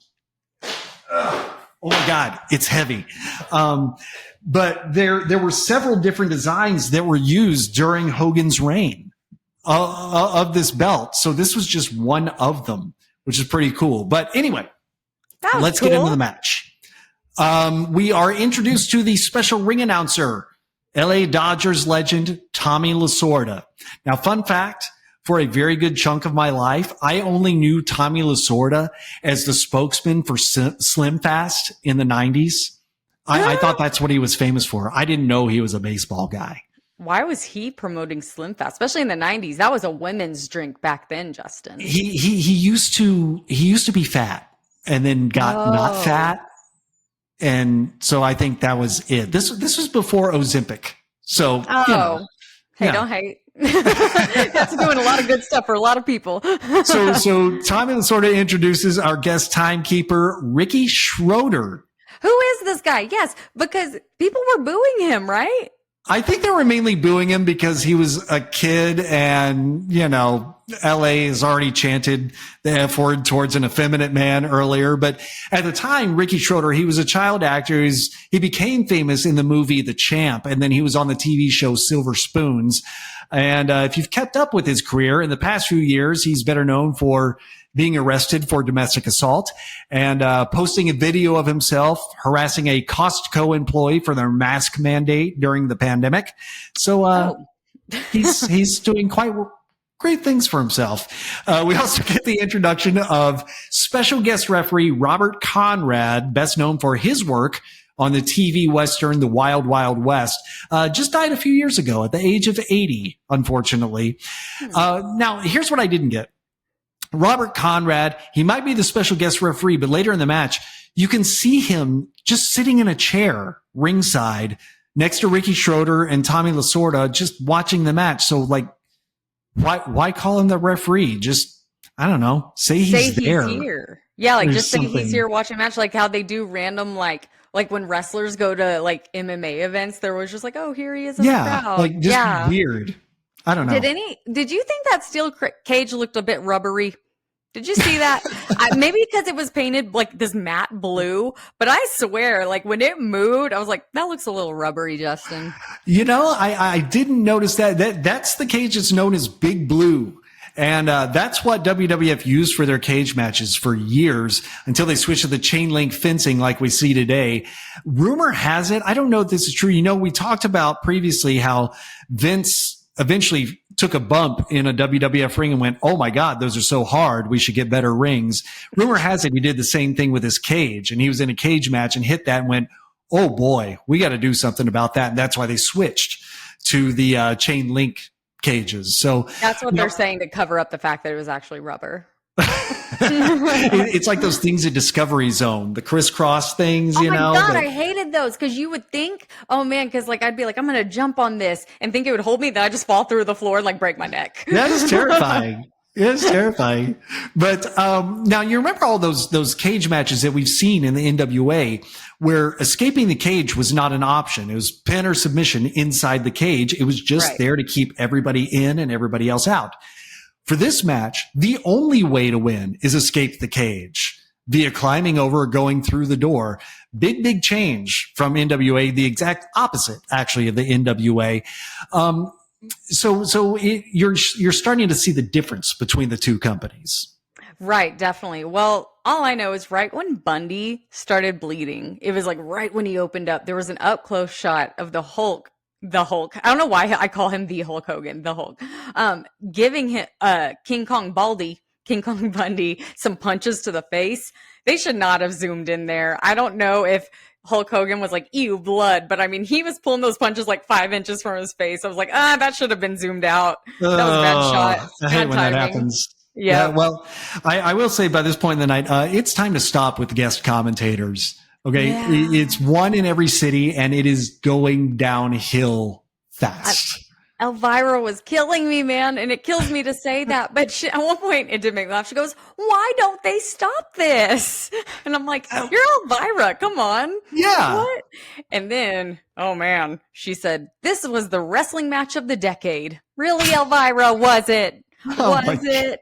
oh my God, it's heavy. But there were several different designs that were used during Hogan's reign of this belt. So this was just one of them, which is pretty cool. But anyway, let's get into the match. We are introduced to the special ring announcer, LA Dodgers legend Tommy Lasorda. Now, fun fact, for a very good chunk of my life, I only knew Tommy Lasorda as the spokesman for Slim Fast in the 90s. I thought that's what he was famous for. I didn't know he was a baseball guy. Why was he promoting Slim Fast, especially in the 90s? That was a women's drink back then, Justin. He used to be fat and then got not fat. And so I think that was it. This was before Ozempic. So, hey, don't hate. That's doing a lot of good stuff for a lot of people. so Tommy Lasorda introduces our guest timekeeper, Ricky Schroeder. Who is this guy? Yes, because people were booing him, right? I think they were mainly booing him because he was a kid and, LA has already chanted the F word towards an effeminate man earlier. But at the time, Ricky Schroeder, he was a child actor. He became famous in the movie The Champ, and then he was on the TV show Silver Spoons. And if you've kept up with his career in the past few years, he's better known for being arrested for domestic assault and posting a video of himself harassing a Costco employee for their mask mandate during the pandemic. So he's doing quite great things for himself. We also get the introduction of special guest referee Robert Conrad, best known for his work on the TV Western, The Wild Wild West, just died a few years ago at the age of 80, unfortunately. Now, here's what I didn't get. Robert Conrad, he might be the special guest referee, but later in the match, you can see him just sitting in a chair ringside next to Ricky Schroeder and Tommy Lasorda, just watching the match. So, why call him the referee? Just, I don't know, say he's there. He's here. Yeah, just say he's here watching a match, like how they do random, like when wrestlers go to MMA events, there was just oh, here he is in the crowd. Weird. I don't know. Did you think that steel cage looked a bit rubbery? Did you see that? Maybe because it was painted this matte blue, but I swear, when it moved, I was like, that looks a little rubbery, Justin. I didn't notice that. That's the cage that's known as Big Blue. And that's what WWF used for their cage matches for years until they switched to the chain link fencing like we see today. Rumor has it, I don't know if this is true. We talked about previously how Vince eventually took a bump in a WWF ring and went, oh my God, those are so hard. We should get better rings. Rumor has it he did the same thing with his cage, and he was in a cage match and hit that and went, oh boy, we got to do something about that. And that's why they switched to the chain link cages. So that's what they're saying to cover up the fact that it was actually rubber. It's like those things in Discovery Zone, the crisscross things, you know. Oh my God, I hated those because you would think, oh man, because like I'd be like, I'm going to jump on this and think it would hold me. Then I just fall through the floor and like break my neck. That is terrifying. It's terrifying. But now you remember all those cage matches that we've seen in the NWA where escaping the cage was not an option. It was pin or submission inside the cage. It was just there to keep everybody in and everybody else out. For this match, the only way to win is escape the cage via climbing over or going through the door. Big change from NWA, the exact opposite actually of the NWA. You're starting to see the difference between the two companies. Right, definitely. Well, all I know is right when Bundy started bleeding, it was like right when he opened up, there was an up close shot of the Hulk. I don't know why I call him the Hulk Hogan, the Hulk, giving him, King Kong Bundy, some punches to the face. They should not have zoomed in there. I don't know if Hulk Hogan was like, ew, blood. But I mean, he was pulling those punches like 5 inches from his face. I was like, that should have been zoomed out. That was a bad shot. I hate when that happens. Yeah. Well, I will say by this point in the night, it's time to stop with the guest commentators. Okay. Yeah. It's one in every city and it is going downhill fast. Elvira was killing me, man. And it kills me to say that. But at one point it did make me laugh. She goes, why don't they stop this? And I'm like, you're Elvira. Come on. Yeah. What? And then, oh man, she said, this was the wrestling match of the decade. Really, Elvira? Was it? Was it?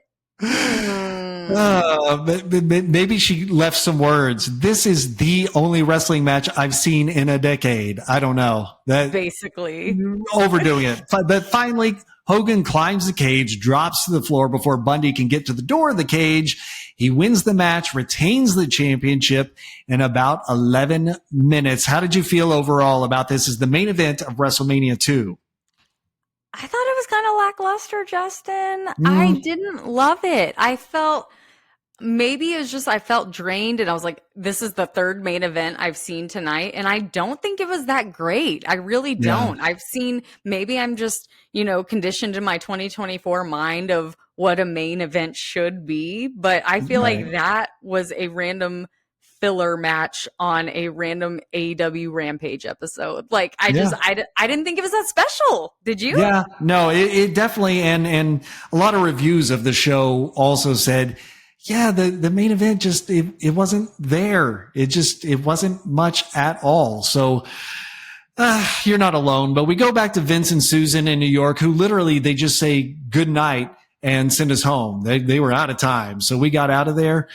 Maybe she left some words. This is the only wrestling match I've seen in a decade. I don't know. That basically overdoing it. But finally, Hogan climbs the cage, drops to the floor before Bundy can get to the door of the cage. He wins the match, retains the championship in about 11 minutes. How did you feel overall about this as the main event of WrestleMania 2? I thought it was kind of lackluster, Justin. I didn't love it. I felt maybe it was just I felt drained and I was like, this is the third main event I've seen tonight. And I don't think it was that great. I really don't. I've seen, maybe I'm just, conditioned in my 2024 mind of what a main event should be. But I feel like that was a random filler match on a random AEW Rampage episode. Like I didn't think it was that special. Did you? Yeah, no, it definitely, and a lot of reviews of the show also said, yeah, the main event just, it wasn't there. It wasn't much at all. So, you're not alone, but we go back to Vince and Susan in New York, who literally, they just say good night and send us home. They were out of time. So we got out of there.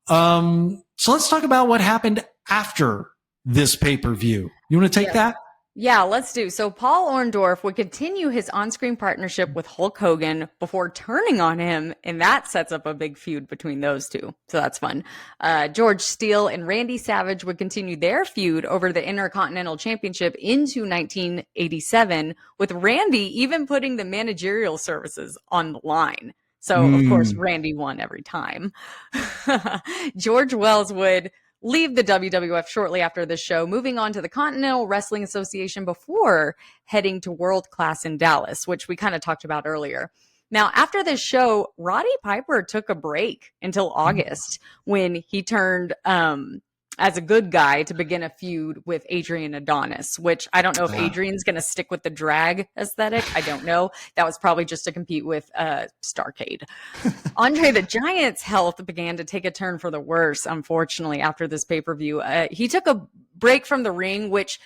So let's talk about what happened after this pay-per-view. You want to take that? Yeah, let's do. So Paul Orndorff would continue his on-screen partnership with Hulk Hogan before turning on him, and that sets up a big feud between those two. So that's fun. George Steele and Randy Savage would continue their feud over the Intercontinental Championship into 1987, with Randy even putting the managerial services on the line. So, of course, Randy won every time. George Wells would leave the WWF shortly after the show, moving on to the Continental Wrestling Association before heading to World Class in Dallas, which we kind of talked about earlier. Now, after this show, Roddy Piper took a break until August when he turned as a good guy to begin a feud with Adrian Adonis, which I don't know if Adrian's going to stick with the drag aesthetic. I don't know. That was probably just to compete with Starrcade. Andre the Giant's health began to take a turn for the worse, unfortunately, after this pay-per-view. He took a break from the ring, which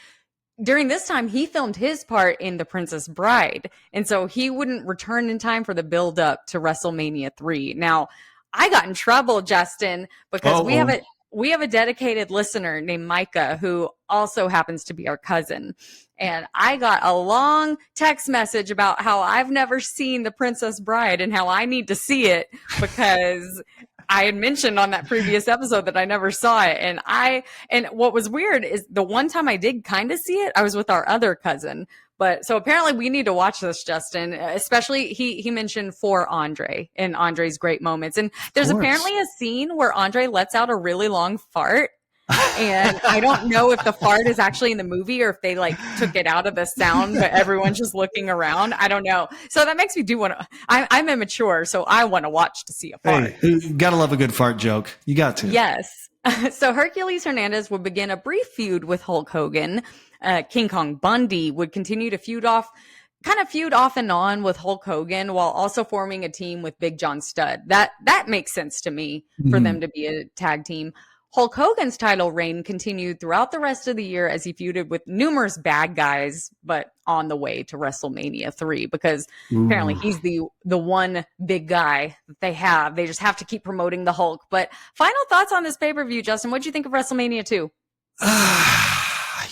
during this time, he filmed his part in The Princess Bride. And so he wouldn't return in time for the build-up to WrestleMania 3. Now, I got in trouble, Justin, because we have a dedicated listener named Micah who also happens to be our cousin. And I got a long text message about how I've never seen The Princess Bride and how I need to see it because I had mentioned on that previous episode that I never saw it. And what was weird is the one time I did kind of see it, I was with our other cousin. But so apparently we need to watch this, Justin, especially he mentioned for Andre and Andre's great moments. And there's apparently a scene where Andre lets out a really long fart. And I don't know if the fart is actually in the movie or if they like took it out of the sound, but everyone's just looking around. I don't know. So that makes me do want to. I'm immature, so I want to watch to see a fart. Hey, you gotta love a good fart joke. You got to. Yes. So Hercules Hernandez would begin a brief feud with Hulk Hogan. King Kong Bundy would continue to feud off and on with Hulk Hogan while also forming a team with Big John Studd. That makes sense to me for them to be a tag team. Hulk Hogan's title reign continued throughout the rest of the year as he feuded with numerous bad guys, but on the way to WrestleMania 3, because apparently he's the one big guy that they have. They just have to keep promoting the Hulk. But final thoughts on this pay-per-view, Justin. What'd you think of WrestleMania 2?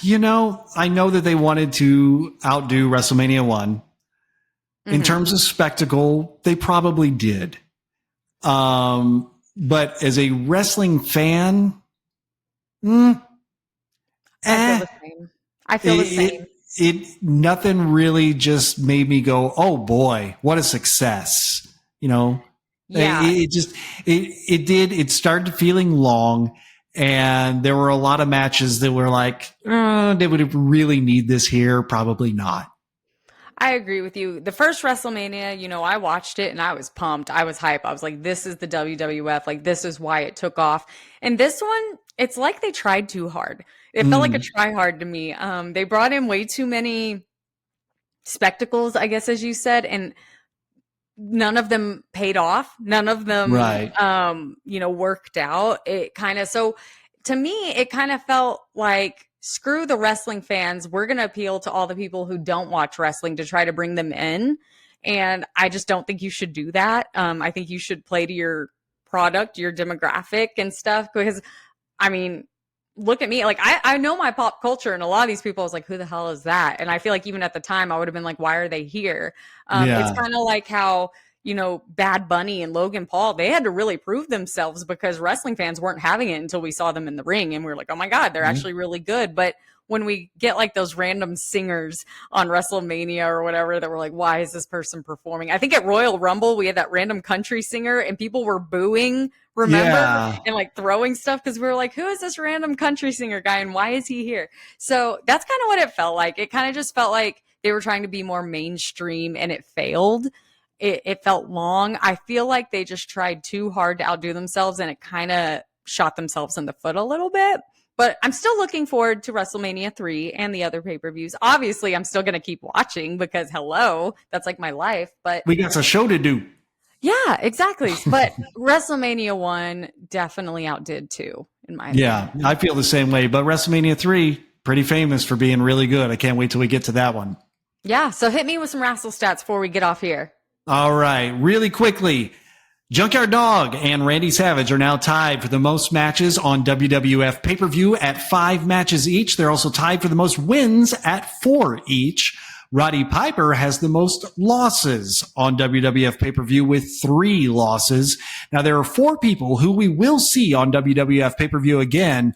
You know, I know that they wanted to outdo WrestleMania 1. In terms of spectacle, they probably did. But as a wrestling fan, I feel the same. I feel the same. Nothing really just made me go, oh boy, what a success. You know, Yeah. It started feeling long, and there were a lot of matches that were like, they would really need this here. Probably not. I agree with you. The first WrestleMania, you know, I watched it and I was pumped. I was hype. I was like, this is the WWF. Like, this is why it took off. And this one, it's like they tried too hard. It felt like a try hard to me. They brought in way too many spectacles, I guess, as you said, and none of them paid off. None of them, worked out. So to me, it kind of felt like, screw the wrestling fans. We're going to appeal to all the people who don't watch wrestling to try to bring them in. And I just don't think you should do that. I think you should play to your product, your demographic and stuff. Because, I mean, look at me. Like, I know my pop culture, and a lot of these people, I was like, who the hell is that? And I feel like even at the time, I would have been like, why are they here? It's kind of like how, you know, Bad Bunny and Logan Paul, they had to really prove themselves because wrestling fans weren't having it until we saw them in the ring. And we were like, oh my God, they're actually really good. But when we get like those random singers on WrestleMania or whatever that were like, why is this person performing? I think at Royal Rumble, we had that random country singer and people were booing, remember? Yeah. And like throwing stuff because we were like, who is this random country singer guy and why is he here? So that's kind of what it felt like. It kind of just felt like they were trying to be more mainstream and it failed. It felt long. I feel like they just tried too hard to outdo themselves and it kind of shot themselves in the foot a little bit. But I'm still looking forward to WrestleMania 3 and the other pay-per-views. Obviously, I'm still going to keep watching because, hello, that's like my life. But we got a show to do. Yeah, exactly. But WrestleMania 1 definitely outdid 2, in my opinion. Yeah, I feel the same way. But WrestleMania 3, pretty famous for being really good. I can't wait till we get to that one. Yeah, so hit me with some wrestle stats before we get off here. All right, really quickly. Junkyard Dog and Randy Savage are now tied for the most matches on WWF pay-per-view at 5 matches each. They're also tied for the most wins at 4 each. Roddy Piper has the most losses on WWF pay-per-view with 3 losses. Now, there are 4 people who we will see on WWF pay-per-view again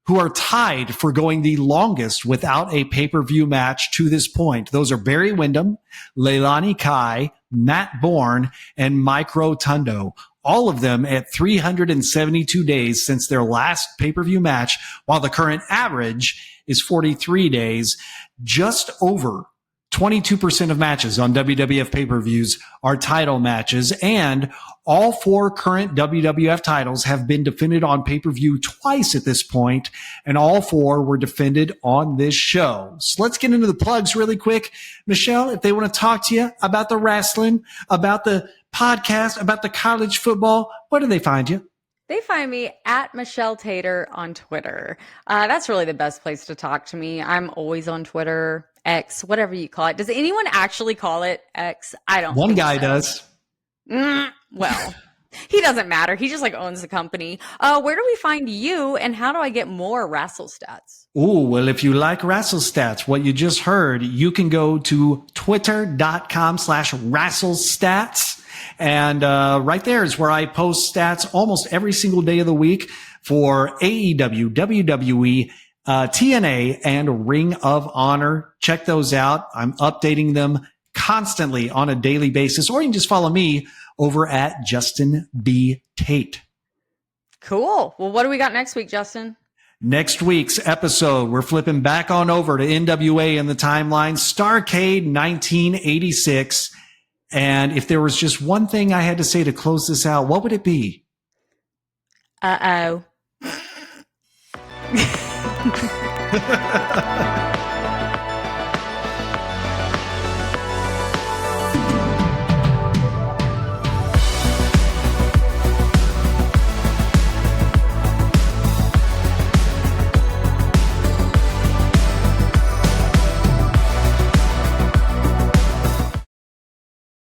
who are tied for going the longest without a pay-per-view match to this point. Those are Barry Windham, Leilani Kai, Matt Bourne, and Mike Rotundo. All of them at 372 days since their last pay-per-view match, while the current average is 43 days. Just over 22% of matches on WWF pay-per-views are title matches, and all 4 current WWF titles have been defended on pay-per-view twice at this point, and all 4 were defended on this show. So let's get into the plugs really quick. Michelle, if they want to talk to you about the wrestling, about the podcast, about the college football, where do they find you? They find me at Michelle Tater on Twitter. That's really the best place to talk to me. I'm always on Twitter, X, whatever you call it. Does anyone actually call it X? I don't. One guy does. Well, he doesn't matter. He just like owns the company. Where do we find you and how do I get more Wrestle Stats? Oh, well, if you like Wrestle Stats, what you just heard, you can go to twitter.com/WrestleStats. And right there is where I post stats almost every single day of the week for AEW, WWE, TNA, and Ring of Honor. Check those out. I'm updating them constantly on a daily basis, or you can just follow me over at Justin B. Tate. Cool. Well, what do we got next week, Justin? Next week's episode, we're flipping back on over to NWA in the timeline, Starrcade 1986. And if there was just one thing I had to say to close this out, what would it be? Uh-oh.